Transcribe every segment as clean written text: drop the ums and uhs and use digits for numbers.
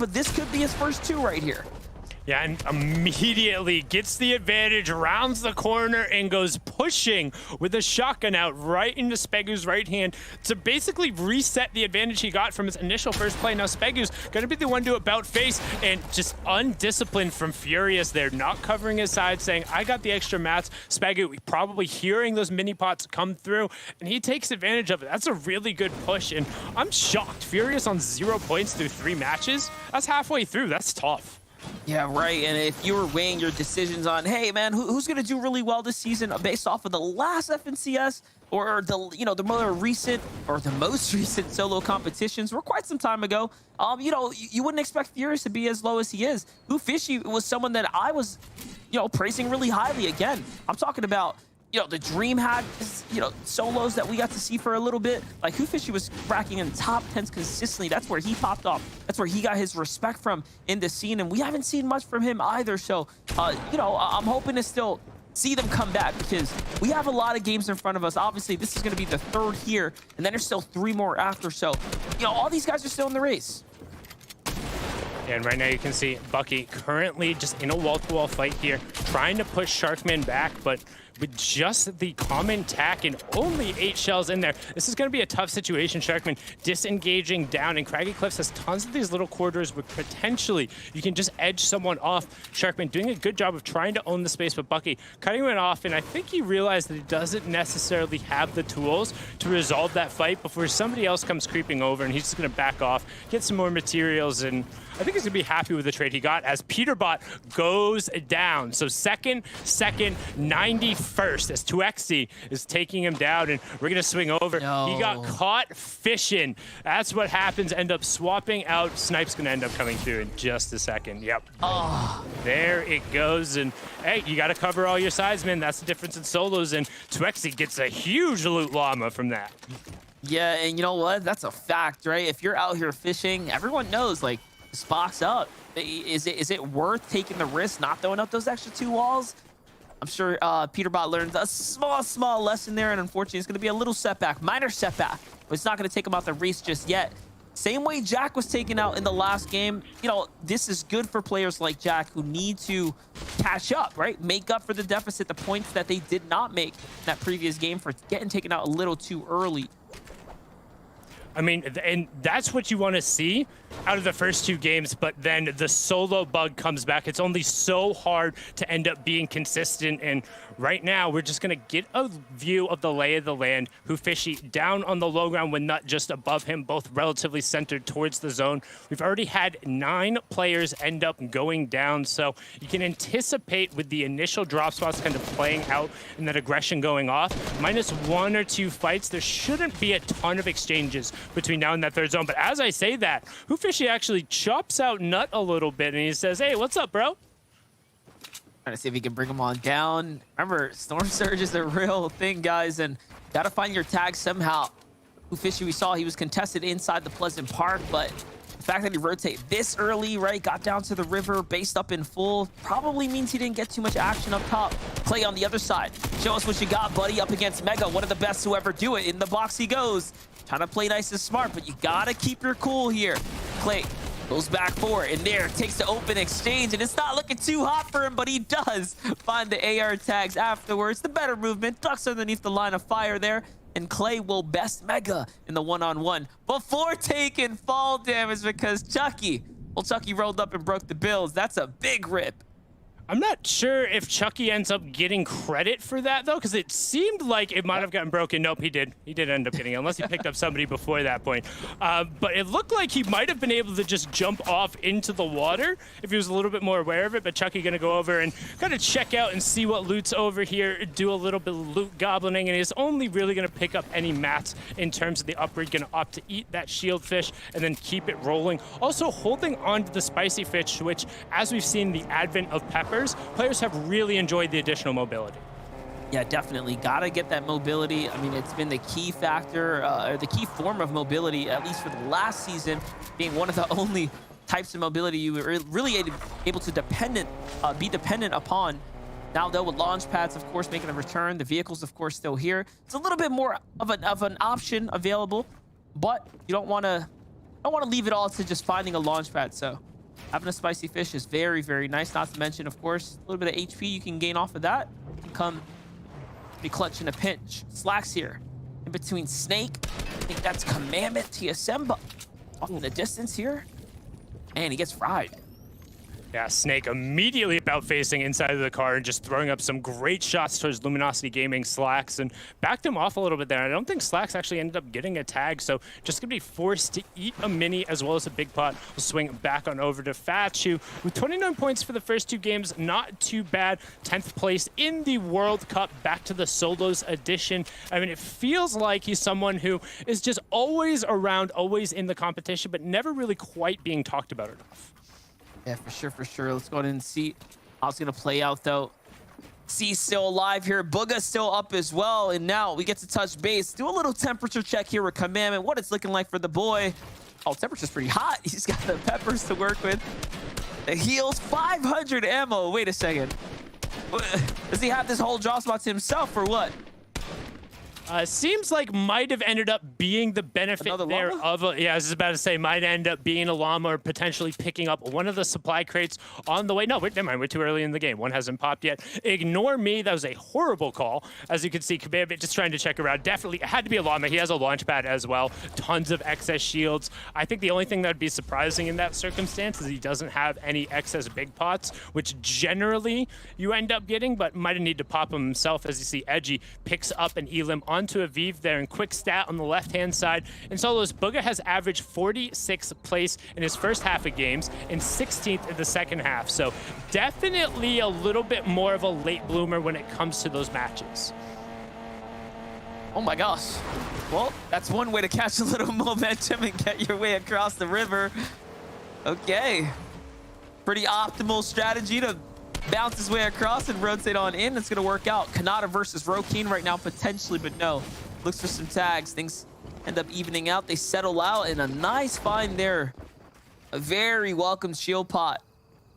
but this could be his first 2 right here. Yeah, and immediately gets the advantage, rounds the corner, and goes pushing with a shotgun out right into Spegu's right hand to basically reset the advantage he got from his initial first play. Now Spegu's going to be the one to about face, and just undisciplined from Furious there, not covering his side, saying, I got the extra mats. Spegu probably hearing those mini pots come through, and he takes advantage of it. That's a really good push, and I'm shocked. Furious on 0 points through 3 matches? That's halfway through. That's tough. Yeah, right. And if you were weighing your decisions on, hey, man, who's going to do really well this season based off of the last FNCS or the, you know, the more recent or the most recent solo competitions were quite some time ago, you know, you wouldn't expect Furious to be as low as he is. Fishy was someone that I was, you know, praising really highly. Again, I'm talking about, you know, the Dream had, you know, solos that we got to see for a little bit. Like, Fishy was racking in top 10s consistently. That's where he popped off. That's where he got his respect from in the scene, and we haven't seen much from him either. So, you know, I'm hoping to still see them come back because we have a lot of games in front of us. Obviously, this is going to be the 3rd here, and then there's still 3 more after. So, you know, all these guys are still in the race. And right now you can see Bucky currently just in a wall-to-wall fight here, trying to push Sharkman back, but with just the common tack and only 8 shells in there, this is going to be a tough situation. Sharkman disengaging down, and Craggy Cliffs has tons of these little corridors where potentially you can just edge someone off. Sharkman doing a good job of trying to own the space, but Bucky cutting it off, and I think he realized that he doesn't necessarily have the tools to resolve that fight before somebody else comes creeping over, and he's just going to back off, get some more materials, and I think he's going to be happy with the trade he got as Peterbot goes down. So second, 91st as 2XC is taking him down, and we're going to swing over. No. He got caught fishing. That's what happens. End up swapping out. Snipe's going to end up coming through in just a second. Yep. Oh. There it goes. And hey, you got to cover all your sides, man. That's the difference in solos, and 2XC gets a huge loot llama from that. Yeah, and you know what? That's a fact, right? If you're out here fishing, everyone knows, like, this box up. Is it worth taking the risk, not throwing up those extra 2 walls? I'm sure Peterbot learned a small lesson there, and unfortunately, it's going to be a little setback, minor setback, but it's not going to take him out the race just yet. Same way Jack was taken out in the last game. You know, this is good for players like Jack who need to catch up, right? Make up for the deficit, the points that they did not make in that previous game for getting taken out a little too early. I mean, and that's what you want to see out of the first 2 games, but then the solo bug comes back. It's only so hard to end up being consistent, and right now we're just going to get a view of the lay of the land. Fishy down on the low ground when not just above him, both relatively centered towards the zone. We've already had 9 players end up going down, so you can anticipate with the initial drop spots kind of playing out and that aggression going off. Minus 1 or 2 fights, there shouldn't be a ton of exchanges between now and that 3rd zone. But as I say that, Fishy actually chops out Nut a little bit, and he says, hey, what's up, bro? Trying to see if he can bring him on down. Remember, Storm Surge is a real thing, guys, and gotta find your tag somehow. Fishy, we saw he was contested inside the Pleasant Park, but the fact that he rotated this early, right, got down to the river, based up in full, probably means he didn't get too much action up top. Clay on the other side. Show us what you got, buddy, up against Mega, one of the best to ever do it. In the box he goes. Trying to play nice and smart, but you gotta keep your cool here. Clay goes back for it, and there takes the open exchange, and it's not looking too hot for him, but he does find the AR tags afterwards. The better movement, ducks underneath the line of fire there, and Clay will best Mega in the one-on-one before taking fall damage because Chucky rolled up and broke the bills. That's a big rip. I'm not sure if Chucky ends up getting credit for that, though, because it seemed like it might have gotten broken. Nope, he did. He did end up getting it, unless he picked up somebody before that point. But it looked like he might have been able to just jump off into the water if he was a little bit more aware of it. But Chucky going to go over and kind of check out and see what loot's over here, do a little bit of loot goblining, and he's only really going to pick up any mats in terms of the upgrade. Going to opt to eat that shield fish and then keep it rolling. Also holding on to the spicy fish, which, as we've seen the advent of peppers, players have really enjoyed the additional mobility. Yeah, definitely. Gotta get that mobility. I mean, it's been the key factor, or the key form of mobility, at least for the last season, being one of the only types of mobility you were really able to be dependent upon. Now, though, with launch pads, of course, making a return, the vehicles, of course, still here. It's a little bit more of an option available, but you don't want to don't want to leave it all to just finding a launch pad. So having a spicy fish is very, very nice. Not to mention, of course, a little bit of HP you can gain off of that. You come be clutch in a pinch. Slacks here in between Snake. I think that's Commandment TSM off in the distance here. And he gets fried. Yeah, Snake immediately about facing inside of the car and just throwing up some great shots towards Luminosity Gaming Slacks and backed him off a little bit there. I don't think Slacks actually ended up getting a tag, so just gonna be forced to eat a mini as well as a big pot. We'll swing back on over to Fatchu with 29 points for the first 2 games. Not too bad. 10th place in the World Cup, back to the solos edition. I mean, it feels like he's someone who is just always around, always in the competition, but never really quite being talked about enough. Yeah, for sure, for sure. Let's go ahead and see how it's going to play out, though. C's still alive here. Booga's still up as well. And now we get to touch base. Do a little temperature check here with Commandment. What it's looking like for the boy. Oh, temperature's pretty hot. He's got the peppers to work with. The heals, 500 ammo. Wait a second. Does he have this whole drop spot to himself or what? Seems like might have ended up being the benefit Another there llama? of a, yeah, I was just about to say might end up being a llama or potentially picking up one of the supply crates on the way. No, wait, never mind. We're too early in the game. One hasn't popped yet. Ignore me. That was a horrible call. As you can see, Commandment just trying to check around. Definitely it had to be a llama. He has a launch pad as well. Tons of excess shields. I think the only thing that would be surprising in that circumstance is he doesn't have any excess big pots, which generally you end up getting, but might have needed to pop him himself. As you see, Edgy picks up an Elim onto Aviv there, and quick stat on the left-hand side. In solos, Booga has averaged 46th place in his first half of games and 16th in the second half. So definitely a little bit more of a late bloomer when it comes to those matches. Oh my gosh. Well, that's one way to catch a little momentum and get your way across the river. Okay. Pretty optimal strategy to bounce his way across and rotate on in. It's going to work out. Kanata versus Rokeen right now, potentially, but no. Looks for some tags. Things end up evening out. They settle out, and a nice find there. A very welcome shield pot.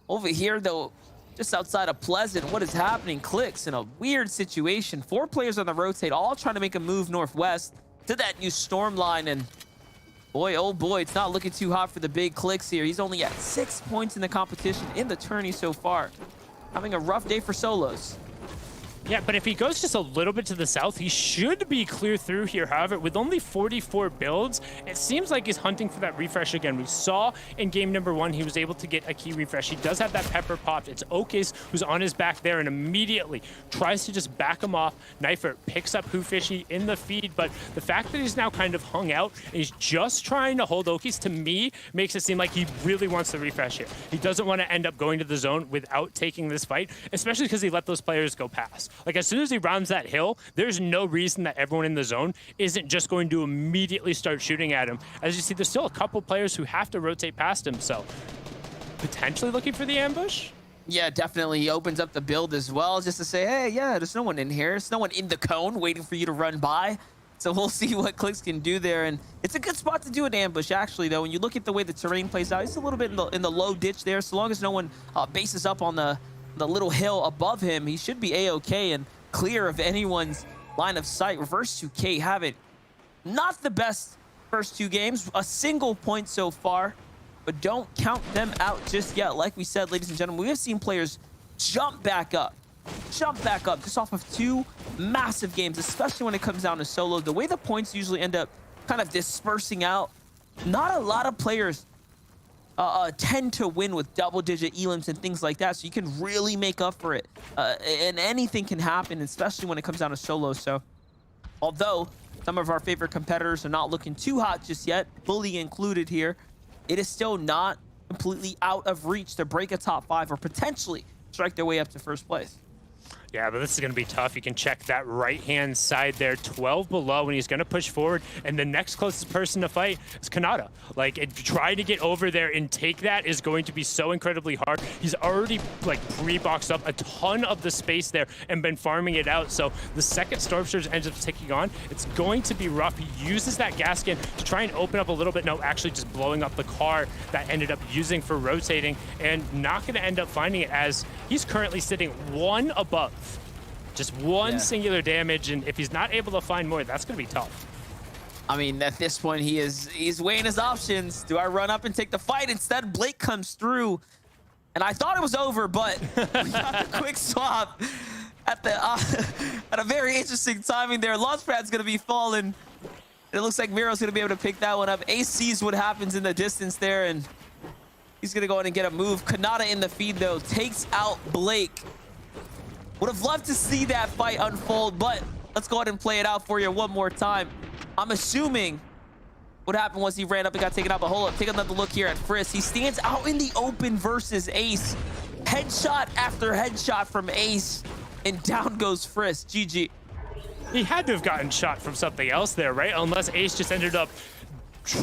Over here, though, just outside of Pleasant, what is happening? Clicks in a weird situation. 4 players on the rotate, all trying to make a move northwest to that new storm line, and boy, oh boy, it's not looking too hot for the big Clicks here. He's only at 6 points in the competition in the tourney so far. Having a rough day for solos. Yeah, but if he goes just a little bit to the south, he should be clear through here. However, with only 44 builds, it seems like he's hunting for that refresh again. We saw in game number 1, he was able to get a key refresh. He does have that pepper popped. It's Okes who's on his back there and immediately tries to just back him off. Knifer picks up Hoofishy in the feed, but the fact that he's now kind of hung out and he's just trying to hold Okes, to me, makes it seem like he really wants the refresh here. He doesn't want to end up going to the zone without taking this fight, especially because he let those players go past. Like, as soon as he rounds that hill, there's no reason that everyone in the zone isn't just going to immediately start shooting at him. As you see, there's still a couple players who have to rotate past him, so potentially looking for the ambush? Yeah, definitely. He opens up the build as well just to say, hey, yeah, there's no one in here. There's no one in the cone waiting for you to run by. So we'll see what Clicks can do there. And it's a good spot to do an ambush, actually, though. When you look at the way the terrain plays out, it's a little bit in the low ditch there. So long as no one bases up on the little hill above him, he should be A-okay and clear of anyone's line of sight. Reverse 2K having not the best first 2 games, a single point so far, but don't count them out just yet. Like we said, ladies and gentlemen, we have seen players jump back up just off of 2 massive games, especially when it comes down to solo. The way the points usually end up kind of dispersing out, not a lot of players tend to win with double-digit elims and things like that, so you can really make up for it. And anything can happen, especially when it comes down to solos. So, although some of our favorite competitors are not looking too hot just yet, Bully included here, it is still not completely out of reach to break a top 5 or potentially strike their way up to first place. Yeah, but this is going to be tough. You can check that right-hand side there, 12 below, and he's going to push forward. And the next closest person to fight is Kanata. Like, trying to get over there and take that is going to be so incredibly hard. He's already, like, pre-boxed up a ton of the space there and been farming it out. So the second Storm Surge ends up ticking on, it's going to be rough. He uses that gas skin to try and open up a little bit. No, actually just blowing up the car that ended up using for rotating, and not going to end up finding it, as he's currently sitting 1 above. Just one singular damage, and if he's not able to find more, that's going to be tough. I mean, at this point, he's weighing his options. Do I run up and take the fight? Instead, Blake comes through, and I thought it was over, but we got the quick swap at the at a very interesting timing there. Launchpad's gonna be falling. It looks like Miro's gonna be able to pick that one up. Ace sees what happens in the distance there, and he's gonna go in and get a move. Kanata in the feed though takes out Blake. Would have loved to see that fight unfold, but let's go ahead and play it out for you one more time. I'm assuming what happened was he ran up and got taken out, but hold up, take another look here at Frisk. He stands out in the open versus Ace. Headshot after headshot from Ace, and down goes Frisk. GG. He had to have gotten shot from something else there, right? Unless Ace just ended up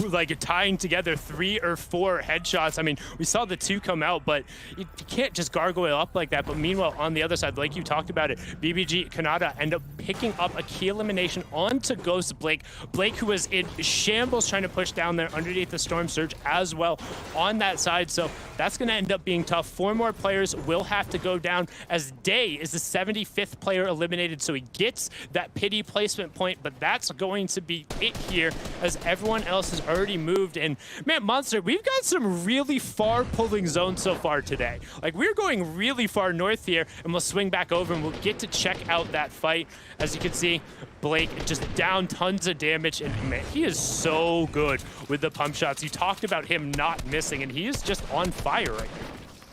like tying together 3 or 4 headshots. I mean, we saw the 2 come out, but you can't just gargoyle up like that. But meanwhile, on the other side, like you talked about it, BBG Kanata end up picking up a key elimination onto Ghost Blake. Blake, who was in shambles trying to push down there underneath the Storm Surge as well on that side. So that's going to end up being tough. 4 more players will have to go down, as Day is the 75th player eliminated. So he gets that pity placement point, but that's going to be it here, as everyone else has already moved. And man, Monster, we've got some really far pulling zones so far today. Like, we're going really far north here, and we'll swing back over and we'll get to check out that fight. As you can see, Blake just down tons of damage, and man, he is so good with the pump shots. You talked about him not missing, and he is just on fire right now.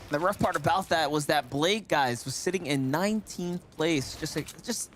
The rough part about that was that Blake, guys, was sitting in 19th place, just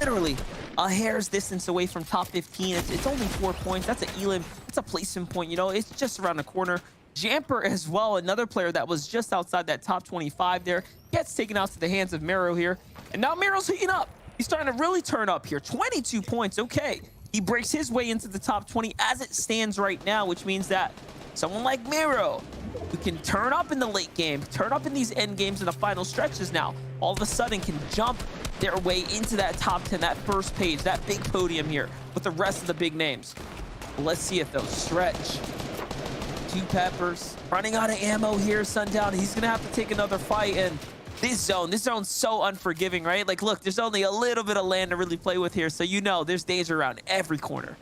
literally a hair's distance away from top 15. It's only 4 points. That's an elim. It's a placement point. You know, it's just around the corner. Jamper as well, another player that was just outside that top 25 there, gets taken out to the hands of Miro here, and now Miro's heating up. He's starting to really turn up here. 22 points. Okay, he breaks his way into the top 20 as it stands right now, which means that someone like Miro, who can turn up in the late game, turn up in these end games in the final stretches now, all of a sudden can jump their way into that top 10, that first page, that big podium here with the rest of the big names. Let's see it though. Stretch. 2 peppers. Running out of ammo here, Sundown. He's gonna have to take another fight, and this zone's so unforgiving, right? Like, look, there's only a little bit of land to really play with here, so you know there's danger around every corner.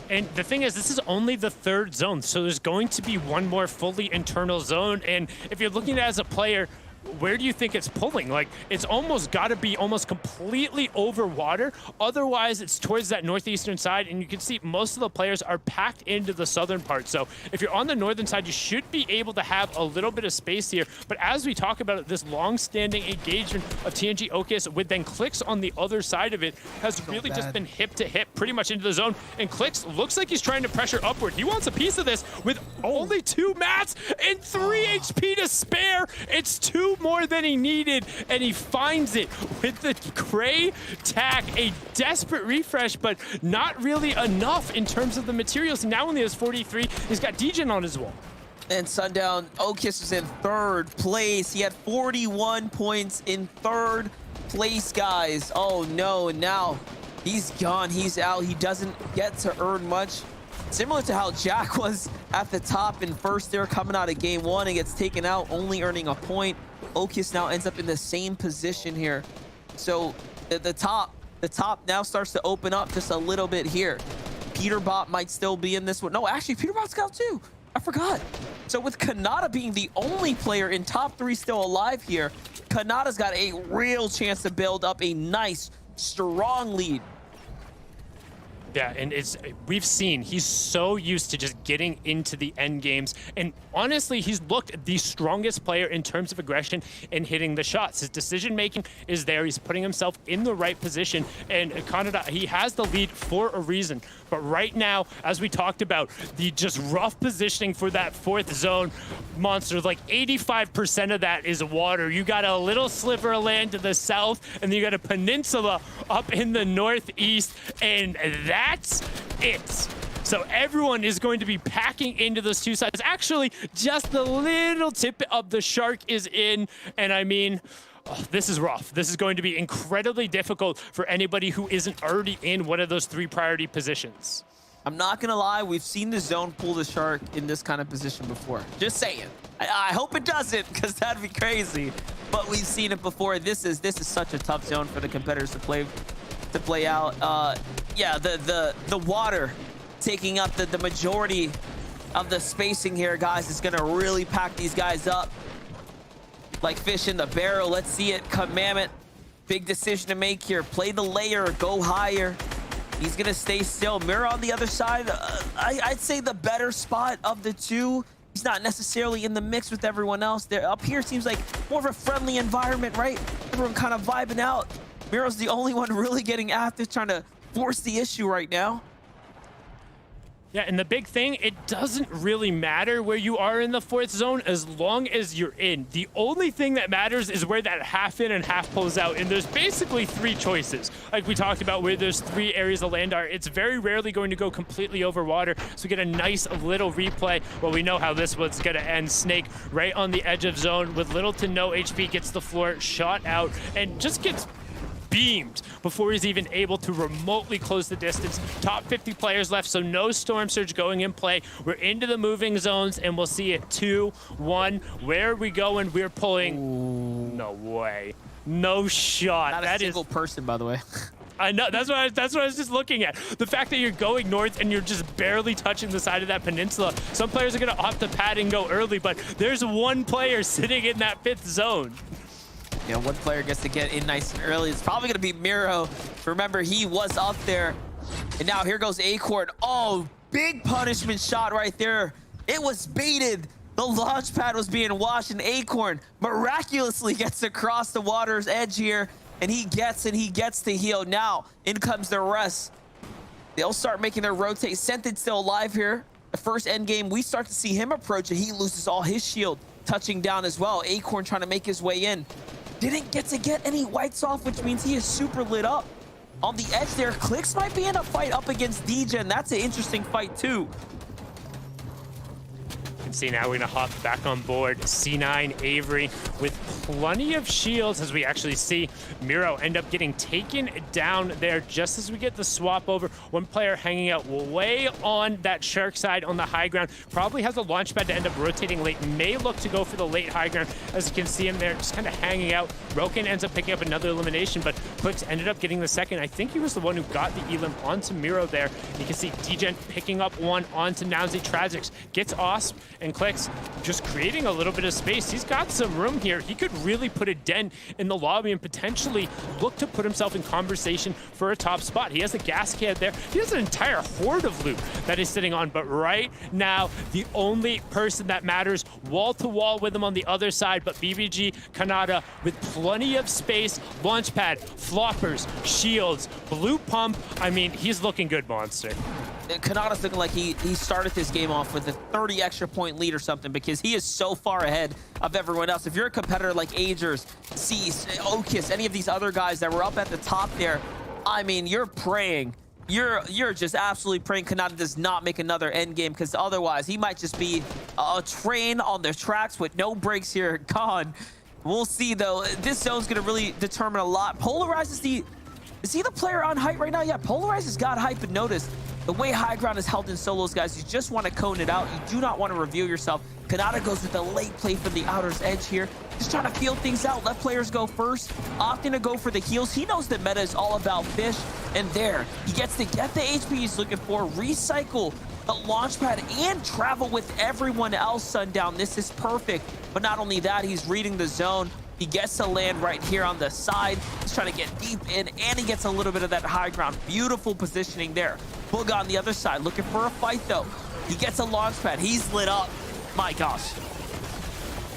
And the thing is, this is only the 3rd zone, so there's going to be one more fully internal zone. And if you're looking at it as a player, where do you think it's pulling? Like, it's almost got to be almost completely over water. Otherwise, it's towards that northeastern side, and you can see most of the players are packed into the southern part. So if you're on the northern side, you should be able to have a little bit of space here. But as we talk about it, this long-standing engagement of TNG Okis with then Clicks on the other side of it has really just been hip to hip pretty much into the zone. And Clicks looks like he's trying to pressure upward. He wants a piece of this with only 2 mats and 3 HP to spare. It's 2 more than he needed, and he finds it with the gray tack. A desperate refresh, but not really enough in terms of the materials. He now only has 43. He's got Degen on his wall. And Sundown, Okis is in 3rd place. He had 41 points in 3rd place, guys. Oh no, now he's gone, he's out. He doesn't get to earn much. Similar to how Jack was at the top in first there, coming out of game 1 and gets taken out, only earning a point. Okis now ends up in the same position here. So the top now starts to open up just a little bit here. Peterbot might still be in this one. No, actually, Peterbot's got 2. I forgot. So with Kanata being the only player in top 3 still alive here, Kanata's got a real chance to build up a nice, strong lead. Yeah, and we've seen he's so used to just getting into the end games, and honestly, he's looked the strongest player in terms of aggression and hitting the shots. His decision making is there. He's putting himself in the right position, and Canada, he has the lead for a reason. But right now, as we talked about, the just rough positioning for that 4th zone, Monster, like 85% of that is water. You got a little sliver of land to the south, and then you got a peninsula up in the northeast, and that's it. So everyone is going to be packing into those 2 sides. Actually, just the little tip of the shark is in, and I mean, oh, this is rough. This is going to be incredibly difficult for anybody who isn't already in one of those 3 priority positions. I'm not gonna lie, we've seen the zone pull the shark in this kind of position before. Just saying. I hope it doesn't, because that'd be crazy. But we've seen it before. This is such a tough zone for the competitors to play out. Yeah, the water taking up the majority of the spacing here, guys. It's gonna really pack these guys up like fish in the barrel. Let's see it. Commandment, big decision to make here. Play the layer, go higher. He's gonna stay still. Mirror on the other side, I'd say the better spot of the two. He's not necessarily in the mix with everyone else. There up here seems like more of a friendly environment, right? Everyone kind of vibing out. Miro's the only one really getting active, trying to force the issue right now. Yeah, and the big thing, it doesn't really matter where you are in the fourth zone as long as you're in. The only thing that matters is where that half in and half pulls out, and there's basically 3 choices. Like we talked about, where there's 3 areas of land are, it's very rarely going to go completely over water, so we get a nice little replay. Well, we know how this one's gonna end. Snake right on the edge of zone with little to no HP, gets the floor, shot out, and just gets beamed before he's even able to remotely close the distance. Top 50 players left, so no Storm Surge going in play. We're into the moving zones, and we'll see it 2-1. Where are we going? We're pulling. Ooh. No way. No shot. Not a single person, by the way. I know, that's what I was just looking at. The fact that you're going north and you're just barely touching the side of that peninsula. Some players are gonna opt to pad and go early, but there's one player sitting in that 5th zone. Yeah, one player gets to get in nice and early. It's probably going to be Miro. Remember, he was up there. And now here goes Acorn. Oh, big punishment shot right there. It was baited. The launch pad was being washed, and Acorn miraculously gets across the water's edge here. And he gets the heal. Now, in comes the rest. They'll start making their rotate. Sentence still alive here. The first end game, we start to see him approach, and he loses all his shield, touching down as well. Acorn trying to make his way in. Didn't get any whites off, which means he is super lit up. On the edge there, Clicks might be in a fight up against DJ, and that's an interesting fight too. You can see now we're gonna hop back on board. C9 Avery with plenty of shields, as we actually see Miro end up getting taken down there just as we get the swap over. One player hanging out way on that shark side on the high ground. Probably has a launch pad to end up rotating late. May look to go for the late high ground. As you can see him there, just kind of hanging out. Roken ends up picking up another elimination, but Clicks ended up getting the second. I think he was the one who got the elim onto Miro there. You can see Degen picking up one onto Nowsy. Tragics gets Osp, and Clicks just creating a little bit of space. He's got some room here. He could really put a dent in the lobby and potentially look to put himself in conversation for a top spot. He has a gas can there. He has an entire horde of loot that he's sitting on, but right now, the only person that matters wall to wall with him on the other side, but BBG Kanata with plenty of space, launch pad, floppers, shields, blue pump. I mean, he's looking good, Monster. Kanata's looking like he started this game off with a 30 extra point lead or something, because he is so far ahead of everyone else. If you're a competitor like Agers, Cease, Okis, any of these other guys that were up at the top there, I mean, you're praying. You're just absolutely praying Kanata does not make another end game, because otherwise he might just be a train on the tracks with no brakes here, gone. We'll see though. This zone's gonna really determine a lot. Polarize is he the player on height right now? Yeah, Polarize has got hype, and notice the way high ground is held in solos, guys. You just want to cone it out. You do not want to reveal yourself. Kanata goes with a late play from the outer's edge here. Just trying to feel things out. Let players go first, opting to go for the heals. He knows the meta is all about fish, and there, he gets to get the HP he's looking for, recycle the launch pad, and travel with everyone else, Sundown. This is perfect. But not only that, he's reading the zone. He gets to land right here on the side. He's trying to get deep in, and he gets a little bit of that high ground. Beautiful positioning there. Boog on the other side, looking for a fight though. He gets a launch pad. He's lit up. My gosh.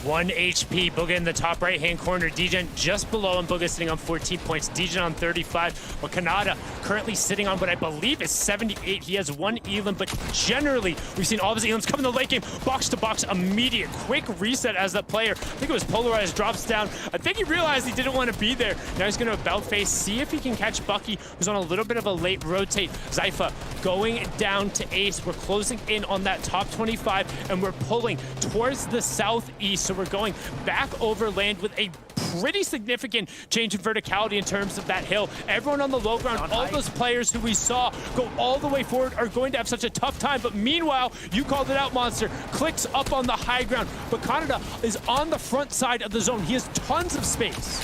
1 HP. Booga in the top right-hand corner. Degen just below him. Booga sitting on 14 points. Degen on 35. But Kanata currently sitting on what I believe is 78. He has 1 elim, but generally, we've seen all of his elims come in the late game. Box to box, immediate, quick reset as the player. I think it was Polarized, drops down. I think he realized he didn't want to be there. Now he's going to about face, see if he can catch Bucky, who's on a little bit of a late rotate. Zypha going down to Ace. We're closing in on that top 25, and we're pulling towards the southeast. So we're going back over land with a pretty significant change in verticality in terms of that hill. Everyone on the low ground, all those players who we saw go all the way forward are going to have such a tough time. But meanwhile, you called it out, Monster. Clicks up on the high ground, but Kanata is on the front side of the zone. He has tons of space.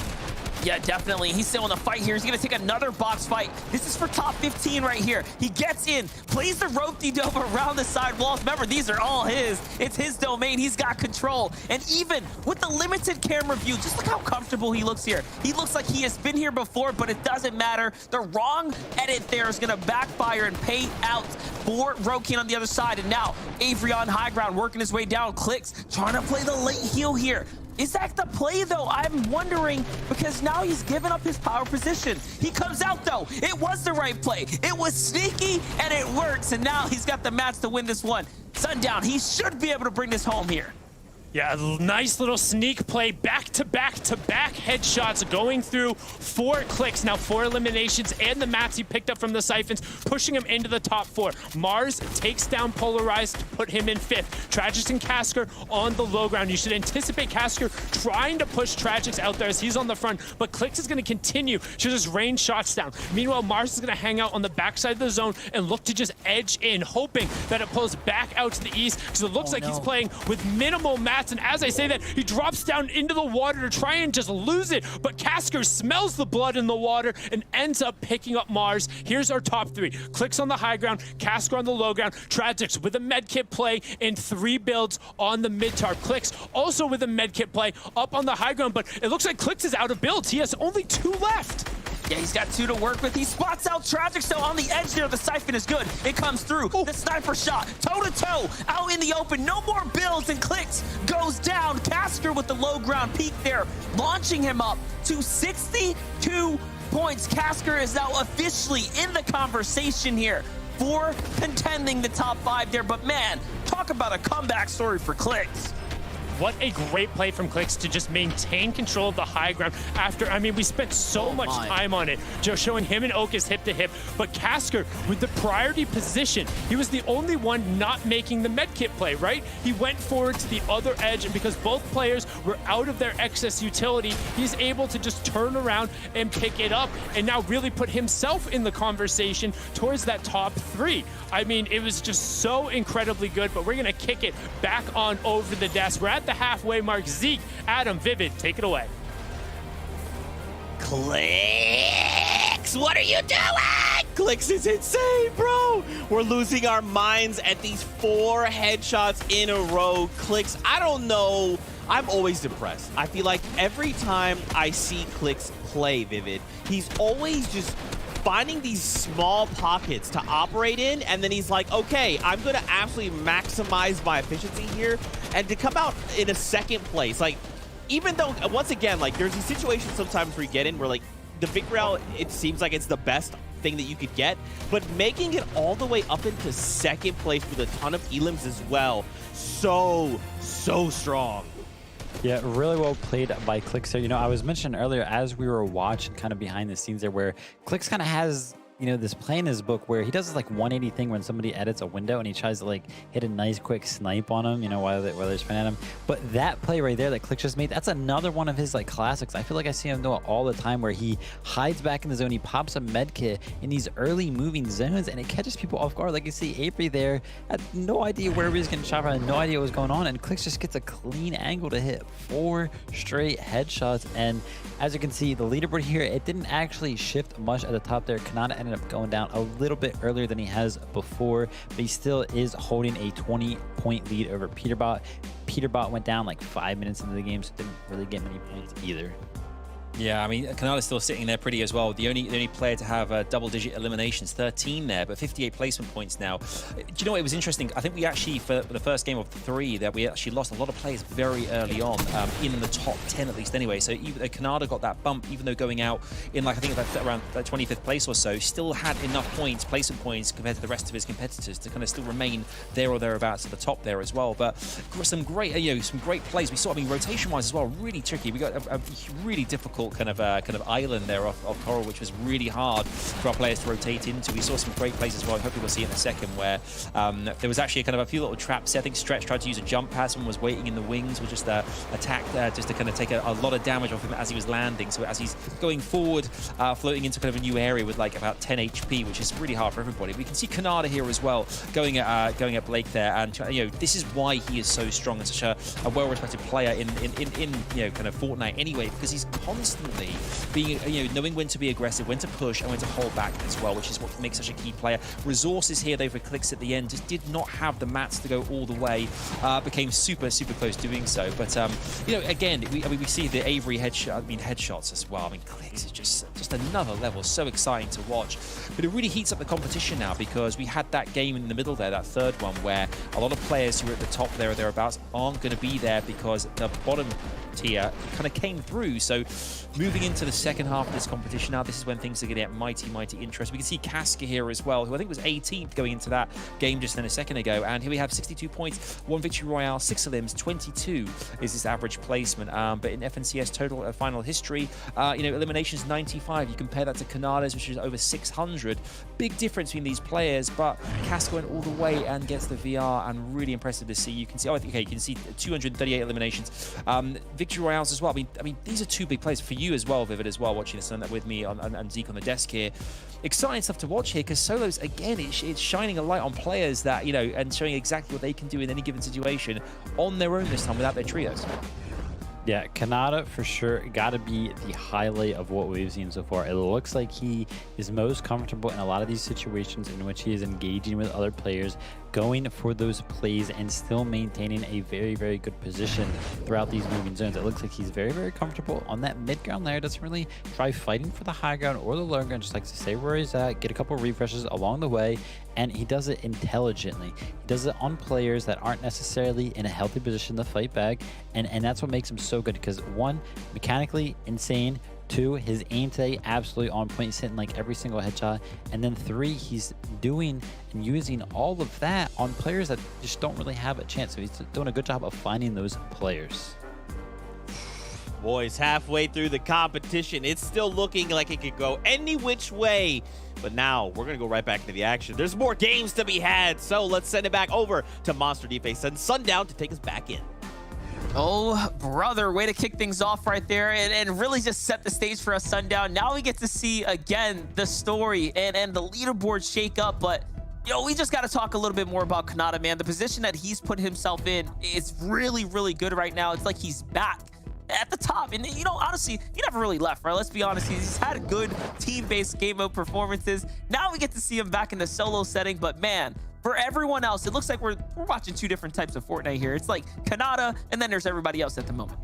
Yeah, definitely. He's still in the fight here. He's going to take another box fight. This is for top 15 right here. He gets in, plays the rope-de-dope around the side walls. Remember, these are all his. It's his domain. He's got control. And even with the limited camera view, just look how comfortable he looks here. He looks like he has been here before, but it doesn't matter. The wrong edit there is going to backfire and pay out for Rokin on the other side. And now Avery on high ground, working his way down. Clicks, trying to play the late heal here. Is that the play, though? I'm wondering, because now he's given up his power position. He comes out, though. It was the right play. It was sneaky, and it works. And now he's got the match to win this one. Sundown, he should be able to bring this home here. Yeah, a nice little sneak play, back-to-back-to-back headshots going through 4 clicks. Now 4 eliminations and the mats he picked up from the Siphons, pushing him into the top 4. Mars takes down Polarized to put him in 5th. Tragics and Casker on the low ground. You should anticipate Casker trying to push Tragics out there as he's on the front, but Clicks is going to continue to just rain shots down. Meanwhile, Mars is going to hang out on the backside of the zone and look to just edge in, hoping that it pulls back out to the east, because it looks like he's playing with minimal mats. And as I say that, he drops down into the water to try and just lose it. But Casker smells the blood in the water and ends up picking up Mars. Here's our top 3. Clicks on the high ground, Casker on the low ground, Tragics with a medkit play and 3 builds on the mid-tarp. Clicks also with a medkit play up on the high ground, but it looks like Clicks is out of builds. He has only 2 left. Yeah, he's got 2 to work with. He spots out Tragics, though, on the edge there. The Siphon is good. It comes through. The sniper shot, toe-to-toe, out in the open. No more builds, and Clicks goes down. Casker with the low ground peak there, launching him up to 62 points. Casker is now officially in the conversation here for contending the top 5 there. But, man, talk about a comeback story for Clicks. What a great play from Clicks to just maintain control of the high ground after, I mean, we spent so much time on it, just showing him and Okus hip to hip, but Casker with the priority position, he was the only one not making the medkit play, right? He went forward to the other edge, and because both players were out of their excess utility, he's able to just turn around and pick it up and now really put himself in the conversation towards that top 3. I mean, it was just so incredibly good, but we're gonna kick it back on over the desk. We're at the halfway mark. Zeke, Adam, Vivid, take it away. Clicks! What are you doing? Clicks is insane, bro. We're losing our minds at these 4 headshots in a row. Clicks, I don't know. I'm always impressed. I feel like every time I see Clicks play, Vivid, he's always just finding these small pockets to operate in, and then he's like, okay, I'm gonna absolutely maximize my efficiency here, and to come out in a 2nd place, like, even though, once again, like, there's these situations sometimes where you get in where, like, the victory route, it seems like it's the best thing that you could get, but making it all the way up into 2nd place with a ton of elims as well, so strong. Yeah, really well played by Clicks there. You know, I was mentioning earlier as we were watching kind of behind the scenes there where Clicks kind of has, you know, this play in his book where he does this like 180 thing when somebody edits a window and he tries to like hit a nice quick snipe on him, you know, while they're spinning at him. But that play right there that Clicks just made, that's another one of his like classics. I feel like I see him do it all the time where he hides back in the zone, he pops a med kit in these early moving zones and it catches people off guard. Like you see Avery there, had no idea where he was getting shot from, had no idea what was going on, and Clicks just gets a clean angle to hit 4 straight headshots. And as you can see, the leaderboard here, it didn't actually shift much at the top there. Kanata ended up going down a little bit earlier than he has before, but he still is holding a 20-point lead over Peterbot. Peterbot went down like 5 minutes into the game, so didn't really get many points either. Yeah, I mean, Kanada's still sitting there pretty as well. The only player to have double-digit eliminations, 13 there, but 58 placement points now. Do you know what? It was interesting. I think we actually, for the first game of 3, that we actually lost a lot of players very early on, in the top 10 at least anyway. So even though Kanada got that bump, even though going out in like, I think around 25th place or so, still had enough points, placement points, compared to the rest of his competitors to kind of still remain there or thereabouts at the top there as well. But some great, some great plays. We saw, I mean, rotation-wise as well, really tricky. We got a really difficult kind of island there off Coral, which was really hard for our players to rotate into. We saw some great plays as well. I hope we'll see in a second where there was actually kind of a few little traps. I think Stretch tried to use a jump pad. Someone was waiting in the wings, or just attack just to kind of take a lot of damage off him as he was landing. So as he's going forward, floating into kind of a new area with like about 10 HP, which is really hard for everybody. We can see Kanada here as well going at Blake there, and this is why he is so strong and such a well-respected player in kind of Fortnite anyway, because he's constantly consistently being, knowing when to be aggressive, when to push, and when to hold back as well, which is what makes such a key player. Resources here, though, for Clicks at the end just did not have the mats to go all the way. Became super close doing so. But again, we see the Avery headshots as well. I mean, Clicks is just another level, so exciting to watch. But it really heats up the competition now, because we had that game in the middle there, that third one, where a lot of players who are at the top there or thereabouts aren't going to be there because the bottom tier kind of came through. So moving into the second half of this competition now, this is when things are going to get mighty interesting. We can see Casca here as well, who I think was 18th going into that game just then a second ago. And here we have 62 points, 1 victory royale, 6 elims, 22 is his average placement. But in FNCS total final history, eliminations 95. You compare that to Canada's, which is over 600. Big difference between these players, but Casca went all the way and gets the VR, and really impressive to see. You can see, you can see 238 eliminations. Victory royales as well. I mean, these are 2 big plays for you as well, Vivid, as well, watching this and with me and Zeke on the desk here. Exciting stuff to watch here, because Solos, again, it's shining a light on players that, and showing exactly what they can do in any given situation on their own this time without their trios. Yeah, Kanata for sure got to be the highlight of what we've seen so far. It looks like he is most comfortable in a lot of these situations in which he is engaging with other players, going for those plays and still maintaining a very good position throughout these moving zones. It looks like he's very comfortable on that mid ground there. Doesn't really try fighting for the high ground or the low ground, just likes to stay where he's at, get a couple refreshes along the way, and he does it intelligently. He does it on players that aren't necessarily in a healthy position to fight back, and that's what makes him so good, because 1, mechanically insane, 2, his aim today absolutely on point. He's hitting like every single headshot. And then 3, he's doing and using all of that on players that just don't really have a chance. So he's doing a good job of finding those players. Boys, halfway through the competition, it's still looking like it could go any which way. But now we're going to go right back into the action. There's more games to be had, so let's send it back over to Monster Deface and Sundown to take us back in. Oh, brother, way to kick things off right there and really just set the stage for us, Sundown. Now we get to see, again, the story and the leaderboard shake up. But, we just got to talk a little bit more about Kanata, man. The position that he's put himself in is really good right now. It's like he's back at the top. And, honestly, he never really left, right? Let's be honest. He's had good team-based game mode performances. Now we get to see him back in the solo setting. But, man, for everyone else, it looks like we're watching 2 different types of Fortnite here. It's like Kanata, and then there's everybody else at the moment.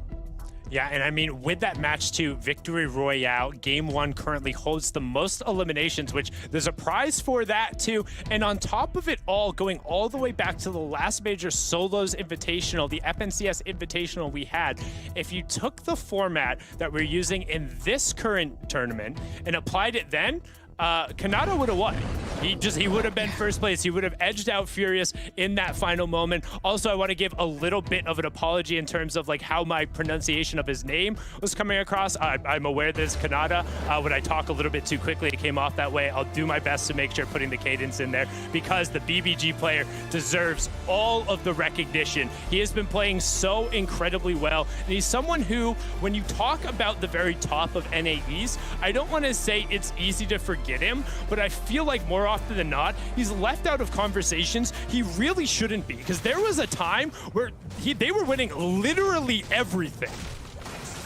Yeah, and I mean, with that match 2, Victory Royale, Game 1 currently holds the most eliminations, which there's a prize for that too. And on top of it all, going all the way back to the last major Solos Invitational, the FNCS Invitational we had, if you took the format that we're using in this current tournament and applied it then, Kanata would have won. He would have been first place. He would have edged out Furious in that final moment. Also, I want to give a little bit of an apology in terms of like how my pronunciation of his name was coming across. I'm aware this Kanata. When I talk a little bit too quickly, it came off that way. I'll do my best to make sure putting the cadence in there, because the BBG player deserves all of the recognition. He has been playing so incredibly well, and he's someone who, when you talk about the very top of NAEs, I don't want to say it's easy to forget him, but I feel like more often than not, he's left out of conversations he really shouldn't be, because there was a time where they were winning literally everything.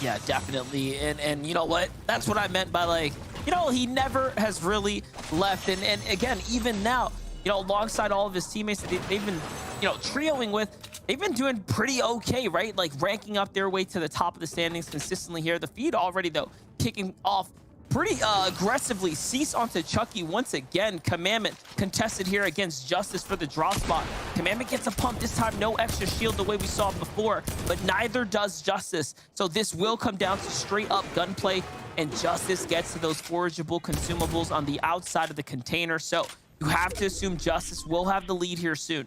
Yeah, definitely. And you know what? That's what I meant by, like, he never has really left. And again, even now, alongside all of his teammates that they've been, trioing with, they've been doing pretty okay, right? Like ranking up their way to the top of the standings consistently here. The feed already, though, kicking off pretty aggressively. Cease onto Chucky once again. Commandment contested here against Justice for the draw spot. Commandment gets a pump. This time, no extra shield the way we saw before, but neither does Justice. So this will come down to straight up gunplay, and Justice gets to those forageable consumables on the outside of the container. So you have to assume Justice will have the lead here soon.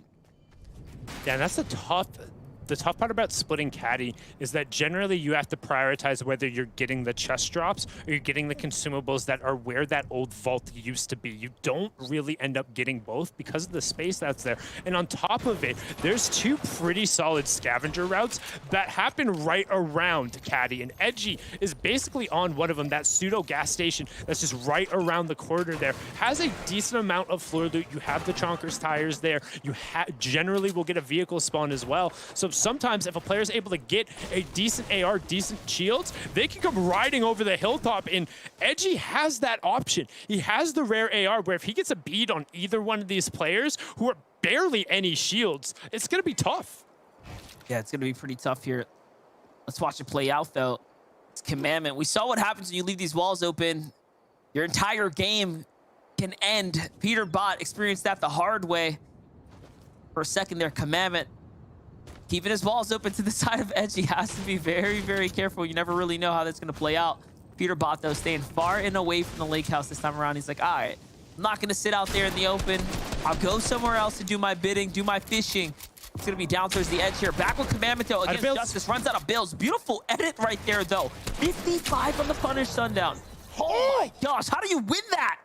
Yeah, and that's the tough part about splitting Caddy is that generally you have to prioritize whether you're getting the chest drops or you're getting the consumables that are where that old vault used to be. You don't really end up getting both because of the space that's there. And on top of it, there's 2 pretty solid scavenger routes that happen right around Caddy. And Edgy is basically on one of them, that pseudo gas station that's just right around the corner there. Has a decent amount of floor loot. You have the Chonkers tires there. You generally will get a vehicle spawn as well. So sometimes if a player's able to get a decent AR, decent shields, they can come riding over the hilltop, and Edgy has that option. He has the rare AR where if he gets a bead on either one of these players who are barely any shields, it's going to be tough. Yeah, it's going to be pretty tough here. Let's watch it play out, though. It's Commandment. We saw what happens when you leave these walls open. Your entire game can end. Peter Bot experienced that the hard way. For a second there, Commandment keeping his walls open to the side of Edgy. Has to be very, very careful. You never really know how that's going to play out. Peter Bot, though, staying far and away from the lake house this time around. He's like, all right, I'm not going to sit out there in the open. I'll go somewhere else to do my bidding, do my fishing. It's going to be down towards the edge here. Back with Commandment, though, against Justice. Runs out of builds. Beautiful edit right there, though. 55 on the Punish Sundown. Oh, my gosh. How do you win that?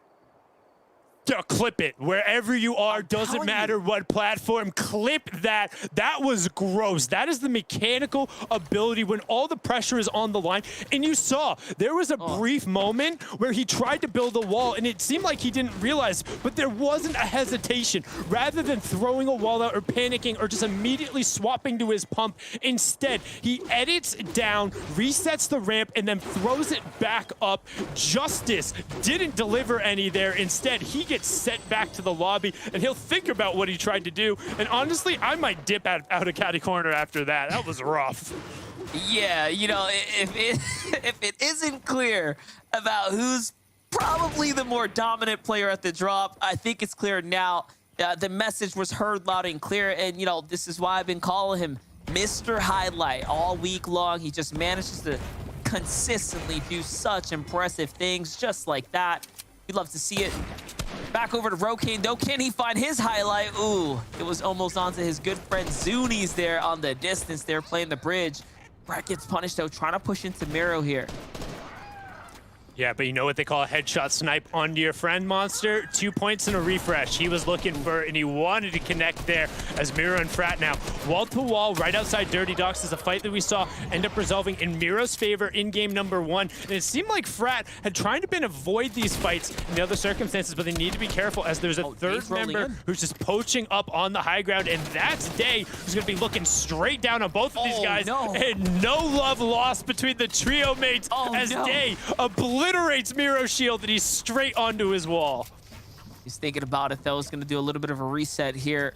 Clip it wherever you are. Doesn't matter what platform. Clip that. That was gross. That is the mechanical ability when all the pressure is on the line. And you saw there was a brief moment where he tried to build a wall and it seemed like he didn't realize, but there wasn't a hesitation. Rather than throwing a wall out or panicking or just immediately swapping to his pump, instead he edits down, resets the ramp, and then throws it back up. Justice didn't deliver any there. Instead, he gets sent back to the lobby, and he'll think about what he tried to do. And honestly, I might dip out of catty corner after that. That was rough. Yeah, you know, if it isn't clear about who's probably the more dominant player at the drop, I think it's clear now. The message was heard loud and clear, and, you know, this is why I've been calling him Mr. Highlight all week long. He just manages to consistently do such impressive things just like that. We'd love to see it. Back over to Rokane, though. Can he find his highlight? Ooh, it was almost onto his good friend Zuni's there on the distance there, playing the bridge. Brett gets punished, though, trying to push into Miro here. Yeah, but you know what they call a headshot snipe onto your friend, Monster? 2 points and a refresh. He was looking for it, and he wanted to connect there as Miro and Frat now wall-to-wall right outside Dirty Docks is a fight that we saw end up resolving in Miro's favor in game number 1. And it seemed like Frat had tried to avoid these fights in the other circumstances, but they need to be careful as there's a third member who's just poaching up on the high ground, and that's Day, who's going to be looking straight down on both of these guys. No. And no love lost between the trio mates as Day obliterates Miro's shield, and he's straight onto his wall. He's thinking about it, though. He's going to do a little bit of a reset here.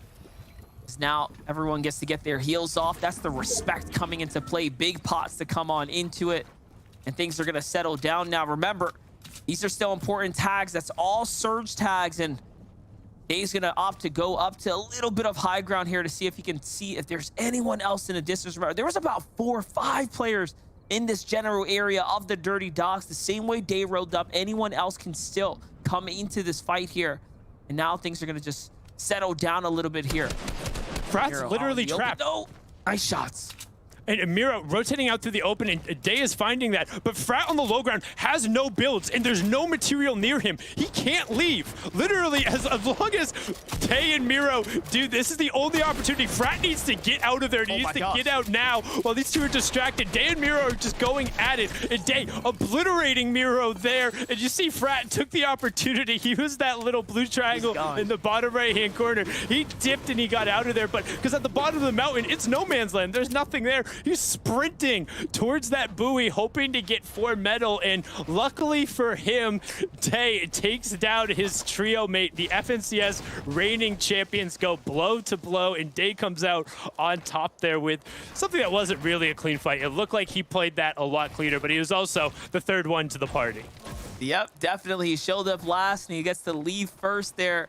Because now everyone gets to get their heals off. That's the respect coming into play. Big pots to come on into it. And things are going to settle down now. Remember, these are still important tags. That's all surge tags. And Day's going to opt to go up to a little bit of high ground here to see if he can see if there's anyone else in the distance. There was about 4 or 5 players in this general area of the Dirty Docks. The same way Day rolled up, anyone else can still come into this fight here. And now things are going to just settle down a little bit here. Frat's literally trapped. No, nice shots. And Miro rotating out through the open, and Day is finding that. But Frat on the low ground has no builds, and there's no material near him. He can't leave. Literally, as long as Day and Miro do, this is the only opportunity. Frat needs to get out of there. He needs to get out now while these two are distracted. Day and Miro are just going at it. And Day obliterating Miro there. And you see Frat took the opportunity. He was that little blue triangle in the bottom right-hand corner. He dipped and he got out of there. But because at the bottom of the mountain, it's no man's land. There's nothing there. He's sprinting towards that buoy, hoping to get 4 metal, and luckily for him, Day takes down his trio mate. The FNCS reigning champions go blow to blow, and Day comes out on top there with something that wasn't really a clean fight. It looked like he played that a lot cleaner, but he was also the third one to the party. Yep, definitely. He showed up last, and he gets to leave first there.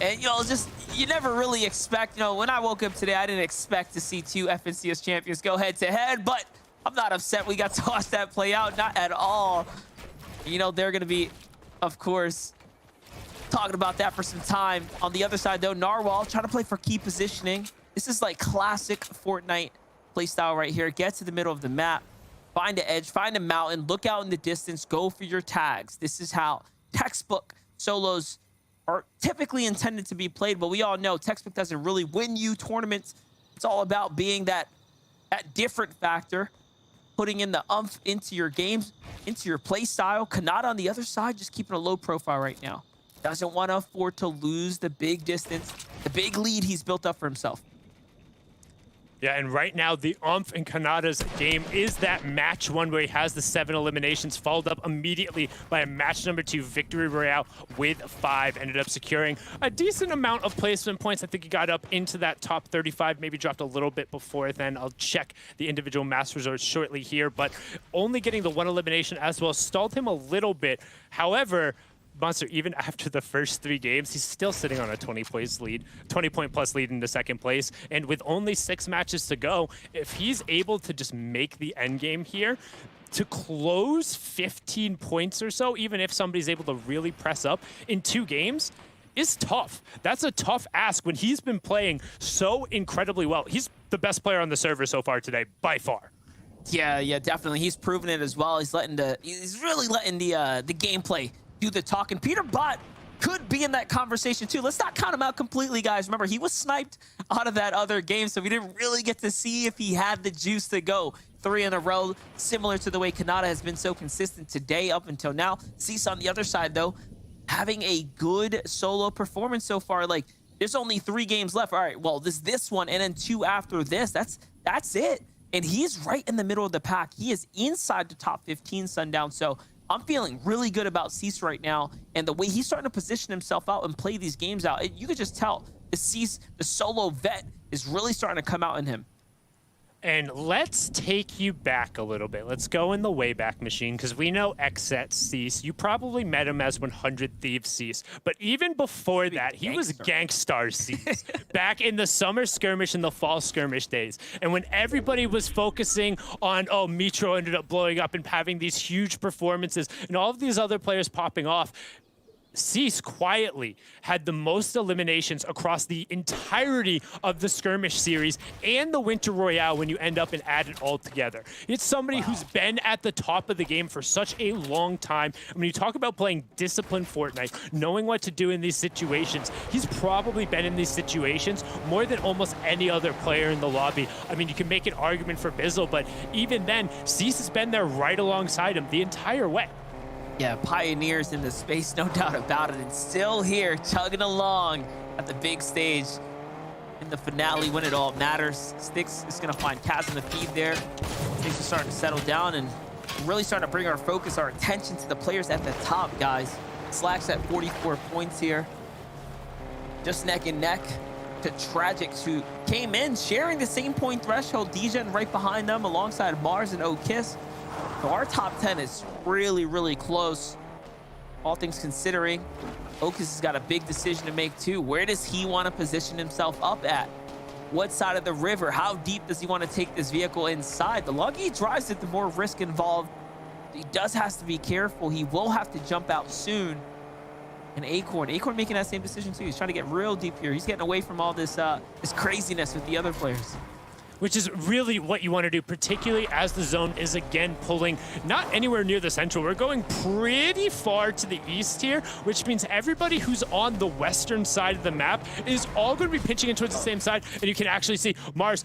And, you know, just, you never really expect, you know, when I woke up today, I didn't expect to see 2 FNCS champions go head-to-head, but I'm not upset we got to watch that play out, not at all. You know, they're going to be, of course, talking about that for some time. On the other side, though, Narwhal trying to play for key positioning. This is like classic Fortnite playstyle right here. Get to the middle of the map, find an edge, find a mountain, look out in the distance, go for your tags. This is how textbook solos are typically intended to be played, but we all know textbook doesn't really win you tournaments. It's all about being that different factor, putting in the umph into your games, into your play style. Kanata on the other side, just keeping a low profile right now. Doesn't want to afford to lose the big distance, the big lead he's built up for himself. Yeah, and right now, the Umph in Kanada's game is that match one where he has the 7 eliminations, followed up immediately by a match number 2 victory royale with 5. Ended up securing a decent amount of placement points. I think he got up into that top 35, maybe dropped a little bit before then. I'll check the individual mass results shortly here, but only getting the 1 elimination as well stalled him a little bit. However, Monster, even after the first 3 games, he's still sitting on a 20-point plus lead into second place. And with only 6 matches to go, if he's able to just make the end game here, to close 15 points or so, even if somebody's able to really press up in 2 games, is tough. That's a tough ask when he's been playing so incredibly well. He's the best player on the server so far today, by far. Yeah, definitely. He's proven it as well. He's really letting the gameplay do the talking. Peter Bot could be in that conversation too. Let's not count him out completely, guys. Remember, he was sniped out of that other game, so we didn't really get to see if he had the juice to go 3 in a row, similar to the way Kanata has been so consistent today up until now. Cease on the other side, though, having a good solo performance so far. Like, there's only 3 games left. All right, well, this one and then 2 after this. That's it. And he's right in the middle of the pack. He is inside the top 15, Sundown. So I'm feeling really good about Cease right now, and the way he's starting to position himself out and play these games out. You could just tell the Cease, the solo vet, is really starting to come out in him. And let's take you back a little bit. Let's go in the Wayback Machine, because we know Xset Cease. You probably met him as 100 Thieves Cease. But even before that, he was Gangstar Cease back in the summer skirmish and the fall skirmish days. And when everybody was focusing on, oh, Mitro ended up blowing up and having these huge performances and all of these other players popping off, Cease quietly had the most eliminations across the entirety of the skirmish series and the Winter Royale when you end up and add it all together. It's somebody who's been at the top of the game for such a long time. And when you talk about playing disciplined Fortnite, knowing what to do in these situations, he's probably been in these situations more than almost any other player in the lobby. I mean, you can make an argument for Bizzle, but even then, Cease has been there right alongside him the entire way. Yeah, pioneers in the space, no doubt about it. And still here, chugging along at the big stage in the finale when it all matters. Styx is going to find Kaz in the feed there. Things are starting to settle down and really starting to bring our focus, our attention to the players at the top, guys. Slack's at 44 points here. Just neck and neck to Tragics, who came in sharing the same point threshold. Degen right behind them alongside Mars and O'Kiss. So our top 10 is really, really close, all things considering. Okus has got a big decision to make too. Where does he want to position himself up at? What side of the river? How deep does he want to take this vehicle inside? The longer he drives it, the more risk involved. He has to be careful. He will have to jump out soon. And Acorn making that same decision too. He's trying to get real deep here. He's getting away from all this this craziness with the other players. Which is really what you want to do, particularly as the zone is again pulling not anywhere near the central. We're going pretty far to the east here, which means everybody who's on the western side of the map is all going to be pitching in towards the same side. And you can actually see Mars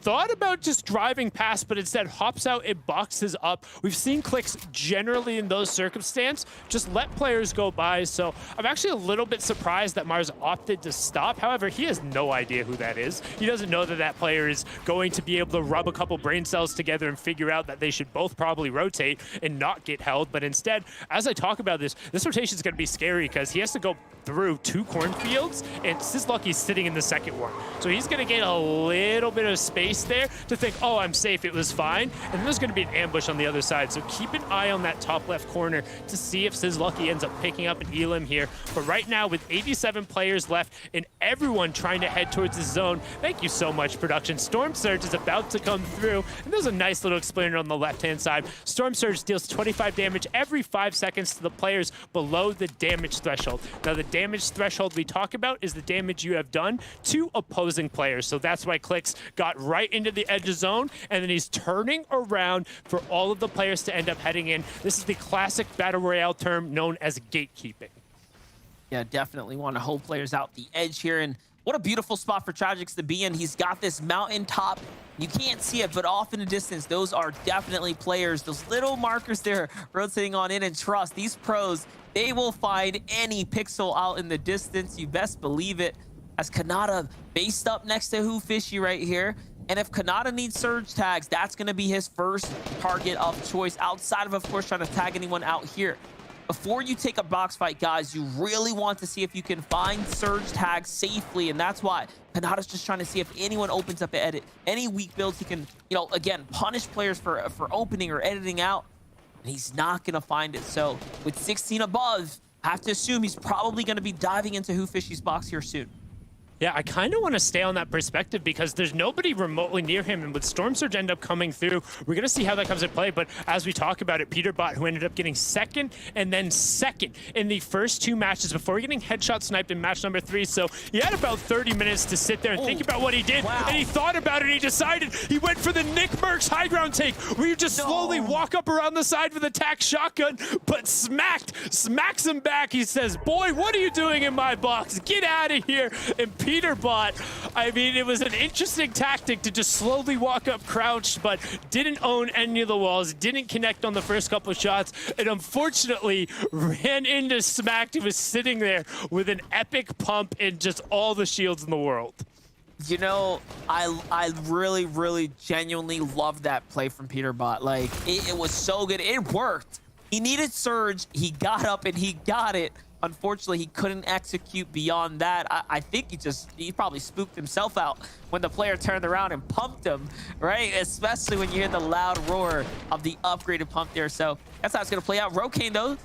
thought about just driving past, but instead hops out and boxes up. We've seen Clicks generally in those circumstances just let players go by. So I'm actually a little bit surprised that Mars opted to stop. However, he has no idea who that is. He doesn't know that that player is going to be able to rub a couple brain cells together and figure out that they should both probably rotate and not get held. But instead, as I talk about this rotation is going to be scary because he has to go through 2 cornfields, and Sizlucky's sitting in the second one. So he's going to get a little bit of space there to think, oh, I'm safe, it was fine. And then there's going to be an ambush on the other side. So keep an eye on that top left corner to see if Sizlucky ends up picking up an Elim here. But right now, with 87 players left and everyone trying to head towards the zone, thank you so much, production. Storm Surge is about to come through. And there's a nice little explainer on the left-hand side. Storm Surge deals 25 damage every 5 seconds to the players below the damage threshold. Now, the damage threshold we talk about is the damage you have done to opposing players. So that's why Clicks got right into the edge of zone, and then he's turning around for all of the players to end up heading in. This is the classic Battle Royale term known as gatekeeping. Yeah, definitely want to hold players out the edge here. And what a beautiful spot for Tragics to be in. He's got this mountaintop. You can't see it, but off in the distance, those are definitely players. Those little markers there rotating on in, and trust, these pros, they will find any pixel out in the distance. You best believe it. As Kanata based up next to Who Fishy right here. And if Kanata needs surge tags, that's going to be his first target of choice outside of course, trying to tag anyone out here. Before you take a box fight, guys, you really want to see if you can find surge tags safely. And that's why Kanata's just trying to see if anyone opens up an edit. Any weak builds he can, you know, again, punish players for opening or editing out. And he's not going to find it. So with 16 above, I have to assume he's probably going to be diving into WhoFishy's box here soon. Yeah, I kind of want to stay on that perspective because there's nobody remotely near him, and with Storm Surge end up coming through, we're going to see how that comes into play. But as we talk about it, Peterbot, who ended up getting second and then second in the first 2 matches before getting headshot sniped in match number 3. So he had about 30 minutes to sit there and think about what he did, and he thought about it, and he decided he went for the Nick Merckx high ground take, where you just slowly walk up around the side with a tac shotgun, but smacks him back. He says, "Boy, what are you doing in my box? Get out of here." And Peterbot, I mean, it was an interesting tactic to just slowly walk up crouched, but didn't own any of the walls, didn't connect on the first couple of shots, and unfortunately ran into Smacked, who was sitting there with an epic pump and just all the shields in the world. You know, I really, really genuinely loved that play from Peterbot. Like, it was so good. It worked. He needed surge. He got up and he got it. Unfortunately, he couldn't execute beyond that. I think he probably spooked himself out when the player turned around and pumped him, right? Especially when you hear the loud roar of the upgraded pump there. So that's how it's going to play out. Rokane, though,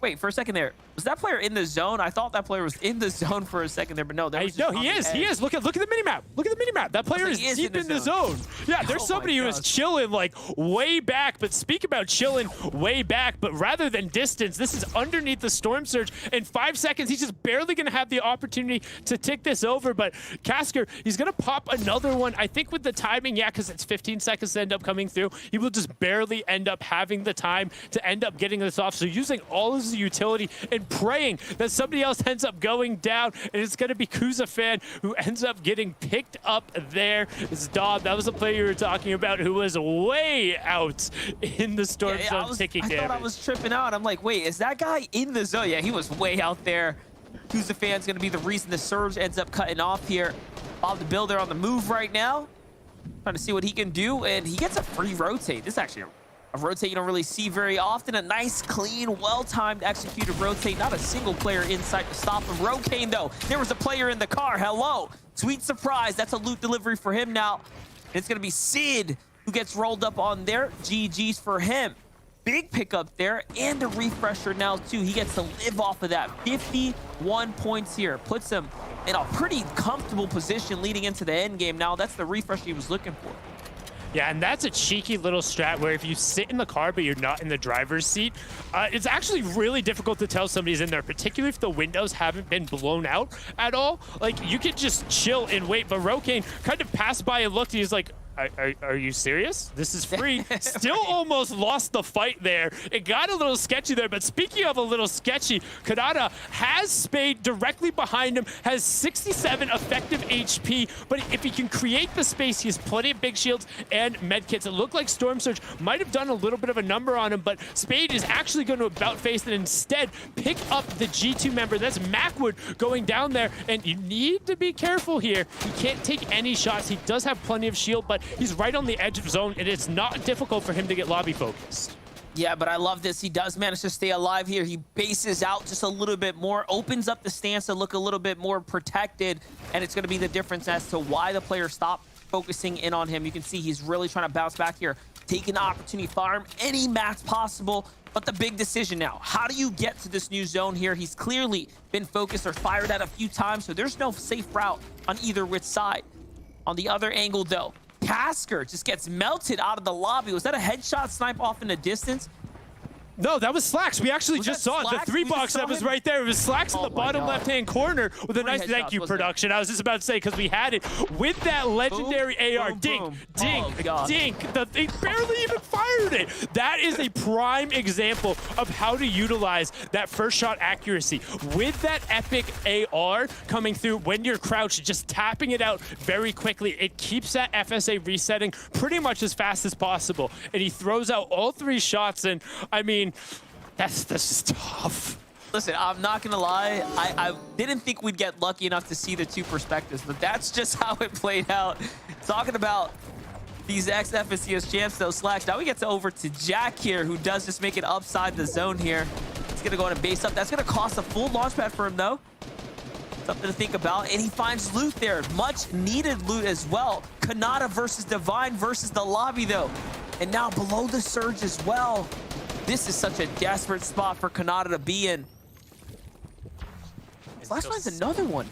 wait, for a second there. Was that player in the zone? I thought that player was in the zone for a second there, but no. No, he is. He is. Look at the minimap. Look at the minimap. That player is deep in the zone. Yeah, there's somebody who is chilling like way back. But speak about chilling way back. But rather than distance, this is underneath the Storm Surge. In 5 seconds, he's just barely going to have the opportunity to tick this over. But Casker, he's going to pop another one. I think with the timing, yeah, because it's 15 seconds to end up coming through, he will just barely end up having the time to end up getting this off. So using all of his utility and praying that somebody else ends up going down, and it's going to be Kuzafan who ends up getting picked up there. It's Dob. That was the player you were talking about who was way out in the Storm Zone taking damage. I thought I was tripping out. I'm like, wait, is that guy in the zone? Yeah, he was way out there. Kuzafan's going to be the reason the Surge ends up cutting off here. Bob the Builder on the move right now, trying to see what he can do, and he gets a free rotate. This is actually a rotate you don't really see very often. A nice, clean, well-timed executed rotate. Not a single player in sight to stop him. Rokane, though, there was a player in the car. Hello. Sweet surprise. That's a loot delivery for him now. And it's going to be Sid who gets rolled up on there. GG's for him. Big pickup there, and a refresher now, too. He gets to live off of that. 51 points here. Puts him in a pretty comfortable position leading into the end game. Now, that's the refresh he was looking for. Yeah, and that's a cheeky little strat where if you sit in the car but you're not in the driver's seat, it's actually really difficult to tell somebody's in there, particularly if the windows haven't been blown out at all. Like, you could just chill and wait, but Rokane kind of passed by and looked, and he's like, Are you serious? This is free. Still almost lost the fight there. It got a little sketchy there, but speaking of a little sketchy, Kanata has Spade directly behind him, has 67 effective HP, but if he can create the space, he has plenty of big shields and medkits. It looked like Storm Surge might have done a little bit of a number on him, but Spade is actually going to about face and instead pick up the G2 member. That's Macwood going down there, and you need to be careful here. He can't take any shots. He does have plenty of shield, but he's right on the edge of zone, and it's not difficult for him to get lobby focused. Yeah, but I love this. He does manage to stay alive here. He bases out just a little bit more, opens up the stance to look a little bit more protected, and it's going to be the difference as to why the player stopped focusing in on him. You can see he's really trying to bounce back here, taking the opportunity, farm any mats possible. But the big decision now, how do you get to this new zone here? He's clearly been focused or fired at a few times, so there's no safe route on either which side. On the other angle, though, Casker just gets melted out of the lobby. Was that a headshot snipe off in the distance? No, that was Slacks. We actually just saw it. The 3 box that was right there. It was Slacks in the bottom left-hand corner with a nice thank you production. I was just about to say, because we had it with that legendary AR. Dink, dink, dink. They barely even fired it. That is a prime example of how to utilize that first shot accuracy. With that epic AR coming through when you're crouched, just tapping it out very quickly. It keeps that FSA resetting pretty much as fast as possible. And he throws out all 3 shots, and I mean, this is tough. Listen, I'm not gonna lie. I didn't think we'd get lucky enough to see the 2 perspectives, but that's just how it played out. Talking about these ex-FNCS champs, though, Slacks. Now we get over to Jack here, who does just make it upside the zone here. He's going to go on and base up. That's going to cost a full launch pad for him, though. Something to think about. And he finds loot there. Much needed loot as well. Kanata versus Divine versus the lobby, though. And now below the surge as well. This is such a desperate spot for Kanata to be in. Slacks finds another one.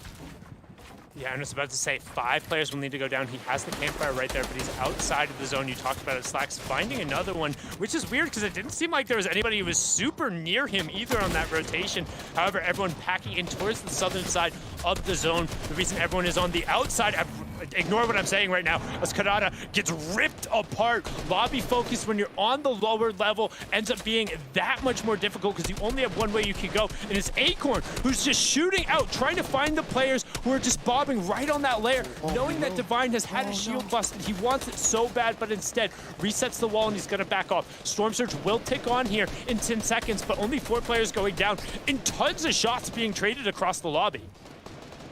Yeah, I was about to say 5 players will need to go down. He has the campfire right there, but he's outside of the zone. You talked about it. Slacks finding another one, which is weird because it didn't seem like there was anybody who was super near him either on that rotation. However, everyone packing in towards the southern side of the zone. The reason everyone is on the outside, ignore what I'm saying right now, as Kanata gets ripped apart. Lobby focus when you're on the lower level ends up being that much more difficult because you only have one way you can go, and it's Acorn who's just shooting out, trying to find the players who are just bobbing right on that layer, knowing that Divine has had his shield busted. He wants it so bad, but instead resets the wall and he's gonna back off. Storm Surge will tick on here in 10 seconds, but only 4 players going down and tons of shots being traded across the lobby.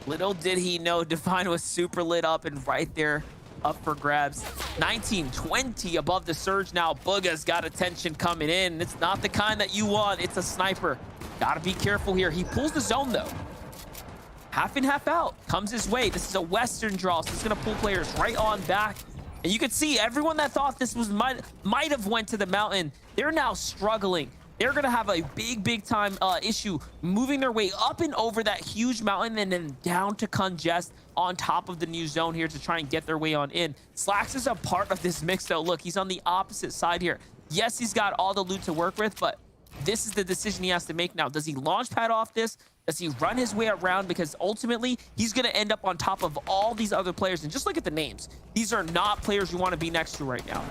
Little did he know Divine was super lit up and right there up for grabs. 19-20 above the surge now. Booga's got attention coming in. It's not the kind that you want. It's a sniper. Gotta be careful here. He pulls the zone though. Half in, half out comes his way. This is a Western draw, so it's gonna pull players right on back. And you can see everyone that thought this was might have went to the mountain, they're now struggling. They're gonna have a big time issue moving their way up and over that huge mountain and then down to Congest on top of the new zone here to try and get their way on in. Slacks is a part of this mix though. Look, he's on the opposite side here. Yes, he's got all the loot to work with, but this is the decision he has to make now. Does he launch pad off this? Does he run his way around? Because ultimately, he's going to end up on top of all these other players. And just look at the names. These are not players you want to be next to right now.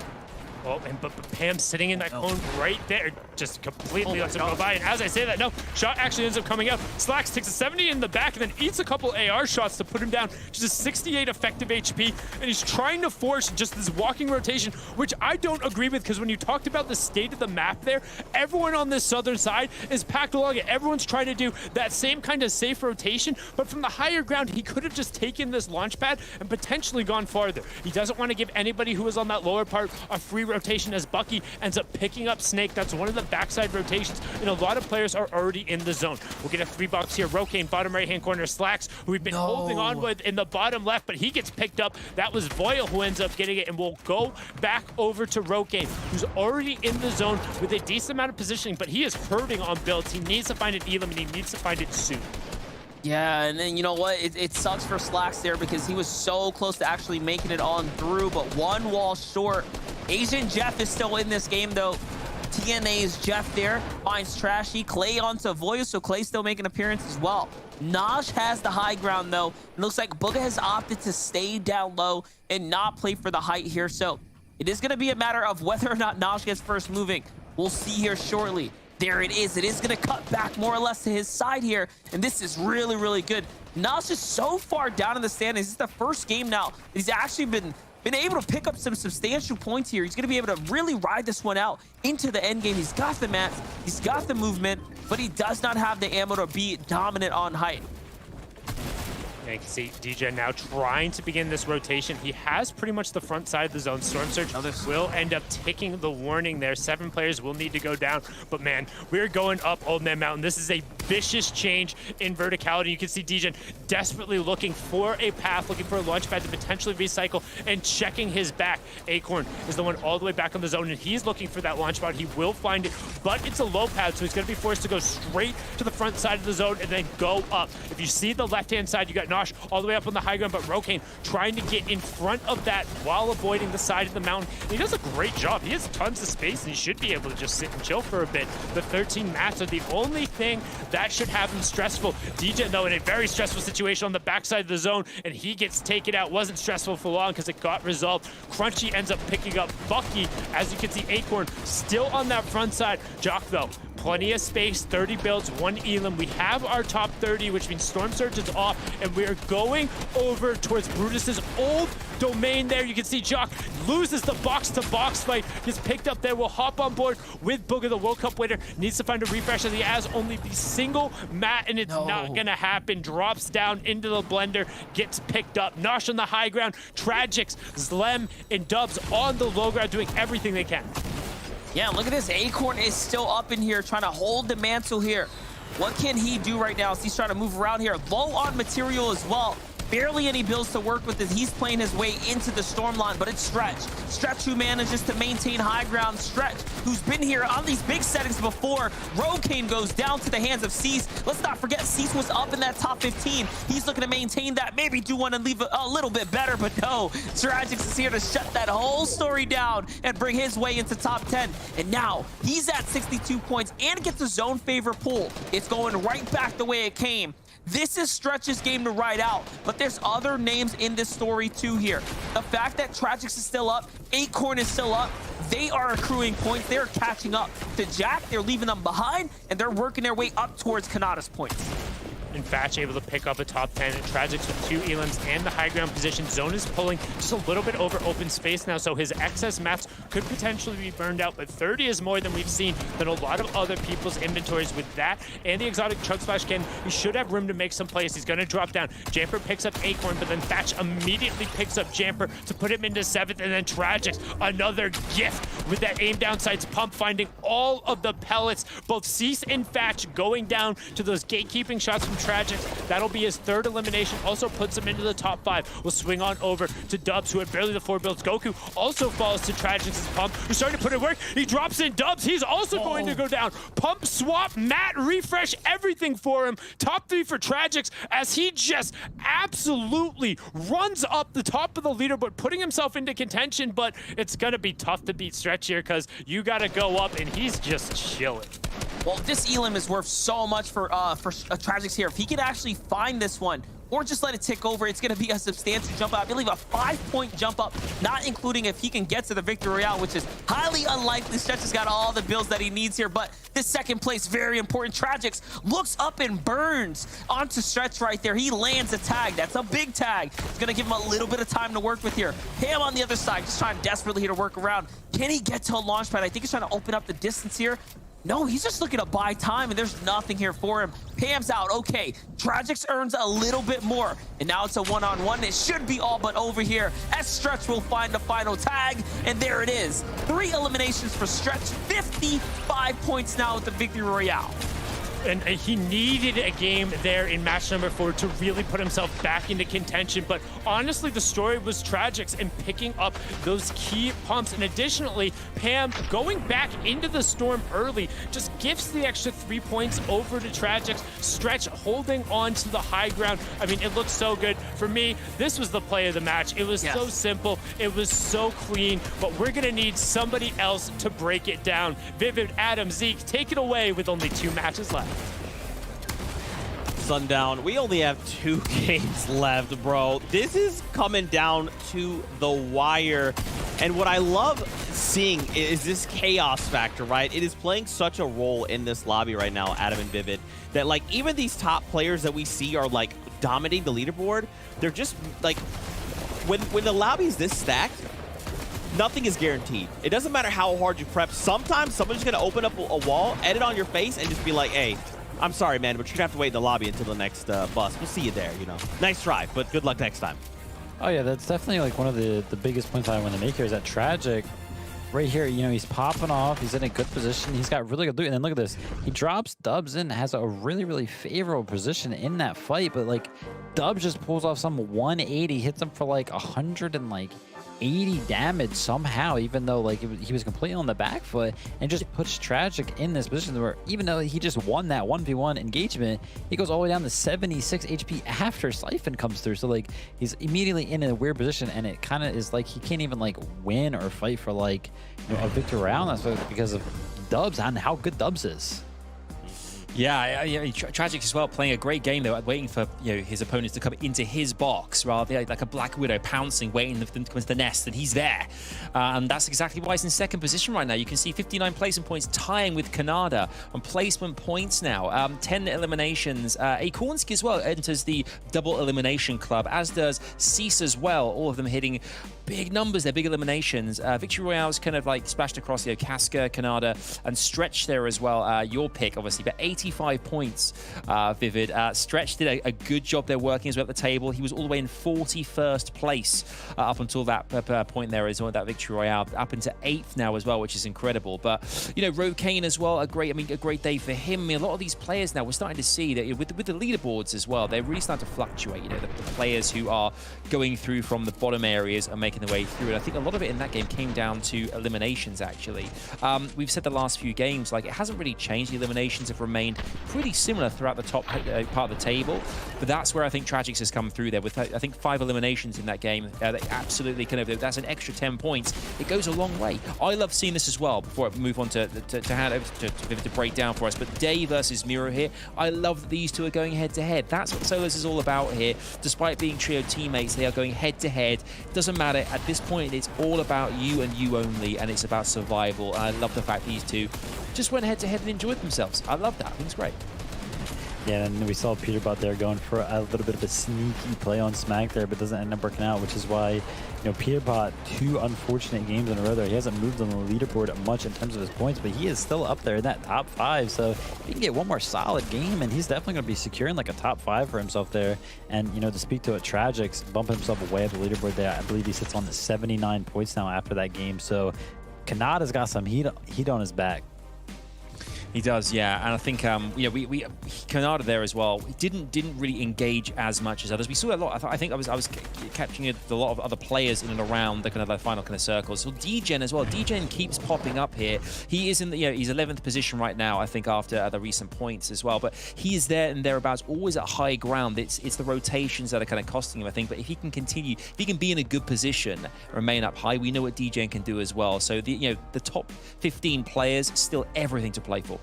Oh, and but Pam sitting in that cone right there, just completely lets him go by. And as I say that, no, shot actually ends up coming out. Slacks takes a 70 in the back and then eats a couple AR shots to put him down. Just a 68 effective HP. And he's trying to force just this walking rotation, which I don't agree with, because when you talked about the state of the map there, everyone on this southern side is packed along it. Everyone's trying to do that same kind of safe rotation, but from the higher ground, he could have just taken this launch pad and potentially gone farther. He doesn't want to give anybody who is on that lower part a free rotation, as Bucky ends up picking up Snake. That's one of the backside rotations, and a lot of players are already in the zone. We'll get a 3-box here. Rokane, bottom right-hand corner. Slacks, who we've been holding on with in the bottom left, but he gets picked up. That was Voyle who ends up getting it, and we'll go back over to Rokane, who's already in the zone with a decent amount of positioning, but he is hurting on builds. He needs to find an Elam, and he needs to find it soon. Yeah, and then you know what? It sucks for Slacks there because he was so close to actually making it on through, but one wall short. Asian Jeff is still in this game though. TNA's Jeff there finds Trashy. Clay onto Voice, so Clay's still making an appearance as well. Nosh has the high ground though. It looks like Booga has opted to stay down low and not play for the height here, so it is going to be a matter of whether or not Nosh gets first moving. We'll see here shortly. There it is. It is going to cut back more or less to his side here. And this is really good. Nosh is so far down in the standings. This is the first game now that he's actually been able to pick up some substantial points here. He's going to be able to really ride this one out into the end game. He's got the mats. He's got the movement, but he does not have the ammo to be dominant on height. And you can see DJ now trying to begin this rotation. He has pretty much the front side of the zone. Storm Surge will end up taking the warning there. 7 players will need to go down. But man, we're going up Old Man Mountain. This is a vicious change in verticality. You can see DJ desperately looking for a path, looking for a launch pad to potentially recycle and checking his back. Acorn is the one all the way back on the zone, and he's looking for that launch pad. He will find it, but it's a low pad, so he's going to be forced to go straight to the front side of the zone and then go up. If you see the left-hand side, you got Nosh all the way up on the high ground, but Rokane trying to get in front of that while avoiding the side of the mountain. And he does a great job. He has tons of space, and he should be able to just sit and chill for a bit. The 13 mats are the only thing that should have him stressful. DJ, though, in a very stressful situation on the backside of the zone, and he gets taken out. Wasn't stressful for long because it got resolved. Crunchy ends up picking up Bucky. As you can see, Acorn still on that front side. Jock, though, Plenty of space, 30 builds, 1 Elam. We have our top 30, which means Storm Surge is off, and we are going over towards Brutus's old domain there. You can see Jock loses the box-to-box fight, gets picked up there. Will hop on board with Booga, the World Cup winner. Needs to find a refresh as he has only the single mat, and it's not gonna happen. Drops down into the blender, gets picked up. Nosh on the high ground. Tragics, Zlem, and Dubs on the low ground doing everything they can. Yeah, look at this. Acorn is still up in here trying to hold the mantle here. What can he do right now as he's trying to move around here? Low on material as well. Barely any builds to work with as he's playing his way into the storm line, but it's Stretch. Stretch who manages to maintain high ground. Stretch who's been here on these big settings before. Rokane goes down to the hands of Cease. Let's not forget Cease was up in that top 15. He's looking to maintain that, maybe do one and leave it a little bit better, but no. Tragics is here to shut that whole story down and bring his way into top 10. And now he's at 62 points and gets a zone favor pull. It's going right back the way it came. This is Stretch's game to ride out, but there's other names in this story too here. The fact that Tragics is still up, Acorn is still up, they are accruing points. They're catching up to Jack. They're leaving them behind, and they're working their way up towards Kanata's points. And Fatch able to pick up a top 10. And Tragics with 2 Elams and the high ground position. Zone is pulling just a little bit over open space now, so his excess mats could potentially be burned out, but 30 is more than we've seen than a lot of other people's inventories. With that and the exotic chug splash cannon, he should have room to make some plays. He's going to drop down. Jamper picks up Acorn, but then Thatch immediately picks up Jamper to put him into 7th, and then Tragics, another gift with that aim down sights pump, finding all of the pellets. Both Cease and Thatch going down to those gatekeeping shots from Tragics. That'll be his 3rd elimination. Also puts him into the top 5. We'll swing on over to Dubs, who had barely the 4 builds. Goku also falls to Tragics' pump, who's starting to put in work. He drops in Dubs. He's also going to go down. Pump, swap, mat, refresh, everything for him. Top 3 for Tragics as he just absolutely runs up the top of the leaderboard, putting himself into contention, but it's going to be tough to beat Stretch here because you got to go up, and he's just chilling. Well, this Elam is worth so much for Tragics here. If he could actually find this one or just let it tick over, it's going to be a substantial jump up. I believe a 5-point jump up, not including if he can get to the Victory Royale, which is highly unlikely. Stretch has got all the builds that he needs here, but this 2nd place, very important. Tragics looks up and burns onto Stretch right there. He lands a tag. That's a big tag. It's going to give him a little bit of time to work with here. Pam on the other side, just trying desperately here to work around. Can he get to a launch pad? I think he's trying to open up the distance here. No, he's just looking to buy time, and there's nothing here for him. Pam's out. Okay, Tragics earns a little bit more, and now it's a one-on-one. It should be all but over here as Stretch will find the final tag, and there it is. 3 eliminations for Stretch, 55 points now with the Victory Royale. And he needed a game there in match number 4 to really put himself back into contention. But honestly, the story was Tragics and picking up those key pumps. And additionally, Pam going back into the storm early just gifts the extra 3 points over to Tragics. Stretch holding on to the high ground. I mean, it looks so good. For me, this was the play of the match. It was so simple. It was so clean. But we're going to need somebody else to break it down. Vivid, Adam, Zeke, take it away with only 2 matches left. Sundown, we only have 2 games left, bro. This is coming down to the wire. And what I love seeing is this chaos factor, right? It is playing such a role in this lobby right now, Adam and Vivid, that like even these top players that we see are like dominating the leaderboard. They're just like, when the lobby is this stacked, nothing is guaranteed. It doesn't matter how hard you prep. Sometimes someone's just gonna open up a wall, edit on your face, and just be like, hey, I'm sorry, man, but you're gonna have to wait in the lobby until the next bus. We'll see you there, you know. Nice try, but good luck next time. Oh yeah, that's definitely like one of the biggest points I want to make here is that Tragic right here, you know, he's popping off. He's in a good position. He's got really good loot. And then look at this. He drops Dubs in, has a really, really favorable position in that fight. But like Dubs just pulls off some 180, hits him for like 180 damage somehow, even though like he was completely on the back foot, and just puts Tragic in this position where even though he just won that 1v1 engagement, he goes all the way down to 76 HP after Siphon comes through. So like he's immediately in a weird position, and it kind of is like he can't even like win or fight for like, you know, a victory round. That's because of Dubs and how good Dubs is. Yeah, Tragic as well, playing a great game though, waiting for his opponents to come into his box, rather like a Black Widow pouncing, waiting for them to come into the nest, and he's there. And that's exactly why he's in second position right now. You can see 59 placement points, tying with Kanada on placement points now. 10 eliminations. Akornsky as well enters the double elimination club, as does Cease as well. All of them hitting big numbers, they're big eliminations. Victory Royale's kind of like splashed across Casca, Kanada, and Stretch there as well. Your pick, obviously, but 85 points, Vivid. Stretch did a good job there working as well at the table. He was all the way in 41st place up until that point there as well, that Victory Royale, up into 8th now as well, which is incredible. But, Rogue Kane as well, a great day for him. A lot of these players now, we're starting to see that with the leaderboards as well, they're really starting to fluctuate. The players who are going through from the bottom areas are making their way through. And I think a lot of it in that game came down to eliminations, actually. We've said the last few games, like, it hasn't really changed. The eliminations have remained pretty similar throughout the top part of the table. But that's where I think Tragics has come through there with, I think, 5 eliminations in that game. They absolutely that's an extra 10 points. It goes a long way. I love seeing this as well, before I move on to hand over to break down for us. But Day versus Miro here, I love that these two are going head-to-head. That's what Solos is all about here. Despite being trio teammates, they are going head-to-head. Doesn't matter. At this point, it's all about you and you only, and it's about survival. And I love the fact these two just went head-to-head and enjoyed themselves. I love that. I think it's great. Yeah, and we saw Peterbot there going for a little bit of a sneaky play on Smack there, but doesn't end up working out, which is why, Peterbot, 2 unfortunate games in a row there. He hasn't moved on the leaderboard much in terms of his points, but he is still up there in that top 5. So if he can get one more solid game, and he's definitely going to be securing like a top 5 for himself there. And, to speak to it, Tragics bumping himself away up the leaderboard there. I believe he sits on the 79 points now after that game. So Kanada's got some heat on his back. He does, yeah, and I think Kanada there as well. He didn't really engage as much as others. We saw a lot. I think I was catching a lot of other players in and around the kind of the final kind of circles. So DGen as well. DGen keeps popping up here. He is in the he's 11th position right now. I think after the recent points as well. But he is there and thereabouts, always at high ground. It's the rotations that are kind of costing him, I think. But if he can continue, if he can be in a good position, remain up high, we know what DGen can do as well. So the top 15 players, still everything to play for.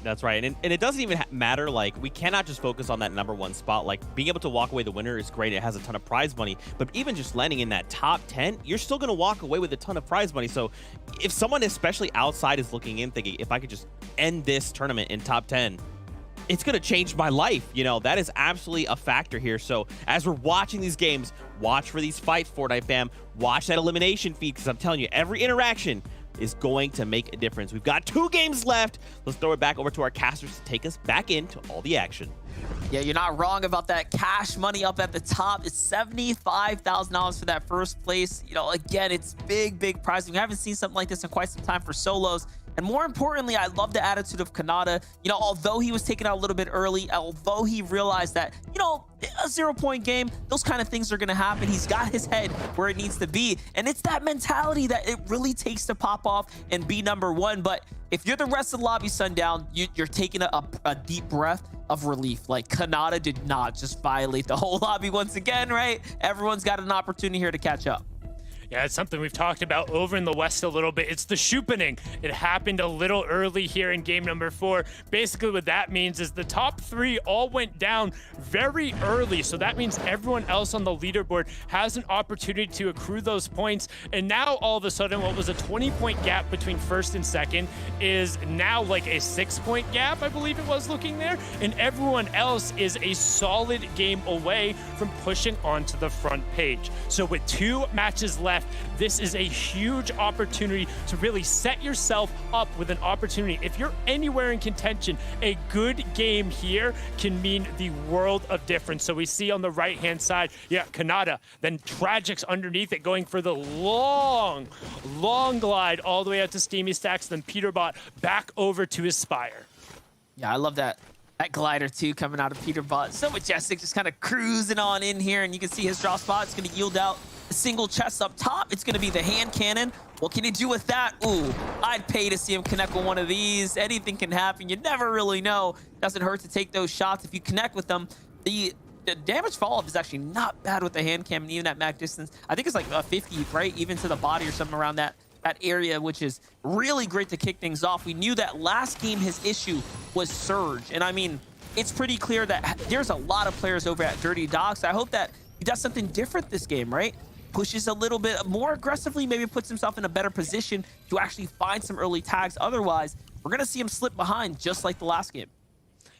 That's right. And it doesn't even matter. Like, we cannot just focus on that #1 spot. Like, being able to walk away the winner is great. It has a ton of prize money. But even just landing in that top 10, you're still going to walk away with a ton of prize money. So if someone, especially outside, is looking in thinking, if I could just end this tournament in top 10, it's going to change my life. That is absolutely a factor here. So as we're watching these games, watch for these fights, Fortnite fam. Watch that elimination feed, because I'm telling you, every interaction is going to make a difference. We've got 2 games left. Let's throw it back over to our casters to take us back into all the action. Yeah, you're not wrong about that cash money up at the top. It's $75,000 for that first place. Again, it's big prize. We haven't seen something like this in quite some time for solos. And more importantly, I love the attitude of Kanada. Although he was taken out a little bit early, although he realized that, a 0-point game, those kind of things are going to happen. He's got his head where it needs to be. And it's that mentality that it really takes to pop off and be #1. But if you're the rest of the lobby, Sundown, you're taking a deep breath of relief. Like, Kanada did not just violate the whole lobby once again, right? Everyone's got an opportunity here to catch up. Yeah, it's something we've talked about over in the West a little bit. It's the shupening. It happened a little early here in game #4. Basically, what that means is the top 3 all went down very early. So that means everyone else on the leaderboard has an opportunity to accrue those points. And now, all of a sudden, what was a 20-point gap between first and second is now like a 6-point gap, I believe it was, looking there. And everyone else is a solid game away from pushing onto the front page. So with 2 matches left, this is a huge opportunity to really set yourself up with an opportunity. If you're anywhere in contention, a good game here can mean the world of difference. So we see on the right-hand side, Kanada, then Tragics underneath it, going for the long glide all the way out to Steamy Stacks, then Peterbot back over to his Spire. Yeah, I love that glider too, coming out of Peterbot. So majestic, just kind of cruising on in here, and you can see his draw spot. It's going to yield out a single chest up top. It's going to be the hand cannon. What can he do with that? Ooh, I'd pay to see him connect with one of these. Anything can happen. You never really know. Doesn't hurt to take those shots. If you connect with them, the damage fall-off is actually not bad with the hand cannon, even at max distance. I think it's like 50, right? Even to the body or something around that. that area, which is really great to kick things off. We knew that last game his issue was Surge, and I mean, it's pretty clear that there's a lot of players over at Dirty Dogs. I hope that he does something different this game, right? Pushes a little bit more aggressively, maybe puts himself in a better position to actually find some early tags. Otherwise, we're gonna see him slip behind just like the last game.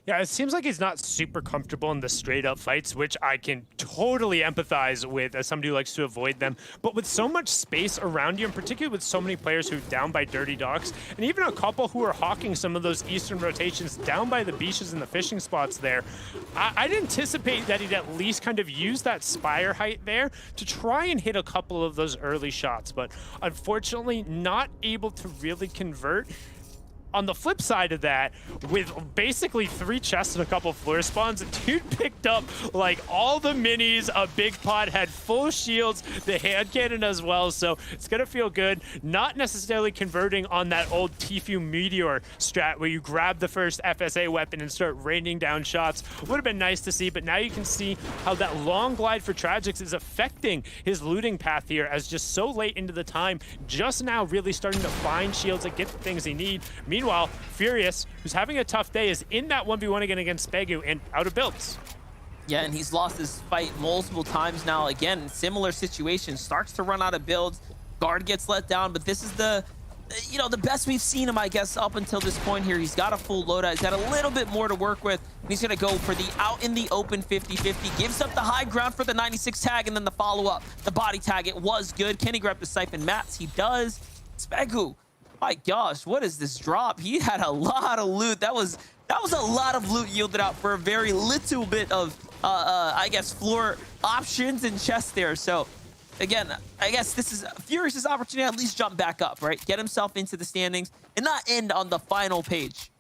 Yeah, it seems like he's not super comfortable in the straight-up fights, which I can totally empathize with as somebody who likes to avoid them. But with so much space around you, and particularly with so many players who are down by Dirty Dogs, and even a couple who are hawking some of those eastern rotations down by the beaches and the fishing spots there, I'd anticipate that he'd at least kind of use that spire height there to try and hit a couple of those early shots. But unfortunately, not able to really convert. On the flip side of that, with basically 3 chests and a couple floor spawns, dude picked up like all the minis. A big pot had full shields, the hand cannon as well, so it's gonna feel good. Not necessarily converting on that old Tfue Meteor strat where you grab the first FSA weapon and start raining down shots. Would have been nice to see, but now you can see how that long glide for Tragics is affecting his looting path here, as just so late into the time, just now really starting to find shields and get the things he need. Meanwhile, Furious, who's having a tough day, is in that 1v1 again against Spegu and out of builds. Yeah, and he's lost this fight multiple times now. Again, similar situation, starts to run out of builds. Guard gets let down, but this is the, you know, the best we've seen him, I guess, up until this point here. He's got a full loadout. He's got a little bit more to work with. He's going to go for the out in the open 50-50. Gives up the high ground for the 96 tag, and then the follow-up. The body tag, it was good. Can he grab the Siphon Mats? He does. Spegu. My gosh, what is this drop? He had a lot of loot. That was a lot of loot yielded out for a very little bit of, I guess, floor options and chests there. So, again, I guess this is Furious's opportunity to at least jump back up, right? Get himself into the standings and not end on the final page.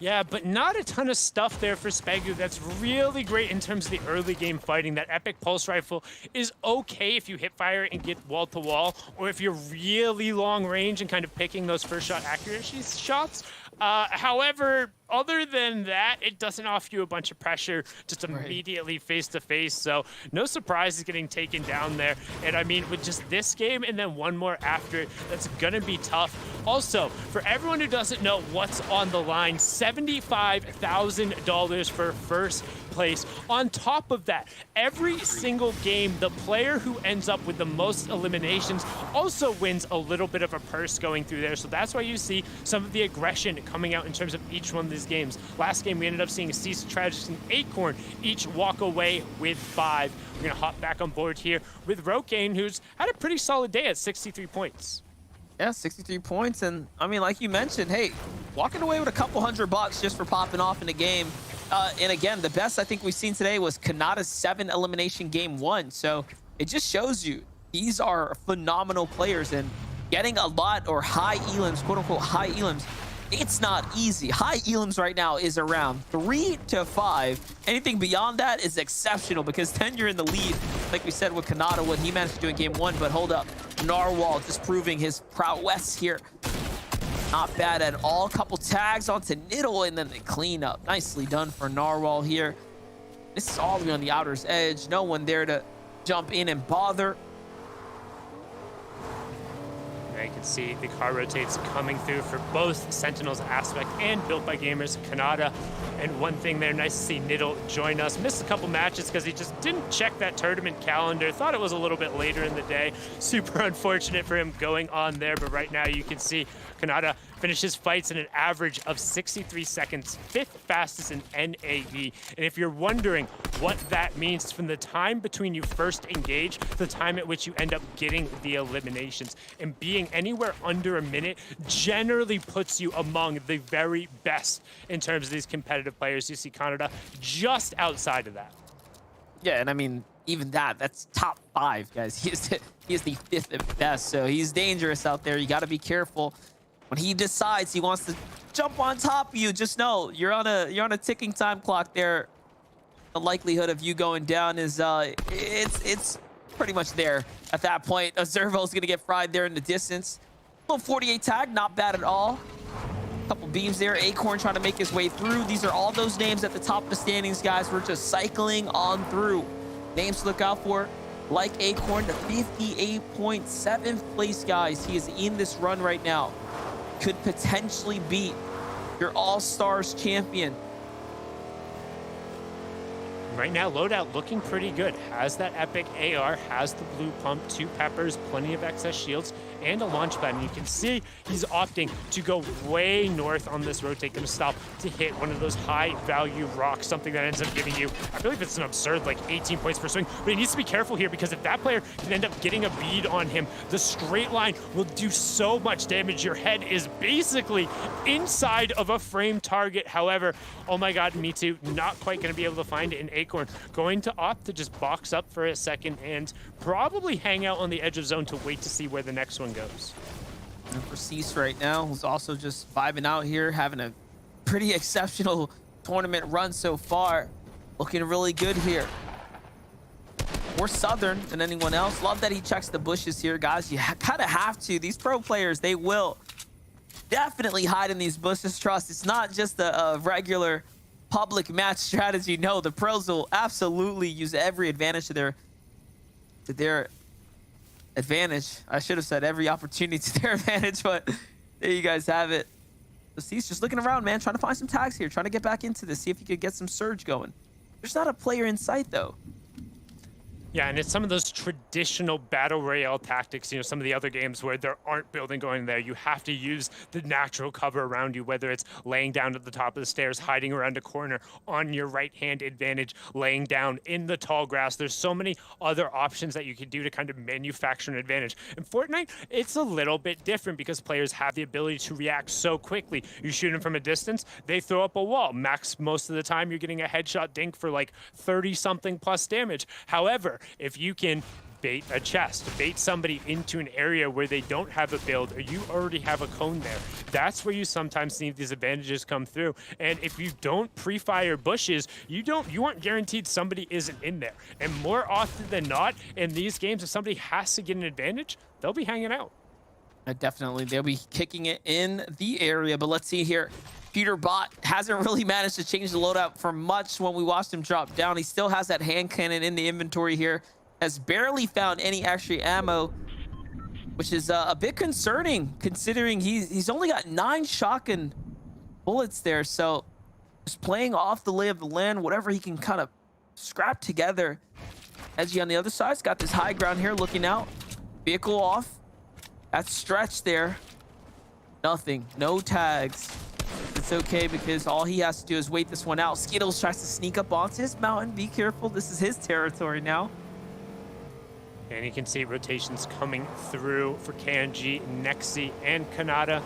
Yeah, but not a ton of stuff there for Spegu. That's really great in terms of the early game fighting. That Epic Pulse Rifle is okay if you hip fire and get wall to wall, or if you're really long range and kind of picking those first shot accuracy shots. However, other than that, it doesn't offer you a bunch of pressure just immediately face to face. So no surprise he's getting taken down there. And I mean, with just this game and then one more after it, that's gonna be tough. Also, for everyone who doesn't know what's on the line, $75,000 for first place. On top of that, every single game, the player who ends up with the most eliminations also wins a little bit of a purse going through there. So that's why you see some of the aggression coming out in terms of each one of these games. Last game, we ended up seeing Cease, Tragics, and Acorn each walk away with 5. We're gonna hop back on board here with Rokane, who's had a pretty solid day at 63 points. Yeah, 63 points. And I mean, like you mentioned, hey, walking away with a couple $100 just for popping off in a game. And again, the best I think we've seen today was Kanata's 7 elimination game 1. So it just shows you these are phenomenal players, and getting a lot or high elims, quote unquote high elims, it's not easy. High elims right now is around 3 to 5. Anything beyond that is exceptional, because then you're in the lead, like we said with Kanata, what he managed to do in game 1. But hold up, Narwhal just proving his prowess here. Not bad at all. Couple tags onto Niddle, and then the cleanup. Nicely done for Narwhal here. This is all the way on the outer's edge. No one there to jump in and bother. You can see the car rotates coming through for both Sentinels Aspect and Built by Gamers Kanata. And one thing there, nice to see Niddle join us. Missed a couple matches because he just didn't check that tournament calendar. Thought it was a little bit later in the day. Super unfortunate for him going on there, but right now you can see Kanata finishes fights in an average of 63 seconds, 5th fastest in NAV. And if you're wondering what that means from the time between you first engage to the time at which you end up getting the eliminations, and being anywhere under a minute generally puts you among the very best in terms of these competitive players. You see Kanata just outside of that. Yeah, and I mean, even that's top 5, guys. He is the 5th at best, so he's dangerous out there. You got to be careful. When he decides he wants to jump on top of you, just know you're on a ticking time clock there. The likelihood of you going down is it's pretty much there at that point. Zervo's gonna get fried there in the distance. Little 48 tag, not bad at all. Couple beams there. Acorn trying to make his way through. These are all those names at the top of the standings, guys. We're just cycling on through. Names to look out for. like Acorn to 58.7th place, guys. He is in this run right now. Could potentially beat your All-Stars champion. Right now, loadout looking pretty good. Has that epic AR, has the blue pump, 2 peppers, plenty of excess shields, and a launch pad. And you can see he's opting to go way north on this rotate, gonna stop to hit one of those high value rocks, something that ends up giving you, I believe it's an absurd like 18 points per swing, but he needs to be careful here because if that player can end up getting a bead on him, the straight line will do so much damage. Your head is basically inside of a frame target. However, oh my God, me too, not quite gonna be able to find it in Acorn. Going to opt to just box up for a second and probably hang out on the edge of zone to wait to see where the next one goes. And for Cease right now, who's also just vibing out here, having a pretty exceptional tournament run so far. Looking really good here. More Southern than anyone else. Love that he checks the bushes here, guys. You kind of have to. These pro players, they will definitely hide in these bushes. Trust, it's not just a regular public match strategy. No, the pros will absolutely use every advantage to their advantage. I should have said every opportunity to their advantage, but there you guys have it. So he's just looking around, man, trying to find some tags here, trying to get back into this, see if he could get some surge going. There's not a player in sight, though. Yeah, and it's some of those traditional battle royale tactics, you know, some of the other games where there aren't building going there. You have to use the natural cover around you, whether it's laying down at the top of the stairs, hiding around a corner on your right-hand advantage, laying down in the tall grass. There's so many other options that you can do to kind of manufacture an advantage. In Fortnite, it's a little bit different because players have the ability to react so quickly. You shoot them from a distance, they throw up a wall. Max, most of the time, you're getting a headshot dink for like 30-something plus damage. However, if you can bait a chest, bait somebody into an area where they don't have a build or you already have a cone there, that's where you sometimes see these advantages come through. And if you don't pre-fire bushes, you aren't guaranteed somebody isn't in there. And more often than not, in these games, if somebody has to get an advantage, they'll be hanging out. Definitely, they'll be kicking it in the area. But let's see here. Peter Bot hasn't really managed to change the loadout for much when we watched him drop down. He still has that hand cannon in the inventory here. Has barely found any extra ammo, which is a bit concerning considering he's only got 9 shotgun bullets there. So just playing off the lay of the land, whatever he can kind of scrap together. Edgy on the other side's got this high ground here looking out. Vehicle off. That's stretched there. Nothing. No tags. It's okay because all he has to do is wait this one out. Skittles tries to sneak up onto his mountain. Be careful. This is his territory now. And you can see rotations coming through for KNG, Nexi, and Kanata.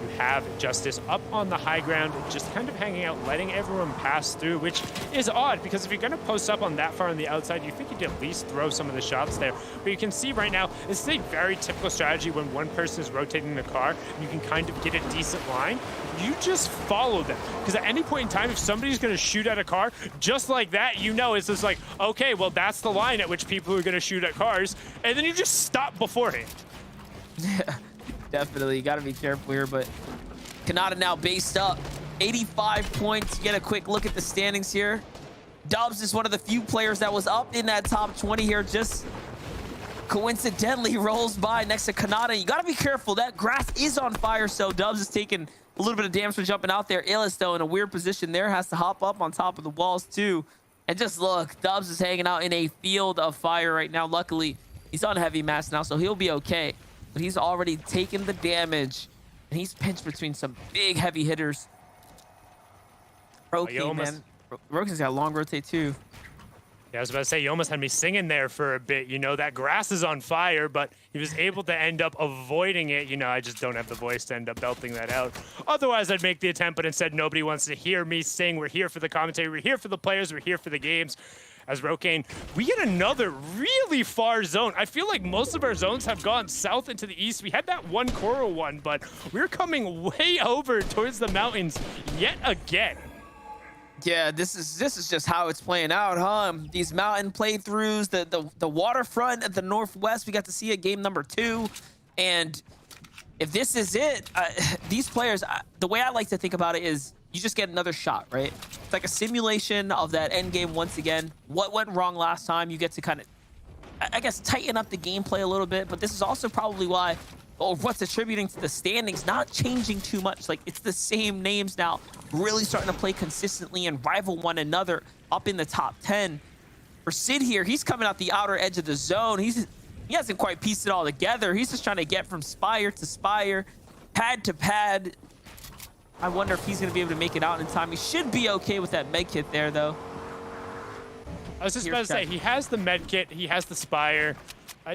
You have Justice up on the high ground, just kind of hanging out, letting everyone pass through, which is odd because if you're going to post up on that far on the outside, you think you'd at least throw some of the shots there. But you can see right now, this is a very typical strategy when one person is rotating the car and you can kind of get a decent line. You just follow them. Because at any point in time, if somebody's going to shoot at a car, just like that, you know, it's just like, okay, well, that's the line at which people are going to shoot at cars. And then you just stop beforehand. Yeah. Definitely, you got to be careful here, but Kanata now based up 85 points. Get a quick look at the standings here. Dubs is one of the few players that was up in that top 20 here, just coincidentally rolls by next to Kanata. You got to be careful. That grass is on fire, so Dubs is taking a little bit of damage for jumping out there. Illis, though, in a weird position there, has to hop up on top of the walls, too. And just look, Dubs is hanging out in a field of fire right now. Luckily, he's on heavy mass now, so he'll be okay. But he's already taken the damage, and he's pinched between some big heavy hitters. Roki, man. Roki's got a long rotate, too. Yeah, I was about to say, you almost had me singing there for a bit. You know, that grass is on fire, but he was able to end up avoiding it. You know, I just don't have the voice to end up belting that out. Otherwise, I'd make the attempt, but instead nobody wants to hear me sing. We're here for the commentary. We're here for the players. We're here for the games. As Rokane, we get another really far zone. I feel like most of our zones have gone south into the east. We had that one coral one, but we're coming way over towards the mountains yet again. Yeah, this is just how it's playing out, huh? These mountain playthroughs, the waterfront at the northwest, we got to see it game number 2. And if this is it, these players, the way I like to think about it is you just get another shot, right? It's like a simulation of that end game once again. What went wrong last time? You get to kind of I guess, tighten up the gameplay a little bit. But this is also probably why, or what's attributing to the standings not changing too much. Like, it's the same names now, really starting to play consistently and rival one another up in the top 10. For Sid here, he's coming out the outer edge of the zone. He hasn't quite pieced it all together. He's just trying to get from spire to spire, pad to pad. I wonder if he's going to be able to make it out in time. He should be okay with that med kit there, though. I was just about to say, he has the med kit, he has the spire.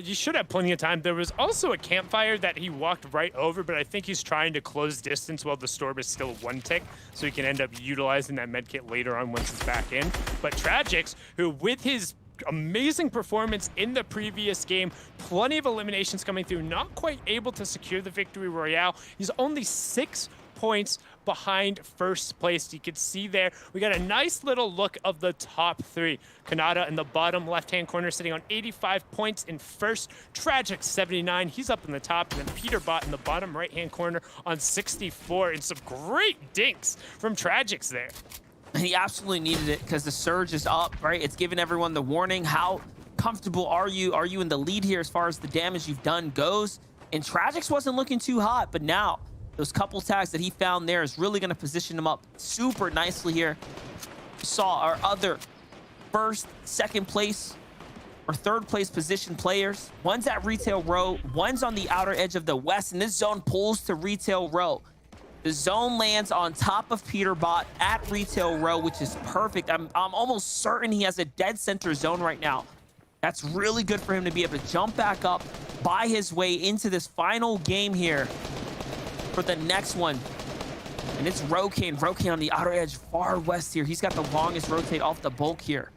You should have plenty of time. There was also a campfire that he walked right over, but I think he's trying to close distance while the storm is still one tick, so he can end up utilizing that medkit later on once he's back in. But Tragix, who with his amazing performance in the previous game, plenty of eliminations coming through, not quite able to secure the victory royale. He's only 6 points behind first place. You can see there, we got a nice little look of the top 3. Kanata in the bottom left-hand corner sitting on 85 points in first. Tragic 79, he's up in the top. And then Peterbot in the bottom right-hand corner on 64. And some great dinks from Tragix there. And he absolutely needed it because the surge is up, right? It's giving everyone the warning. How comfortable are you? Are you in the lead here as far as the damage you've done goes? And Tragix wasn't looking too hot, but now those couple tags that he found there is really going to position him up super nicely here. We saw our other first, second place, or third place position players. One's at retail row, one's on the outer edge of the west, and this zone pulls to retail row. The zone lands on top of Peterbot at retail row, which is perfect. I'm almost certain he has a dead center zone right now. That's really good for him to be able to jump back up, buy his way into this final game here for the next one. And it's Rokane. Rokane on the outer edge, far west here. He's got the longest rotate off the bulk here.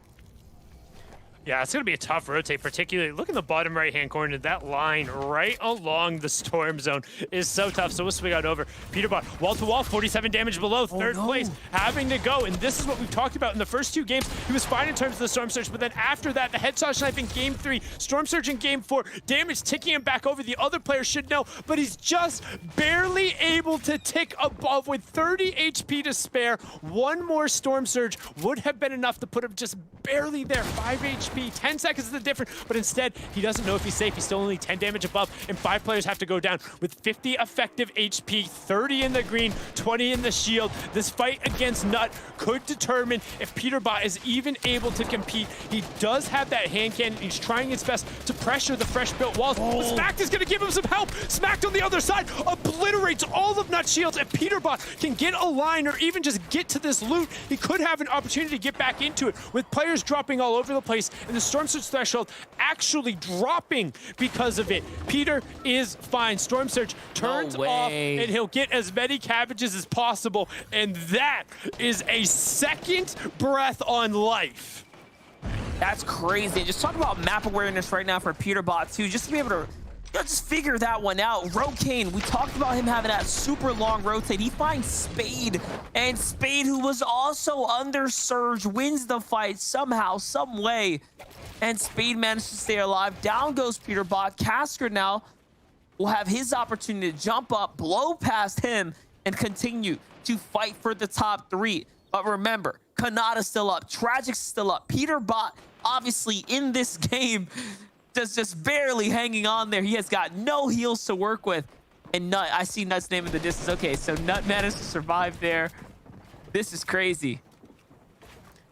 Yeah, it's going to be a tough rotate, particularly look in the bottom right-hand corner. That line right along the storm zone is so tough. So we'll swing out over. Peterbot, wall-to-wall, 47 damage below, third place, having to go. And this is what we've talked about in the first 2 games. He was fine in terms of the Storm Surge, but then after that, the Headshot Knife in Game 3, Storm Surge in Game 4, damage ticking him back over. The other players should know, but he's just barely able to tick above with 30 HP to spare. One more Storm Surge would have been enough to put him just barely there, 5 HP. 10 seconds is the difference, but instead, he doesn't know if he's safe. He's still only 10 damage above, and 5 players have to go down with 50 effective HP, 30 in the green, 20 in the shield. This fight against Nut could determine if Peterbot is even able to compete. He does have that hand cannon. He's trying his best to pressure the fresh-built walls. But Smacked is going to give him some help. Smacked on the other side obliterates all of Nut's shields. If Peterbot can get a line or even just get to this loot, he could have an opportunity to get back into it. With players dropping all over the place, and the Storm Surge threshold actually dropping because of it. Peter is fine. Storm Surge turns off, and he'll get as many cabbages as possible, and that is a second breath on life. That's crazy. Just talk about map awareness right now for Peterbot too, just to be able to just figure that one out. Rokane, we talked about him having that super long rotate. He finds Spade, and Spade, who was also under Surge, wins the fight somehow, some way. And Spade managed to stay alive. Down goes Peterbot. Casker now will have his opportunity to jump up, blow past him, and continue to fight for the top 3. But remember, Kanata's still up. Tragic's still up. Peterbot, obviously, in this game, just barely hanging on there. He has got no heals to work with. And Nut, I see Nut's name in the distance. Okay, so Nut managed to survive there. This is crazy.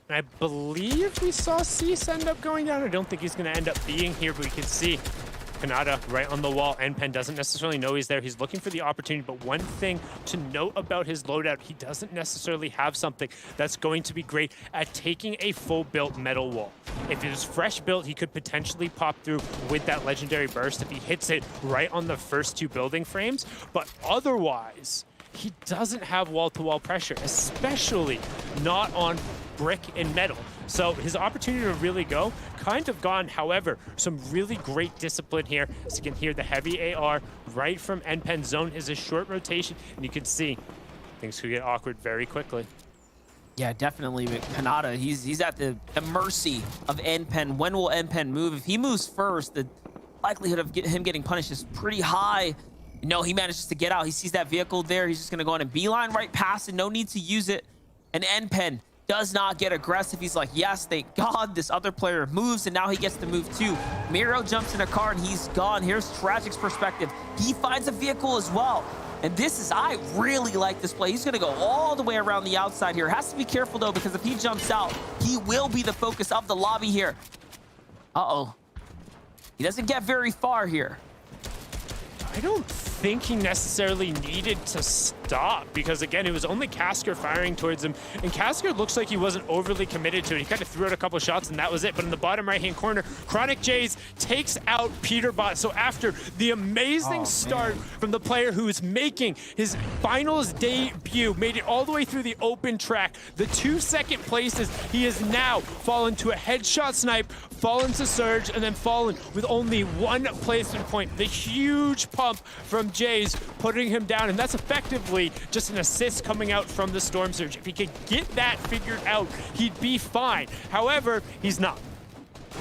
And I believe we saw Cease end up going down. I don't think he's going to end up being here, but we can see Kanata right on the wall. NPen doesn't necessarily know he's there. He's looking for the opportunity, but one thing to note about his loadout, he doesn't necessarily have something that's going to be great at taking a full built metal wall. If it was fresh built, he could potentially pop through with that legendary burst if he hits it right on the first 2 building frames, but otherwise, he doesn't have wall-to-wall pressure, especially not on brick and metal. So his opportunity to really go kind of gone. However, some really great discipline here. As you can hear, the heavy AR right from NPen. Zone is a short rotation, and you can see things could get awkward very quickly. Yeah, definitely. But Kanata, he's at the mercy of NPen. When will NPen move? If he moves first, the likelihood of him getting punished is pretty high. No, he manages to get out. He sees that vehicle there. He's just going to go on a beeline right past it. No need to use it. And NPen does not get aggressive. He's like, yes, thank God this other player moves, and now he gets to move too. Miro jumps in a car and he's gone. Here's Tragic's perspective. He finds a vehicle as well. And this is, I really like this play. He's gonna go all the way around the outside here. Has to be careful though, because if he jumps out, he will be the focus of the lobby here. Uh-oh. He doesn't get very far here. I don't think he necessarily needed to stop, because again, it was only Casker firing towards him, and Casker looks like he wasn't overly committed to it. He kind of threw out a couple shots and that was it. But in the bottom right hand corner, Chronic Jays takes out Peterbot. So after the amazing start from the player who is making his finals debut, made it all the way through the open track, the 2 second places, he has now fallen to a headshot snipe, fallen to Surge, and then fallen with only 1 placement point. The huge pump from Jays putting him down, and that's effectively just an assist coming out from the Storm Surge. If he could get that figured out, he'd be fine. However, he's not.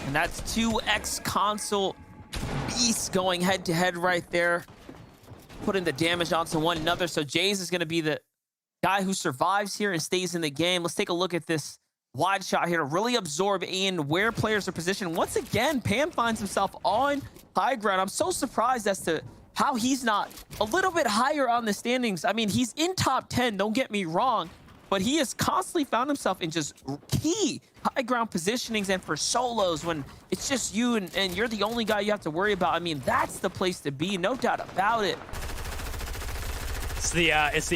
And that's 2 ex-console beasts going head-to-head right there, putting the damage onto one another. So Jays is going to be the guy who survives here and stays in the game. Let's take a look at this wide shot here to really absorb in where players are positioned. Once again, Pam finds himself on high ground. I'm so surprised as to how he's not a little bit higher on the standings. I mean, he's in top 10, don't get me wrong, but he has constantly found himself in just key high ground positionings. And for solos, when it's just you and you're the only guy you have to worry about, I mean, that's the place to be, no doubt about it. It's the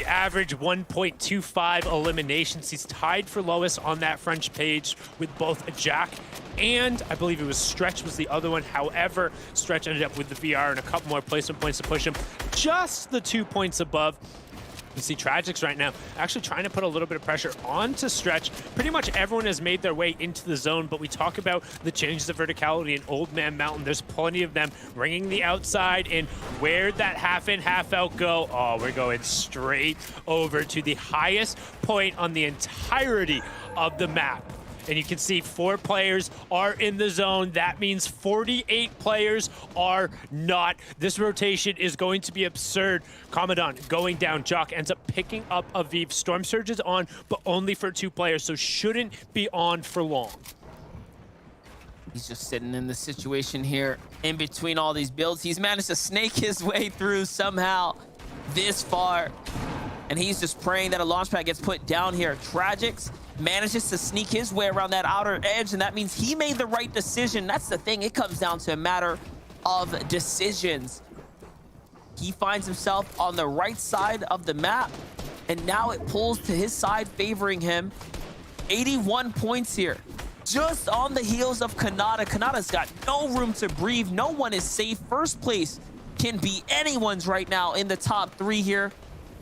average 1.25 eliminations. He's tied for lowest on that French page with both Jack and I believe it was Stretch was the other one. However, Stretch ended up with the VR and a couple more placement points to push him just the 2 points above. You see Tragic's right now actually trying to put a little bit of pressure onto Stretch. Pretty much everyone has made their way into the zone, but we talk about the changes of verticality in Old Man Mountain. There's plenty of them ringing the outside, and where'd that half in, half out go? Oh, we're going straight over to the highest point on the entirety of the map. And you can see 4 players are in the zone. That means 48 players are not. This rotation is going to be absurd. Commandant going down. Jock ends up picking up Aviv. Storm Surge is on, but only for 2 players, so shouldn't be on for long. He's just sitting in the situation here in between all these builds. He's managed to snake his way through somehow this far. And he's just praying that a launch pad gets put down here. Tragic's manages to sneak his way around that outer edge, and that means he made the right decision. That's the thing. It comes down to a matter of decisions. He finds himself on the right side of the map, and now it pulls to his side, favoring him. 81 points here, just on the heels of Kanata. Kanata's got no room to breathe. No one is safe. First place can be anyone's right now in the top 3 here.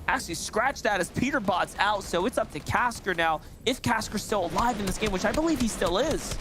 Actually, scratch that as Peterbot's out, so it's up to Casker now. If Casker's still alive in this game, which I believe he still is.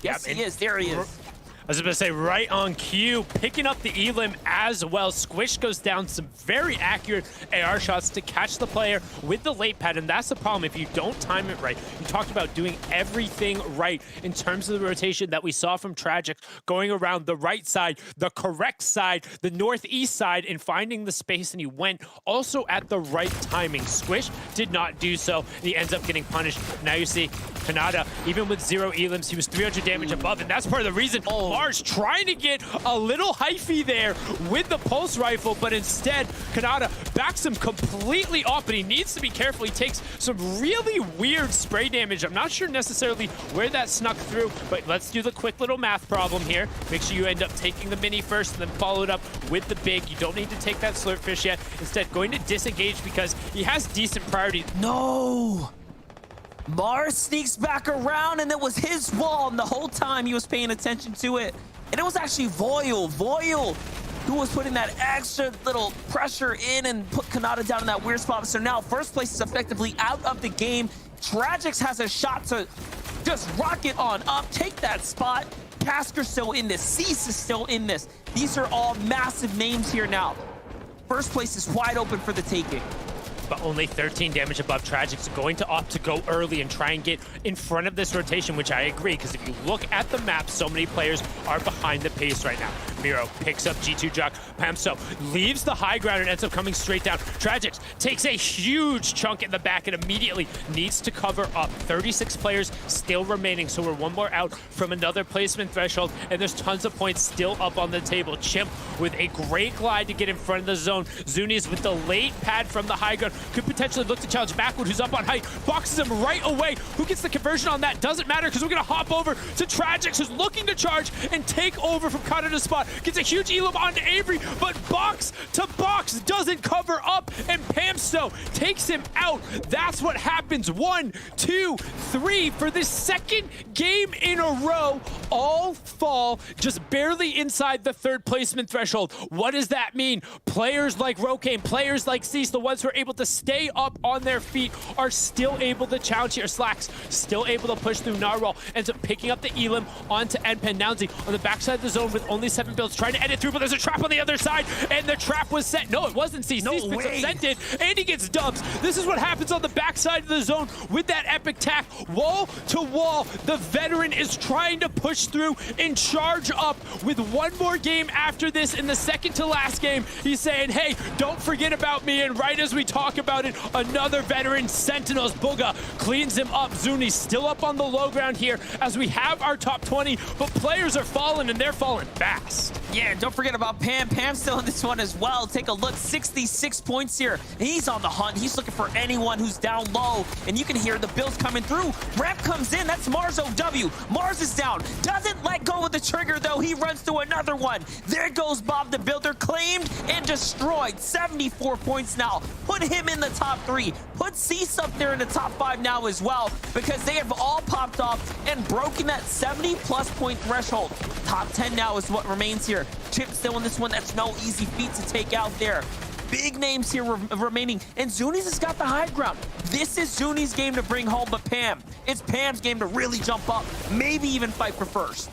Yes, he is. There he is. I was about to say, right on cue, picking up the elim as well. Squish goes down some very accurate AR shots to catch the player with the late pad, and that's the problem if you don't time it right. You talked about doing everything right in terms of the rotation that we saw from Tragic, going around the right side, the correct side, the northeast side, and finding the space, and he went also at the right timing. Squish did not do so, and he ends up getting punished. Now you see Kanata, even with 0 elims, he was 300 damage above, and that's part of the reason Mars trying to get a little hyphy there with the pulse rifle, but instead Kanata backs him completely off, and he needs to be careful. He takes some really weird spray damage. I'm not sure necessarily where that snuck through, but let's do the quick little math problem here. Make sure you end up taking the mini first and then follow it up with the big. You don't need to take that slurp fish yet. Instead, going to disengage because he has decent priority. No! Mars sneaks back around, and it was his wall, and the whole time he was paying attention to it. And it was actually Voil who was putting that extra little pressure in and put Kanata down in that weird spot. So now first place is effectively out of the game. Tragic's has a shot to just rocket on up, take that spot. Casker's still in this. Cease is still in this. These are all massive names here now. First place is wide open for the taking. But only 13 damage above. Tragic's going to opt to go early and try and get in front of this rotation, which I agree, because if you look at the map, so many players are behind the pace right now. Miro picks up G2 Jock. Pamso leaves the high ground and ends up coming straight down. Tragics takes a huge chunk in the back and immediately needs to cover up. 36 players still remaining, so we're one more out from another placement threshold, and there's tons of points still up on the table. Chimp with a great glide to get in front of the zone. Zuni's with the late pad from the high ground could potentially look to challenge Backwood, who's up on height. Boxes him right away. Who gets the conversion on that? Doesn't matter, because we're going to hop over to Tragics, who's looking to charge and take over from Connor to spot. Gets a huge elim onto Avery, but box to box doesn't cover up, and Pamso takes him out. That's what happens. 1, 2, 3 for this second game in a row. All fall just barely inside the third placement threshold. What does that mean? Players like Rokane, players like Cease, the ones who are able to stay up on their feet, are still able to challenge here. Slacks still able to push through. Narwhal ends up picking up the elim onto Npen. Nounzi on the backside of the zone with only 7 builds, trying to edit through, but there's a trap on the other side, and the trap was set. No, it wasn't Cease. No Cease picks up way. Scented, and he gets dubs. This is what happens on the backside of the zone with that epic tack. Wall to wall, the veteran is trying to push through and charge up with one more game after this in the second to last game. He's saying, hey, don't forget about me, and right as we talk about it, another veteran, Sentinels, Booga, cleans him up. Zuni still up on the low ground here as we have our top 20, but players are falling, and they're falling fast. Yeah, don't forget about Pam. Pam's still in this one as well. Take a look, 66 points here. He's on the hunt. He's looking for anyone who's down low, and you can hear the builds coming through. Ramp comes in. That's Mars OW. Mars is down. Doesn't let go of the trigger, though. He runs to another one. There goes Bob the Builder, claimed and destroyed. 74 points now. Put him in the top 3. Put Cease up there in the top 5 now as well, because they have all popped off and broken that 70-plus point threshold. Top 10 now is what remains here. Chip still in this one. That's no easy feat to take out there. Big names here remaining, and Zuni's has got the high ground. This is Zuni's game to bring home, but Pam, it's Pam's game to really jump up, maybe even fight for first.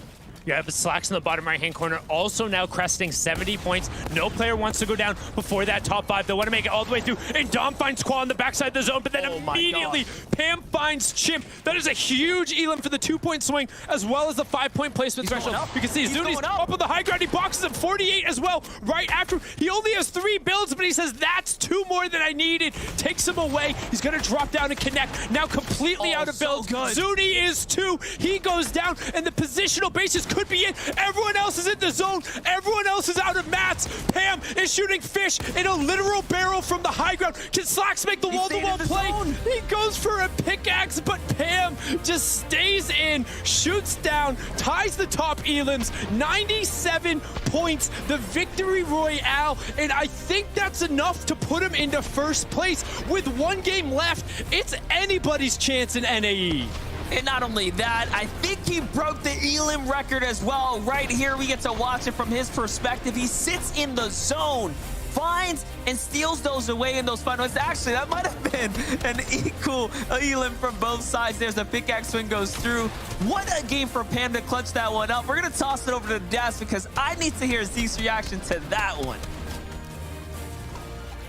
Yeah, but Slacks in the bottom right-hand corner also now cresting 70 points. No player wants to go down before that top 5. They want to make it all the way through, and Dom finds Qua on the backside of the zone, but then immediately Pam finds Chimp. That is a huge elim for the 2-point swing, as well as the 5-point placement threshold. You can see Zuni's up on the high ground. He boxes him 48 as well right after. He only has 3 builds, but he says, that's 2 more than I needed. Takes him away. He's going to drop down and connect. Now completely out of builds. Zuni is 2. He goes down, and the positional bases could be in. Everyone else is in the zone. Everyone else is out of mats. Pam is shooting fish in a literal barrel from the high ground. Can Slacks make the wall-to-wall play? He goes for a pickaxe, but Pam just stays in, shoots down, ties the top elims. 97 points, the victory royale, and I think that's enough to put him into first place. With 1 game left, it's anybody's chance in NAE. And not only that, I think he broke the elim record as well. Right here, we get to watch it from his perspective. He sits in the zone, finds and steals those away in those finals. Actually, that might have been an equal elim from both sides. There's a pickaxe swing goes through. What a game for Pam to clutch that one up. We're going to toss it over to the desk because I need to hear Zeke's reaction to that one.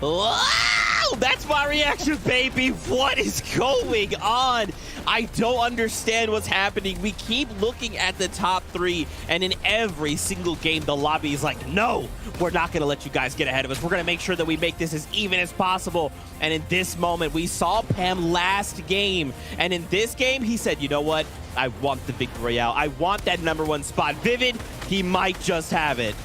Wow! That's my reaction, baby. What is going on? I don't understand what's happening. We keep looking at the top 3, and in every single game, the lobby is like, no, we're not going to let you guys get ahead of us. We're going to make sure that we make this as even as possible. And in this moment, we saw Pam last game, and in this game, he said, you know what? I want the victory royale. I want that #1 spot. Vivid, he might just have it.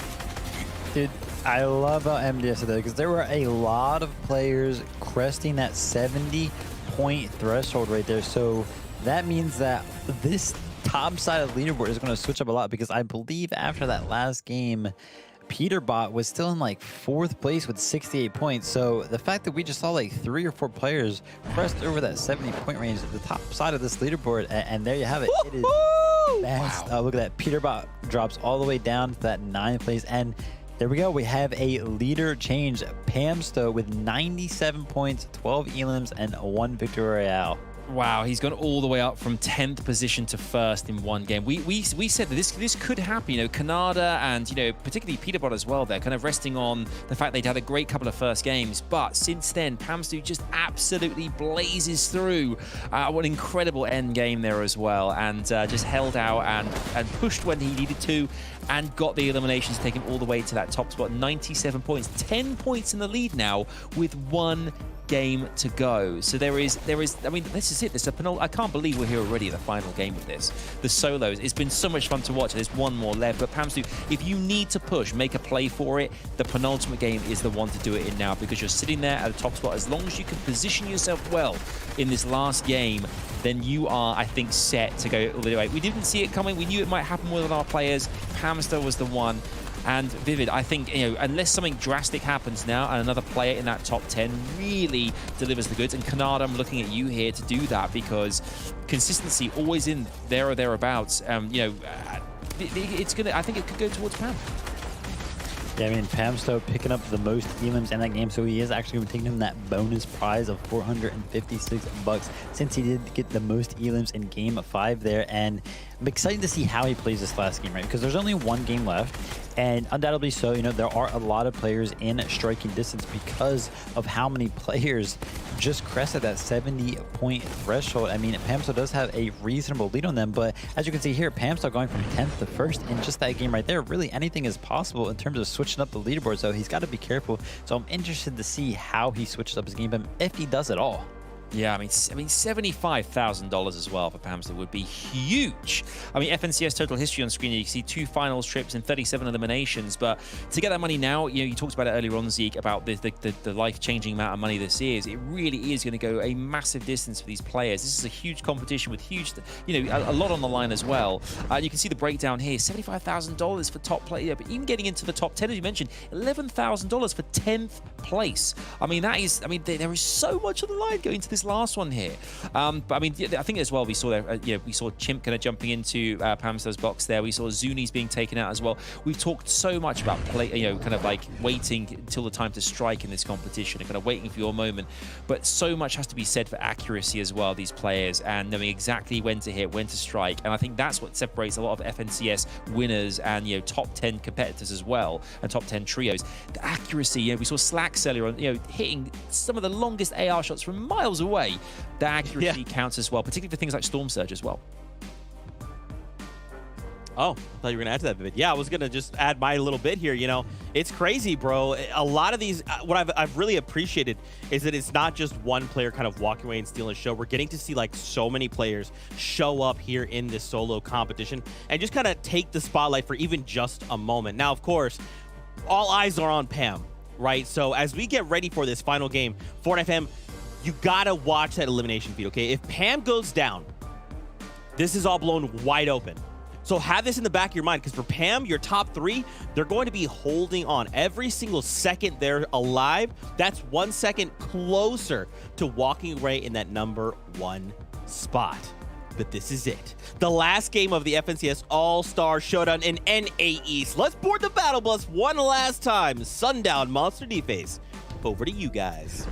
Dude, I love how MDS did that because there were a lot of players cresting that 70-point threshold right there. So that means that this top side of the leaderboard is going to switch up a lot because I believe after that last game, Peterbot was still in like 4th place with 68 points. So the fact that we just saw like 3 or 4 players pressed over that 70-point range at the top side of this leaderboard, and there you have it. It is fast. Wow. Look at that. Peterbot drops all the way down to that 9th place, and there we go. We have a leader change. Pamsto with 97 points, 12 elims, and 1 victory royale. Wow, he's gone all the way up from 10th position to 1st in one game. We said that this could happen. You know, Canada and, you know, particularly Peterbot as well, they're kind of resting on the fact they'd had a great couple of first games. But since then, Pamstu just absolutely blazes through. What an incredible end game there as well. And just held out and pushed when he needed to and got the eliminations taken all the way to that top spot. 97 points, 10 points in the lead now with one game to go. So there is. I mean, this is it. This is I can't believe we're here already at the final game of this. The solos. It's been so much fun to watch. There's one more left. But Pamstu, if you need to push, make a play for it, the penultimate game is the one to do it in now, because you're sitting there at the top spot. As long as you can position yourself well in this last game, then you are, I think, set to go all the way. We didn't see it coming. We knew it might happen with our players. Pamstu was the one. And Vivid, I think, you know, unless something drastic happens now and another player in that top 10 really delivers the goods, and Canada, I'm looking at you here to do that, because consistency always in there or thereabouts. You know, it's gonna. I think it could go towards Pam. Yeah, I mean, Pamstu picking up the most elims in that game, so he is actually taking him that bonus prize of $456 since he did get the most elims in game 5 there. And I'm excited to see how he plays this last game, right? Because there's only one game left, and undoubtedly so, you know, there are a lot of players in striking distance because of how many players just crested that 70-point threshold. I mean, Pamstu does have a reasonable lead on them, but as you can see here, Pamstu going from 10th to 1st in just that game right there. Really, anything is possible in terms of switching up the leaderboard, so he's got to be careful. So I'm interested to see how he switches up his game, if he does at all. Yeah, I mean, $75,000 as well for Pamstu would be huge. I mean, FNCS total history on screen, you can see 2 finals trips and 37 eliminations. But to get that money now, you know, you talked about it earlier on, Zeke, about the life-changing amount of money this is. It really is going to go a massive distance for these players. This is a huge competition with huge, you know, a lot on the line as well. You can see the breakdown here: $75,000 for top player, but even getting into the top 10, as you mentioned, $11,000 for 10th place. I mean, that is, I mean, there is so much on the line going to this last one here. But I mean, I think as well, we saw there, we saw Chimp kind of jumping into Pamstu's box there. We saw Zuni's being taken out as well. We've talked so much about kind of like waiting until the time to strike in this competition and kind of waiting for your moment. But so much has to be said for accuracy as well, these players, and knowing exactly when to hit, when to strike. And I think that's what separates a lot of FNCS winners and, you know, top 10 competitors as well, and top 10 trios. The accuracy, you know, we saw Slacks earlier on, you know, hitting some of the longest AR shots from miles away. The accuracy counts as well, particularly for things like Storm Surge as well. Oh, I thought you were going to add to that bit. Yeah, I was going to just add my little bit here. You know, it's crazy, bro. A lot of these, what I've really appreciated is that it's not just one player kind of walking away and stealing the show. We're getting to see like so many players show up here in this solo competition and just kind of take the spotlight for even just a moment. Now, of course, all eyes are on Pam, right? So as we get ready for this final game, FORTNITE fam, you gotta watch that elimination feed, okay? If Pam goes down, this is all blown wide open. So have this in the back of your mind, because for Pam, your top 3, they're going to be holding on. Every single second they're alive, that's 1 second closer to walking away in that number 1 spot. But this is it. The last game of the FNCS All-Star Showdown in NA East. Let's board the battle bus one last time. Sundown, Monster D-Face. Over to you guys.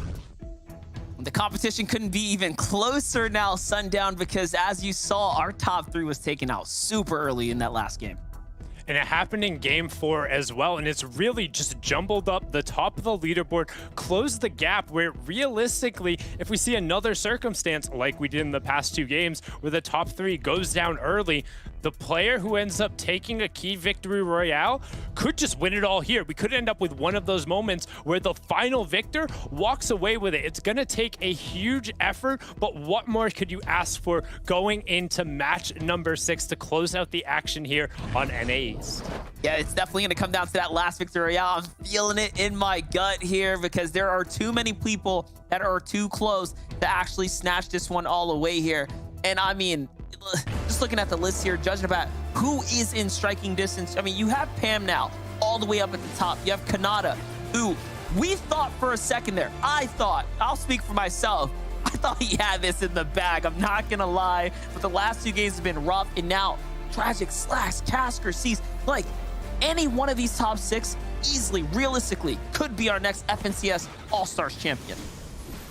The competition couldn't be even closer now, Sundown, because as you saw, our top 3 was taken out super early in that last game. And it happened in game 4 as well, and it's really just jumbled up the top of the leaderboard, closed the gap where realistically, if we see another circumstance like we did in the past 2 games where the top 3 goes down early, the player who ends up taking a key victory royale could just win it all here. We could end up with one of those moments where the final victor walks away with it. It's going to take a huge effort, but what more could you ask for going into match number 6 to close out the action here on NA East? Yeah, it's definitely going to come down to that last victory royale. I'm feeling it in my gut here because there are too many people that are too close to actually snatch this one all away here. And I mean, just looking at the list here, judging about who is in striking distance. I mean, you have Pam now all the way up at the top. You have Canada, who we thought for a second there, I'll speak for myself, I thought he had this in the bag. I'm not going to lie, but the last 2 games have been rough. And now Tragic, Slacks, Tasker, Seas, like any one of these top 6 easily, realistically, could be our next FNCS All-Stars champion.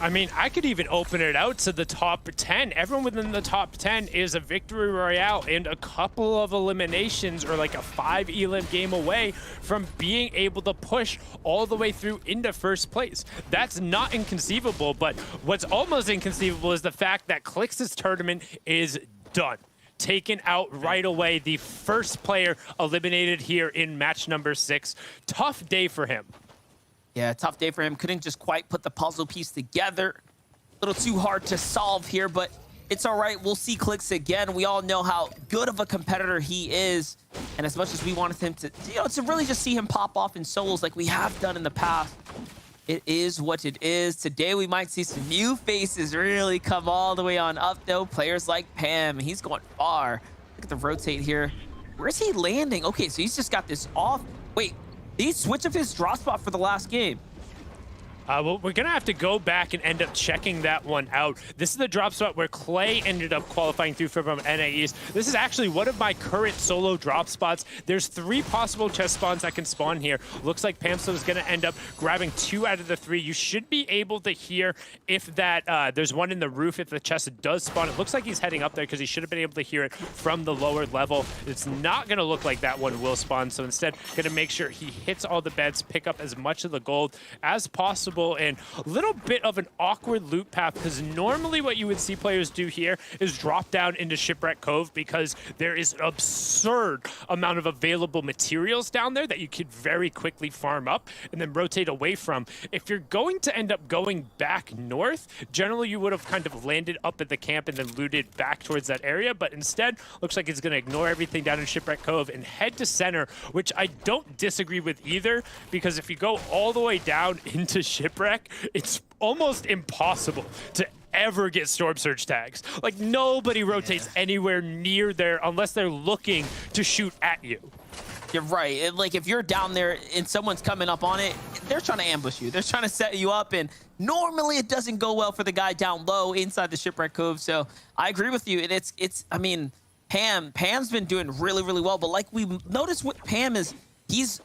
I mean, I could even open it out to the top 10. Everyone within the top 10 is a victory royale and a couple of eliminations or like a 5 elim game away from being able to push all the way through into first place. That's not inconceivable, but what's almost inconceivable is the fact that Clix's tournament is done. Taken out right away. The first player eliminated here in match number 6. Tough day for him. Yeah, tough day for him. Couldn't just quite put the puzzle piece together. A little too hard to solve here, but it's all right. We'll see Clix again. We all know how good of a competitor he is. And as much as we wanted him to, to really just see him pop off in solos like we have done in the past, it is what it is. Today, we might see some new faces really come all the way on up, though. Players like Pam. He's going far. Look at the rotate here. Where's he landing? Okay, so he's just got this off. Wait. Did he switch up his drop spot for the last game? Well, we're going to have to go back and end up checking that one out. This is the drop spot where Clay ended up qualifying through from NAEs. This is actually one of my current solo drop spots. There's 3 possible chest spawns that can spawn here. Looks like Pamso is going to end up grabbing 2 out of the 3. You should be able to hear if that there's one in the roof if the chest does spawn. It looks like he's heading up there because he should have been able to hear it from the lower level. It's not going to look like that one will spawn. So instead, going to make sure he hits all the beds, pick up as much of the gold as possible. And a little bit of an awkward loot path because normally what you would see players do here is drop down into Shipwreck Cove because there is an absurd amount of available materials down there that you could very quickly farm up and then rotate away from. If you're going to end up going back north, generally you would have kind of landed up at the camp and then looted back towards that area, but instead looks like it's going to ignore everything down in Shipwreck Cove and head to center, which I don't disagree with either, because if you go all the way down into Shipwreck, it's almost impossible to ever get Storm Surge tags. Like, nobody rotates anywhere near there unless they're looking to shoot at you. You're right. Like, if you're down there and someone's coming up on it, they're trying to ambush you. They're trying to set you up, and normally it doesn't go well for the guy down low inside the Shipwreck Cove. So I agree with you. And it's I mean, Pam's been doing really, really well. But like we noticed with Pam is he's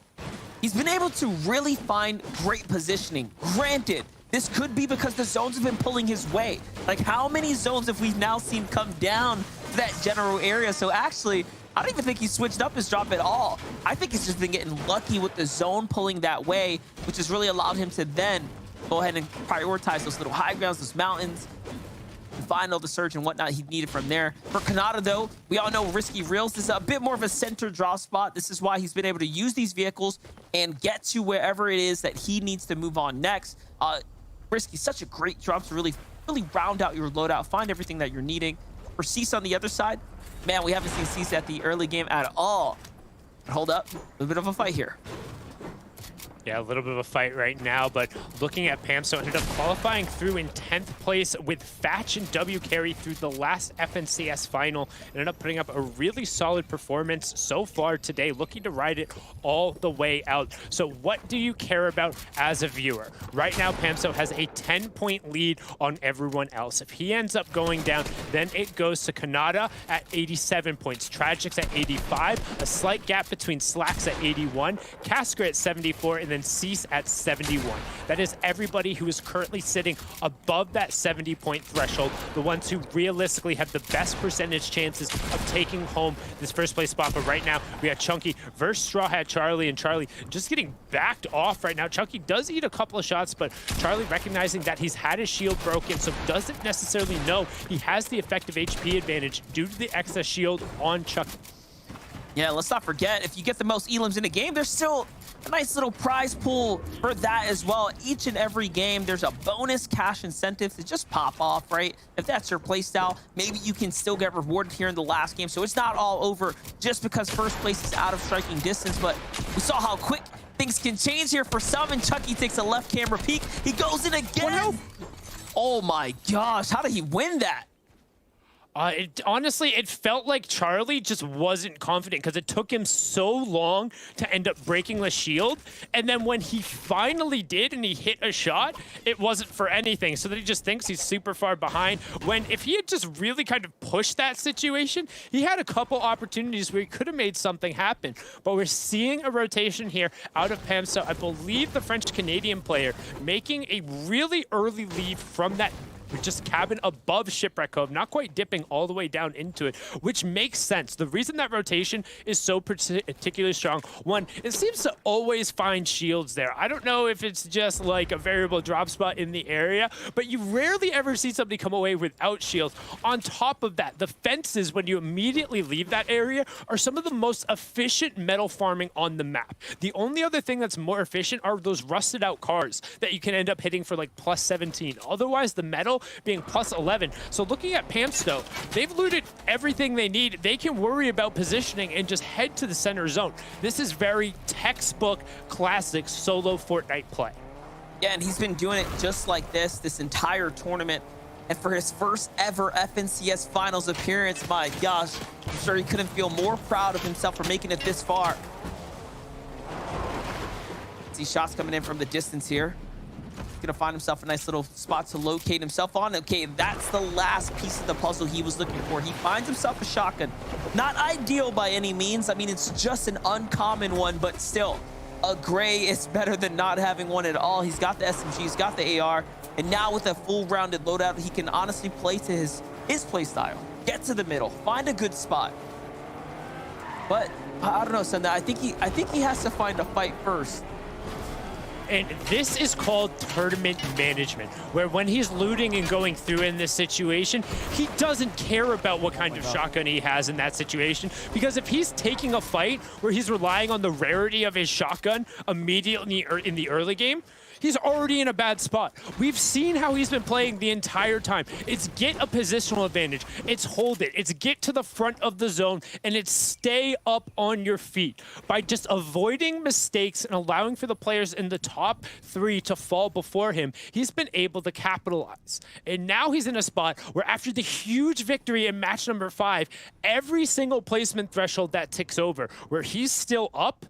been able to really find great positioning. Granted, this could be because the zones have been pulling his way. Like, how many zones have we now seen come down to that general area? So actually, I don't even think he switched up his drop at all. I think he's just been getting lucky with the zone pulling that way, which has really allowed him to then go ahead and prioritize those little high grounds, those mountains, and find all the surge and whatnot he needed from there. For Kanata, though, we all know Risky Reels is a bit more of a center drop spot. This is why he's been able to use these vehicles and get to wherever it is that he needs to move on next. Risky, such a great drop to really round out your loadout, find everything that you're needing. For Cease on the other side, man, we haven't seen Cease at the early game at all. But hold up, a little bit of a fight here. Yeah, a little bit of a fight right now, but looking at Pamso, ended up qualifying through in 10th place with Fatch and W Carry through the last FNCS final. Ended up putting up a really solid performance so far today, looking to ride it all the way out. So what do you care about as a viewer? Right now, Pamso has a 10-point lead on everyone else. If he ends up going down, then it goes to Kanata at 87 points, Tragics at 85, a slight gap between Slacks at 81, Casker at 74, and then Cease at 71. That is everybody who is currently sitting above that 70-point threshold, the ones who realistically have the best percentage chances of taking home this first place spot. But right now, we have Chunky versus Straw Hat Charlie, and Charlie just getting backed off right now. Chunky does eat a couple of shots, but Charlie recognizing that he's had his shield broken, so doesn't necessarily know he has the effective HP advantage due to the excess shield on Chunky. Yeah, let's not forget, if you get the most elims in a game, there's still a nice little prize pool for that as well. Each and every game, there's a bonus cash incentive to just pop off, right? If that's your playstyle, maybe you can still get rewarded here in the last game. So it's not all over just because first place is out of striking distance, but we saw how quick things can change here for some, and Chucky takes a left camera peek. He goes in again. Oh my gosh, how did he win that? Honestly, it felt like Charlie just wasn't confident because it took him so long to end up breaking the shield. And then when he finally did and he hit a shot, it wasn't for anything. So that he just thinks he's super far behind. When if he had just really kind of pushed that situation, he had a couple opportunities where he could have made something happen. But we're seeing a rotation here out of Pamso. I believe the French-Canadian player making a really early lead from that just cabin above Shipwreck Cove, not quite dipping all the way down into it, which makes sense. The reason that rotation is so particularly strong, one, it seems to always find shields there. I don't know if it's just like a variable drop spot in the area, but you rarely ever see somebody come away without shields. On top of that, the fences, when you immediately leave that area, are some of the most efficient metal farming on the map. The only other thing that's more efficient are those rusted out cars that you can end up hitting for like plus 17. Otherwise, the metal being plus 11. So looking at Pamsto, they've looted everything they need. They can worry about positioning and just head to the center zone. This is very textbook, classic solo Fortnite play. Yeah, and he's been doing it just like this entire tournament. And for his first ever FNCS Finals appearance, my gosh, I'm sure he couldn't feel more proud of himself for making it this far. See shots coming in from the distance here. He's gonna find himself a nice little spot to locate himself on. Okay, that's the last piece of the puzzle he was looking for. He finds himself a shotgun. Not ideal by any means. I mean, it's just an uncommon one, but still, a gray is better than not having one at all. He's got the SMG, he's got the AR, and now with a full rounded loadout, he can honestly play to his play style. Get to the middle, find a good spot. But I don't know, Senda. I think he has to find a fight first. And this is called tournament management, where when he's looting and going through in this situation, he doesn't care about what kind of shotgun he has in that situation. Because if he's taking a fight where he's relying on the rarity of his shotgun immediately in the early game, he's already in a bad spot. We've seen how he's been playing the entire time. It's get a positional advantage. It's hold it. It's get to the front of the zone, and it's stay up on your feet. By just avoiding mistakes and allowing for the players in the top three to fall before him, he's been able to capitalize. And now he's in a spot where after the huge victory in match number 5, every single placement threshold that ticks over, where he's still up,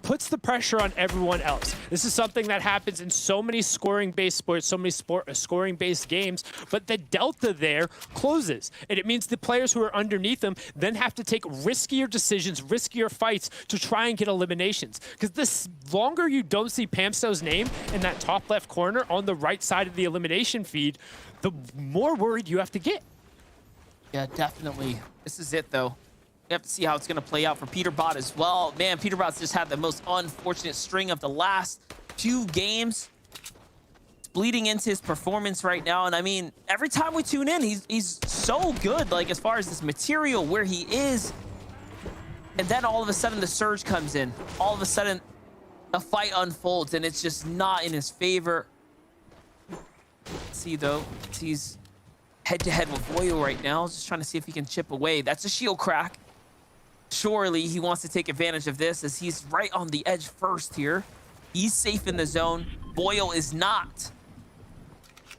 puts the pressure on everyone else. This is something that happens in so many scoring-based sports, so many scoring-based games, but the delta there closes. And it means the players who are underneath them then have to take riskier decisions, riskier fights to try and get eliminations. Because the longer you don't see Pamsto's name in that top left corner on the right side of the elimination feed, the more worried you have to get. Yeah, definitely. This is it, though. We have to see how it's going to play out for Peterbot as well. Man, Peterbot's just had the most unfortunate string of the last 2 games. It's bleeding into his performance right now. And I mean, every time we tune in, he's so good, like as far as this material, where he is. And then all of a sudden the surge comes in. All of a sudden the fight unfolds and it's just not in his favor. Let's see though, he's head-to-head with Voyo right now. Just trying to see if he can chip away. That's a shield crack. Surely he wants to take advantage of this as he's right on the edge first here. He's safe in the zone. Boyle is not.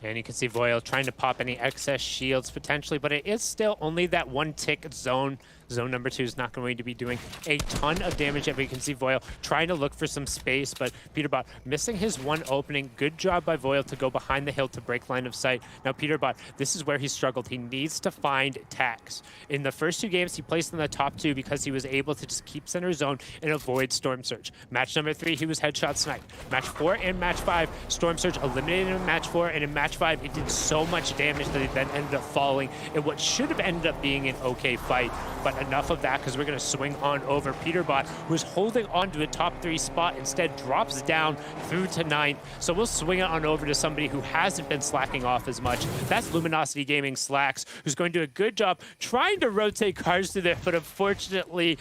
And you can see Voyle trying to pop any excess shields potentially, but it is still only that 1 tick zone. Zone number 2 is not going to be doing a ton of damage. And we can see Voyle trying to look for some space, but Peterbot missing his 1 opening. Good job by Voyle to go behind the hill to break line of sight. Now Peterbot, this is where he struggled. He needs to find tags. In the first 2 games, he placed in the top 2 because he was able to just keep center zone and avoid Storm Surge. Match number 3, he was headshot sniped. Match 4 and match 5, Storm Surge eliminated him in match 4, and in match 5, it did so much damage that it then ended up falling in what should have ended up being an okay fight. But enough of that, because we're going to swing on over. Peterbot, who's holding on to a top 3 spot, instead drops down through to 9th. So we'll swing it on over to somebody who hasn't been slacking off as much. That's Luminosity Gaming Slacks, who's going to do a good job trying to rotate cars through there, but unfortunately,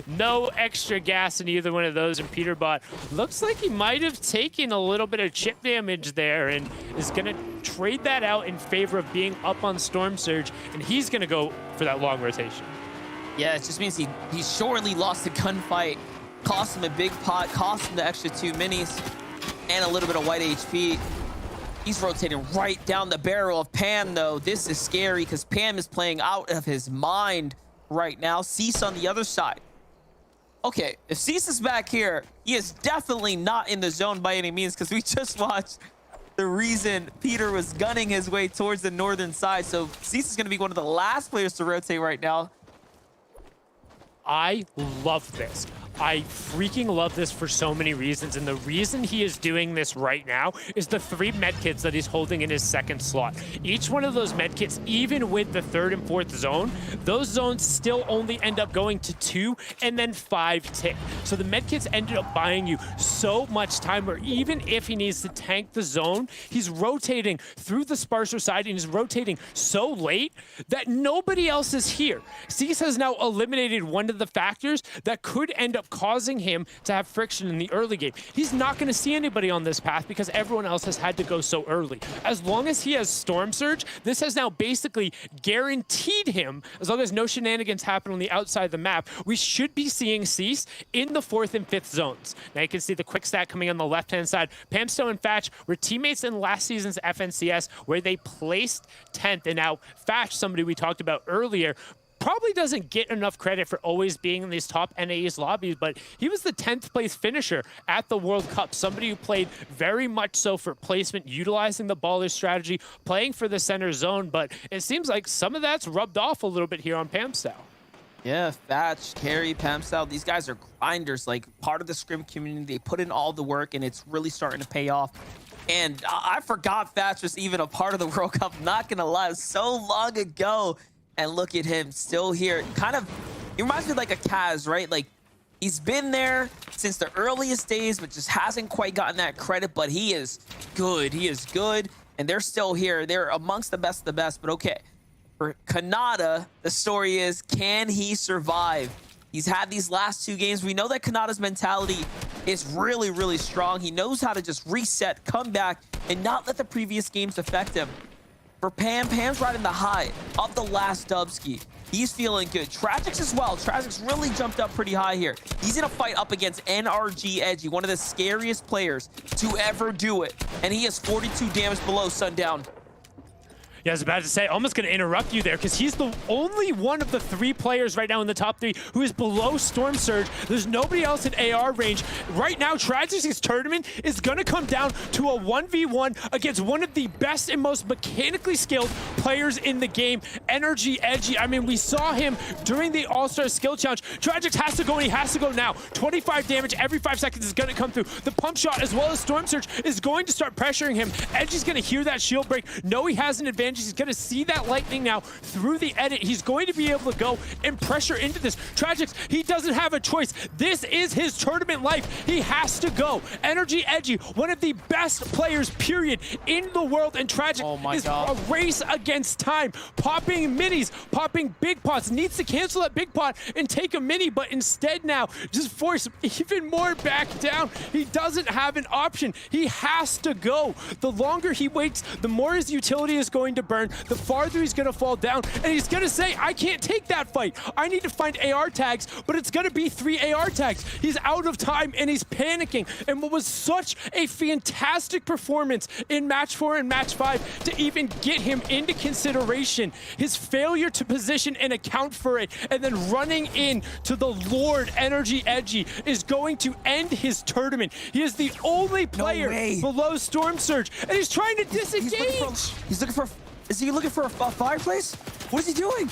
no extra gas in either one of those. And Peterbot looks like he might have taken a little bit of chip damage there and is going to trade that out in favor of being up on Storm Surge, and he's going to go for that long rotation. Yeah, it just means he surely lost a gunfight. Cost him a big pot, cost him the extra 2 minis, and a little bit of white HP. He's rotating right down the barrel of Pam, though. This is scary because Pam is playing out of his mind right now. Cease on the other side. Okay, if Cease is back here, he is definitely not in the zone by any means, because we just watched the reason Peter was gunning his way towards the northern side. So Cease is going to be one of the last players to rotate right now. I love this. I freaking love this for so many reasons, and the reason he is doing this right now is the 3 medkits that he's holding in his second slot. Each one of those medkits, even with the 3rd and 4th zone, those zones still only end up going to 2 and then 5 tick. So the medkits ended up buying you so much time where even if he needs to tank the zone, he's rotating through the sparser side and he's rotating so late that nobody else is here. Cease has now eliminated one of the factors that could end up causing him to have friction in the early game. He's not going to see anybody on this path because everyone else has had to go so early. As long as he has Storm Surge, this has now basically guaranteed him, as long as no shenanigans happen on the outside of the map, we should be seeing Cease in the 4th and 5th zones. Now you can see the quick stat coming on the left-hand side. Pamsto and Fatch were teammates in last season's FNCS where they placed 10th, and now Fatch, somebody we talked about earlier, probably doesn't get enough credit for always being in these top NAE's lobbies, but he was the 10th place finisher at the World Cup. Somebody who played very much so for placement, utilizing the baller strategy, playing for the center zone, but it seems like some of that's rubbed off a little bit here on Pamstyle. Yeah, Thatch, Carry, Pamstyle, these guys are grinders, like part of the scrim community. They put in all the work and it's really starting to pay off. And I forgot Thatch was even a part of the World Cup, not gonna lie, so long ago. And look at him still here. Kind of, he reminds me like a Kaz, right? Like, he's been there since the earliest days, but just hasn't quite gotten that credit. But he is good. He is good. And they're still here. They're amongst the best of the best. But okay, for Kanata, the story is, can he survive? He's had these last 2 games. We know that Kanata's mentality is really, really strong. He knows how to just reset, come back, and not let the previous games affect him. For Pam, Pam's riding the high of the last Dubsky. He's feeling good. Tragic's as well. Tragic's really jumped up pretty high here. He's in a fight up against NRG Edgy, one of the scariest players to ever do it. And he has 42 damage below Sundown. Yeah, I was about to say, almost going to interrupt you there because he's the only one of the 3 players right now in the top 3 who is below Storm Surge. There's nobody else in AR range. Right now, Tragic's tournament is going to come down to a 1v1 against one of the best and most mechanically skilled players in the game, Energy Edgy. I mean, we saw him during the All-Star Skill Challenge. Tragix has to go, and he has to go now. 25 damage every 5 seconds is going to come through. The pump shot, as well as Storm Surge, is going to start pressuring him. Edgy's going to hear that shield break, know he has an advantage. He's going to see that lightning now through the edit. He's going to be able to go and pressure into this. Tragix, he doesn't have a choice. This is his tournament life. He has to go. Energy Edgy, one of the best players, period, in the world. And Tragix is a race against time. Popping minis, popping big pots. Needs to cancel that big pot and take a mini, but instead now just force even more back down. He doesn't have an option. He has to go. The longer he waits, the more his utility is going to burn, the farther he's going to fall down, and he's going to say, I can't take that fight. I need to find AR tags, but it's going to be 3 AR tags. He's out of time, and he's panicking. And what was such a fantastic performance in Match 4 and Match 5 to even get him into consideration, his failure to position and account for it, and then running in to the Lord Energy Edgy is going to end his tournament. He is the only player below Storm Surge, and he's trying to disengage. Is he looking for a fireplace? What is he doing?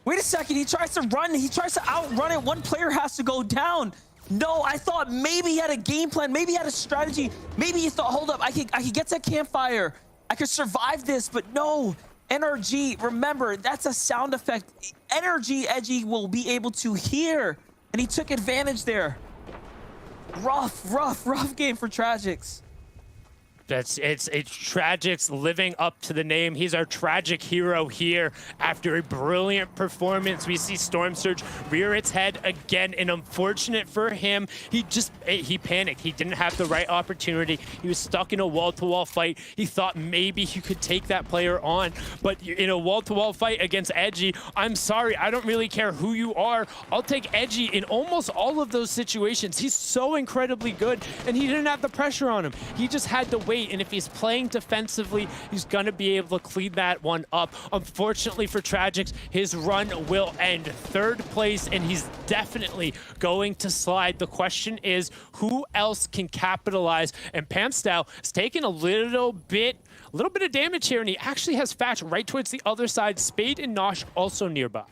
Wait a second, he tries to run. He tries to outrun it. One player has to go down. No, I thought maybe he had a game plan. Maybe he had a strategy. Maybe he thought, hold up, I could get to that campfire. I could survive this, but no. NRG, remember, that's a sound effect. Energy Edgy will be able to hear, and he took advantage there. Rough game for Tragix. It's Tragix living up to the name. He's our tragic hero here. After a brilliant performance, we see Storm Surge rear its head again, and unfortunate for him, he panicked. He didn't have the right opportunity. He was stuck in a wall-to-wall fight. He thought maybe he could take that player on, but in a wall-to-wall fight against Edgy, I'm sorry, I don't really care who you are. I'll take Edgy in almost all of those situations. He's so incredibly good, and he didn't have the pressure on him. He just had to wait late, and if he's playing defensively, he's going to be able to clean that one up. Unfortunately for Tragics, his run will end 3rd place, and he's definitely going to slide. The question is, who else can capitalize? And Pamstow is taking a little bit of damage here, and he actually has Fatch right towards the other side. Spade and Nosh also nearby.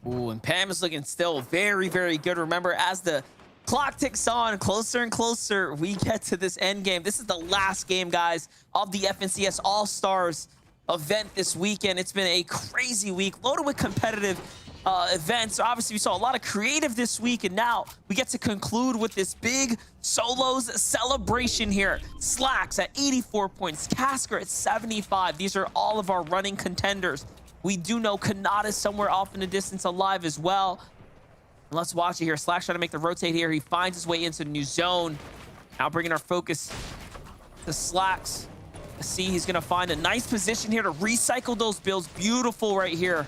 Ooh, and Pam is looking still very, very good. Remember, as the clock ticks on closer and closer, we get to this end game. This is the last game, guys, of the FNCS All-Stars event this weekend. It's been a crazy week, loaded with competitive events. Obviously, we saw a lot of creative this week, and now we get to conclude with this big solos celebration here. Slacks at 84 points, Casker at 75. These are all of our running contenders. We do know Kanata's somewhere off in the distance alive as well. And let's watch it here. Slacks trying to make the rotate here. He finds his way into new zone. Now bringing our focus to Slacks. See, he's going to find a nice position here to recycle those builds. Beautiful right here.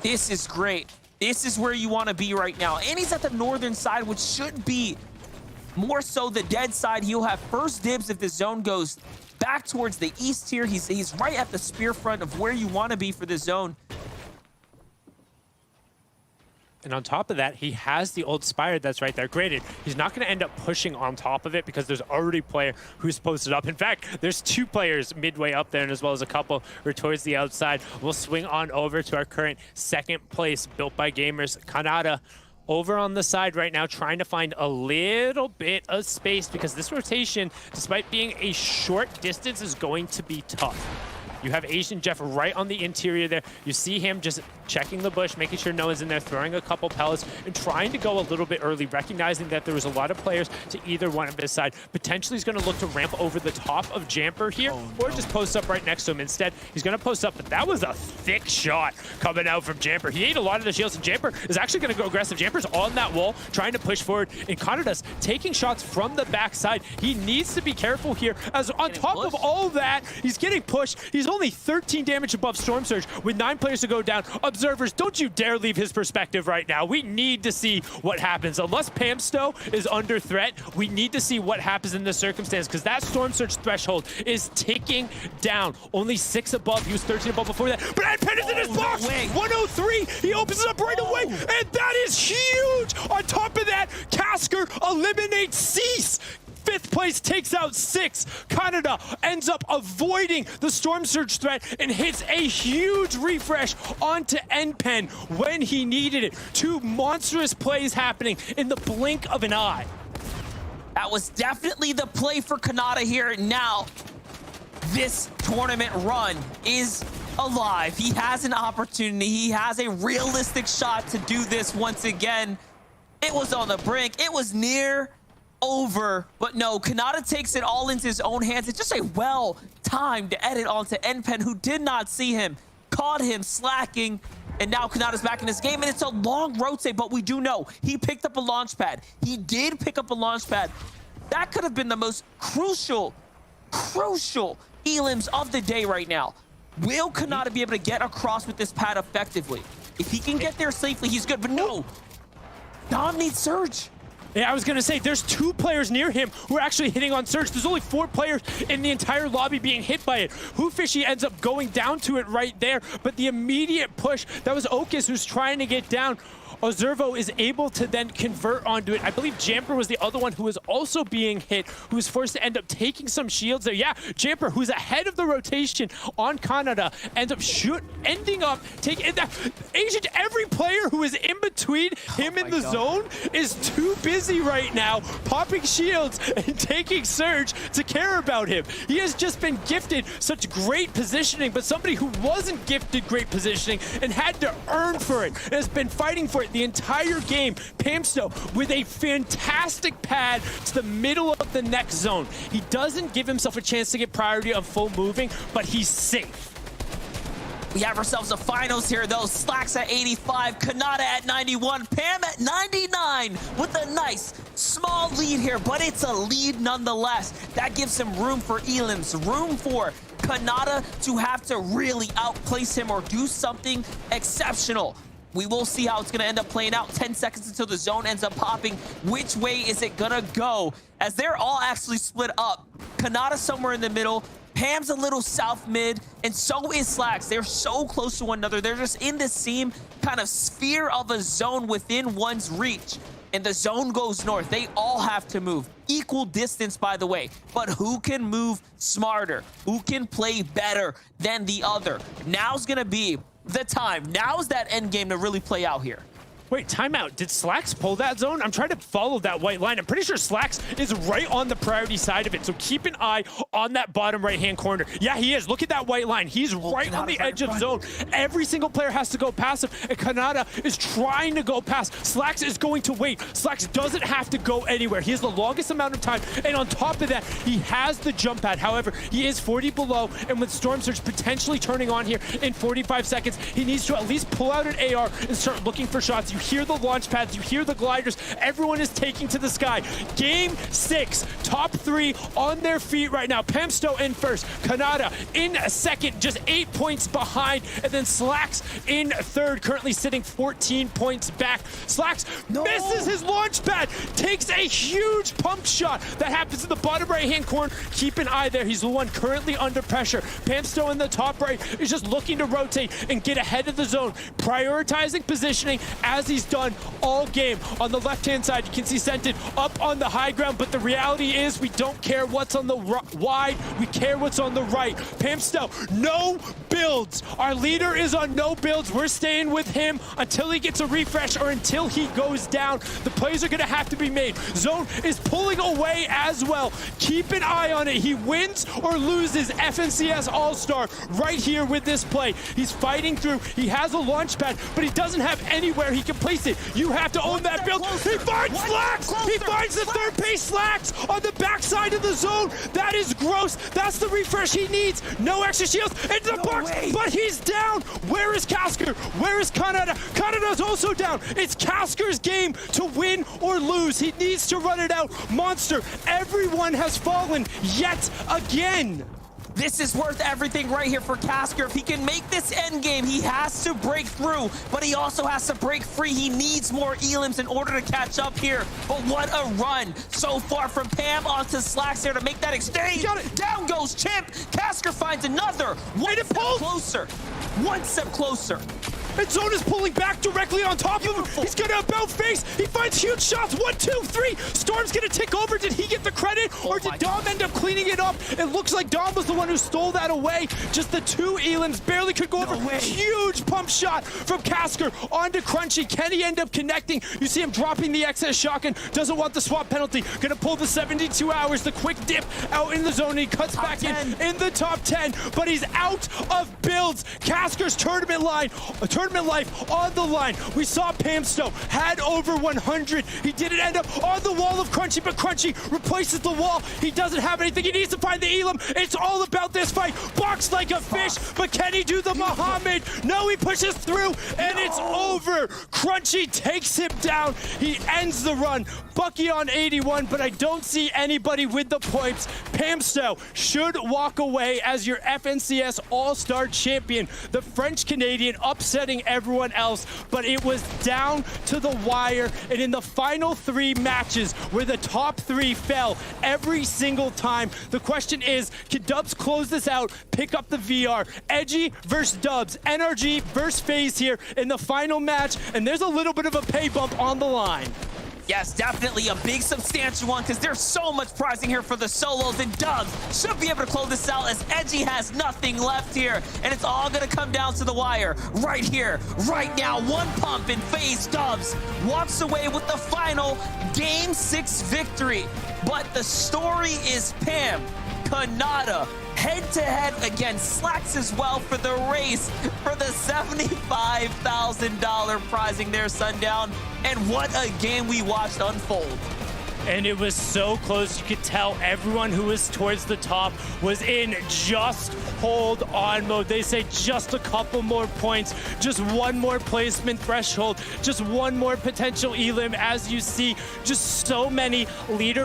This is great. This is where you want to be right now. And he's at the northern side, which should be more so the dead side. He'll have first dibs if the zone goes back towards the east here. He's right at the spear front of where you want to be for the zone. And on top of that, he has the old Spire that's right there. Granted, he's not going to end up pushing on top of it because there's already a player who's posted up. In fact, there's 2 players midway up there, and as well as a couple who are towards the outside. We'll swing on over to our current 2nd place, Built by Gamers, Kanata, over on the side right now, trying to find a little bit of space because this rotation, despite being a short distance, is going to be tough. You have Asian Jeff right on the interior there. You see him just checking the bush, making sure no one's in there, throwing a couple pellets, and trying to go a little bit early, recognizing that there was a lot of players to either one of his side. Potentially, he's going to look to ramp over the top of Jamper here, or just post up right next to him. Instead, he's going to post up, but that was a thick shot coming out from Jamper. He ate a lot of the shields, and Jamper is actually going to go aggressive. Jamper's on that wall, trying to push forward, and Kanada's taking shots from the backside. He needs to be careful here, as on top of all that, he's getting pushed. He's only 13 damage above Storm Surge with 9 players to go down. Observers, don't you dare leave his perspective right now. We need to see what happens. Unless Pamstow is under threat, we need to see what happens in this circumstance because that Storm Surge threshold is ticking down. Only 6 above. He was 13 above before that. But Pen is in his box. 103. He opens it up right away. And that is huge. On top of that, Casker eliminates Cease. 5th place takes out 6. Canada ends up avoiding the Storm Surge threat and hits a huge refresh onto NPen when he needed it. 2 monstrous plays happening in the blink of an eye. That was definitely the play for Kanata here. Now, this tournament run is alive. He has an opportunity. He has a realistic shot to do this once again. It was on the brink. It was near over, but no, Kanata takes it all into his own hands. It's just a well-timed edit onto NPen, who did not see him, caught him slacking, and now Kanata's back in this game, and it's a long rotate, but we do know he picked up a launch pad. He did pick up a launch pad. That could have been the most crucial elims of the day right now. Will Kanata be able to get across with this pad effectively? If he can get there safely, he's good, but no. Dom needs Surge. Yeah, I was going to say, there's 2 players near him who are actually hitting on Surge. There's only 4 players in the entire lobby being hit by it. Hoofishy ends up going down to it right there, but the immediate push, that was Okus who's trying to get down. Ozervo is able to then convert onto it. I believe Jamper was the other one who was also being hit, who was forced to end up taking some shields there. Yeah, Jamper, who's ahead of the rotation on Canada, ends up ending up taking that. Asian, every player who is in between him and the zone is too busy right now popping shields and taking Surge to care about him. He has just been gifted such great positioning, but somebody who wasn't gifted great positioning and had to earn for it and has been fighting for it the entire game. Pamstow with a fantastic pad to the middle of the next zone. He doesn't give himself a chance to get priority on full moving, but he's safe. We have ourselves a finals here, though. Slacks at 85, Kanata at 91, Pam at 99 with a nice small lead here, but it's a lead nonetheless. That gives him room for elims, room for Kanata to have to really outplace him or do something exceptional. We will see how it's going to end up playing out. 10 seconds until the zone ends up popping. Which way is it going to go? As they're all actually split up. Kanata somewhere in the middle. Pam's a little south mid, and so is Slacks. They're so close to one another. They're just in the same kind of sphere of a zone within one's reach. And the zone goes north. They all have to move. Equal distance, by the way. But who can move smarter? Who can play better than the other? Now's going to be the time. Now's that end game to really play out here. Wait, timeout. Did Slacks pull that zone? I'm trying to follow that white line. I'm pretty sure Slacks is right on the priority side of it. So keep an eye on that bottom right-hand corner. Yeah, he is. Look at that white line. He's right on the edge of zone. Every single player has to go past him. And Kanata is trying to go past. Slacks is going to wait. Slacks doesn't have to go anywhere. He has the longest amount of time. And on top of that, he has the jump pad. However, he is 40 below. And with Storm Surge potentially turning on here in 45 seconds, he needs to at least pull out an AR and start looking for shots. You hear the launch pads, you hear the gliders, everyone is taking to the sky. Game 6, top 3 on their feet right now. Pamsto in first, Kanata in second, just 8 points behind, and then Slacks in third, currently sitting 14 points back. Slacks misses his launch pad, takes a huge pump shot that happens in the bottom right-hand corner. Keep an eye there, he's the one currently under pressure. Pamsto in the top right is just looking to rotate and get ahead of the zone, prioritizing positioning as he's done all game. On the left-hand side, you can see Sentin up on the high ground, but the reality is we don't care what's on the wide, we care what's on the right. Pamsto, no builds. Our leader is on no builds. We're staying with him until he gets a refresh or until he goes down. The plays are going to have to be made. Zone is pulling away as well. Keep an eye on it. He wins or loses FNCS All-Star right here with this play. He's fighting through. He has a launch pad, but he doesn't have anywhere he can place it. You have to own that build. He finds Slacks! He finds the third pace Slacks on the backside of the zone. That is gross. That's the refresh he needs. No extra shields into the box, but he's down. Where is Casker? Where is Kanata? Kanata's also down. It's Casker's game to win or lose. He needs to run it out. Monster, everyone has fallen yet again. This is worth everything right here for Casker. If he can make this end game, he has to break through, but he also has to break free. He needs more elims in order to catch up here. But what a run so far from Pam onto Slacks there to make that exchange. Down goes Chimp. Casker finds another. One step closer. One step closer. And Zone is pulling back directly on top of him. He's gonna about face. He finds huge shots. 1, 2, 3. Storm's gonna tick over. Did he get the credit, or did Dom end up cleaning it up? It looks like Dom was the one who stole that away. Just the 2 elims barely could go over. Huge pump shot from Casker onto Crunchy. Can he end up connecting? You see him dropping the excess shotgun. Doesn't want the swap penalty. Gonna pull the 72 hours. The quick dip out in the zone. He cuts back in the top 10, but he's out of builds. Casker's tournament life on the line. We saw Pamsto had over 100. He didn't end up on the wall of Crunchy, but Crunchy replaces the wall. He doesn't have anything. He needs to find the Elam. It's all about this fight. Boxed like a fish, but can he do the Muhammad? No, he pushes through, and it's over. Crunchy takes him down. He ends the run. Bucky on 81, but I don't see anybody with the points. Pamsto should walk away as your FNCS All-Star champion. The French-Canadian upsetting everyone else, but it was down to the wire, and in the final 3 matches where the top 3 fell every single time, the question is, can Dubs close this out, pick up the VR? Edgy versus Dubs, NRG versus FaZe here in the final match, and there's a little bit of a pay bump on the line. Yes, definitely a big substantial one, because there's so much prizing here for the solos, and Dubs should be able to close this out as Edgy has nothing left here, and it's all going to come down to the wire right here, right now. One pump and FaZe Dubs walks away with the final Game 6 victory. But the story is Pam, Kanata, head-to-head against Slacks as well for the race for the $75,000 prizing there, Sundown. And what a game we watched unfold. and it was so close. You could tell everyone who was towards the top was in just hold on mode. They say just a couple more points, just one more placement threshold, just one more potential elim. As you see, just so many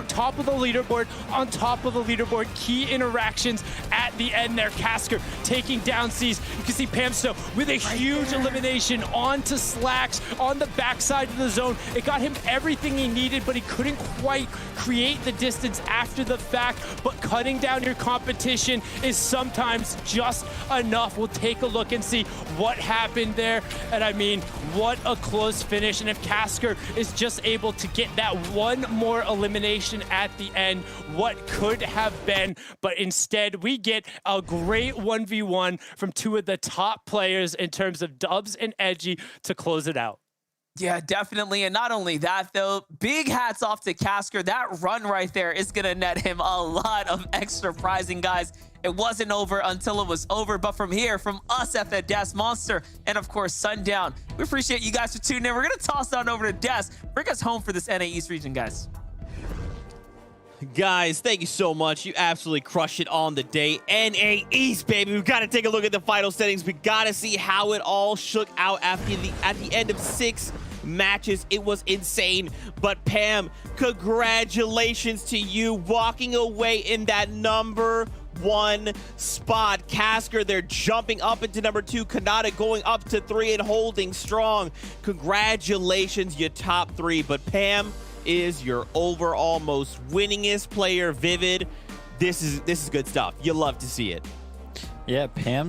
top of the leaderboard, on top of the leaderboard, key interactions at the end there. Casker taking down C's. You can see Pam Snow with a huge elimination onto Slacks on the backside of the zone. It got him everything he needed, but he couldn't quite create the distance after the fact. But cutting down your competition is sometimes just enough. We'll take a look and see what happened there. And I mean, what a close finish. And if Casker is just able to get that one more elimination at the end, what could have been? But instead, we get a great 1v1 from two of the top players in terms of Dubs and Edgy to close it out. Yeah, definitely. And not only that, though, big hats off to Casker. That run right there is going to net him a lot of extra prizing, guys. It wasn't over until it was over. But from here, from us at the Des Monster, and of course, Sundown, we appreciate you guys for tuning in. We're going to toss on over to Des. Bring us home for this NA East region, guys. Guys, thank you so much. You absolutely crushed it on the day. NA East, baby. We've got to take a look at the final settings. We got to see how it all shook out at the end of 6 matches. It was insane. But Pam, congratulations to you walking away in that number 1 spot. Casker, they're jumping up into number 2. Kanata going up to 3 and holding strong. Congratulations, you top 3. But Pam is your overall most winningest player. Vivid, this is good stuff. You love to see it. Yeah, Pam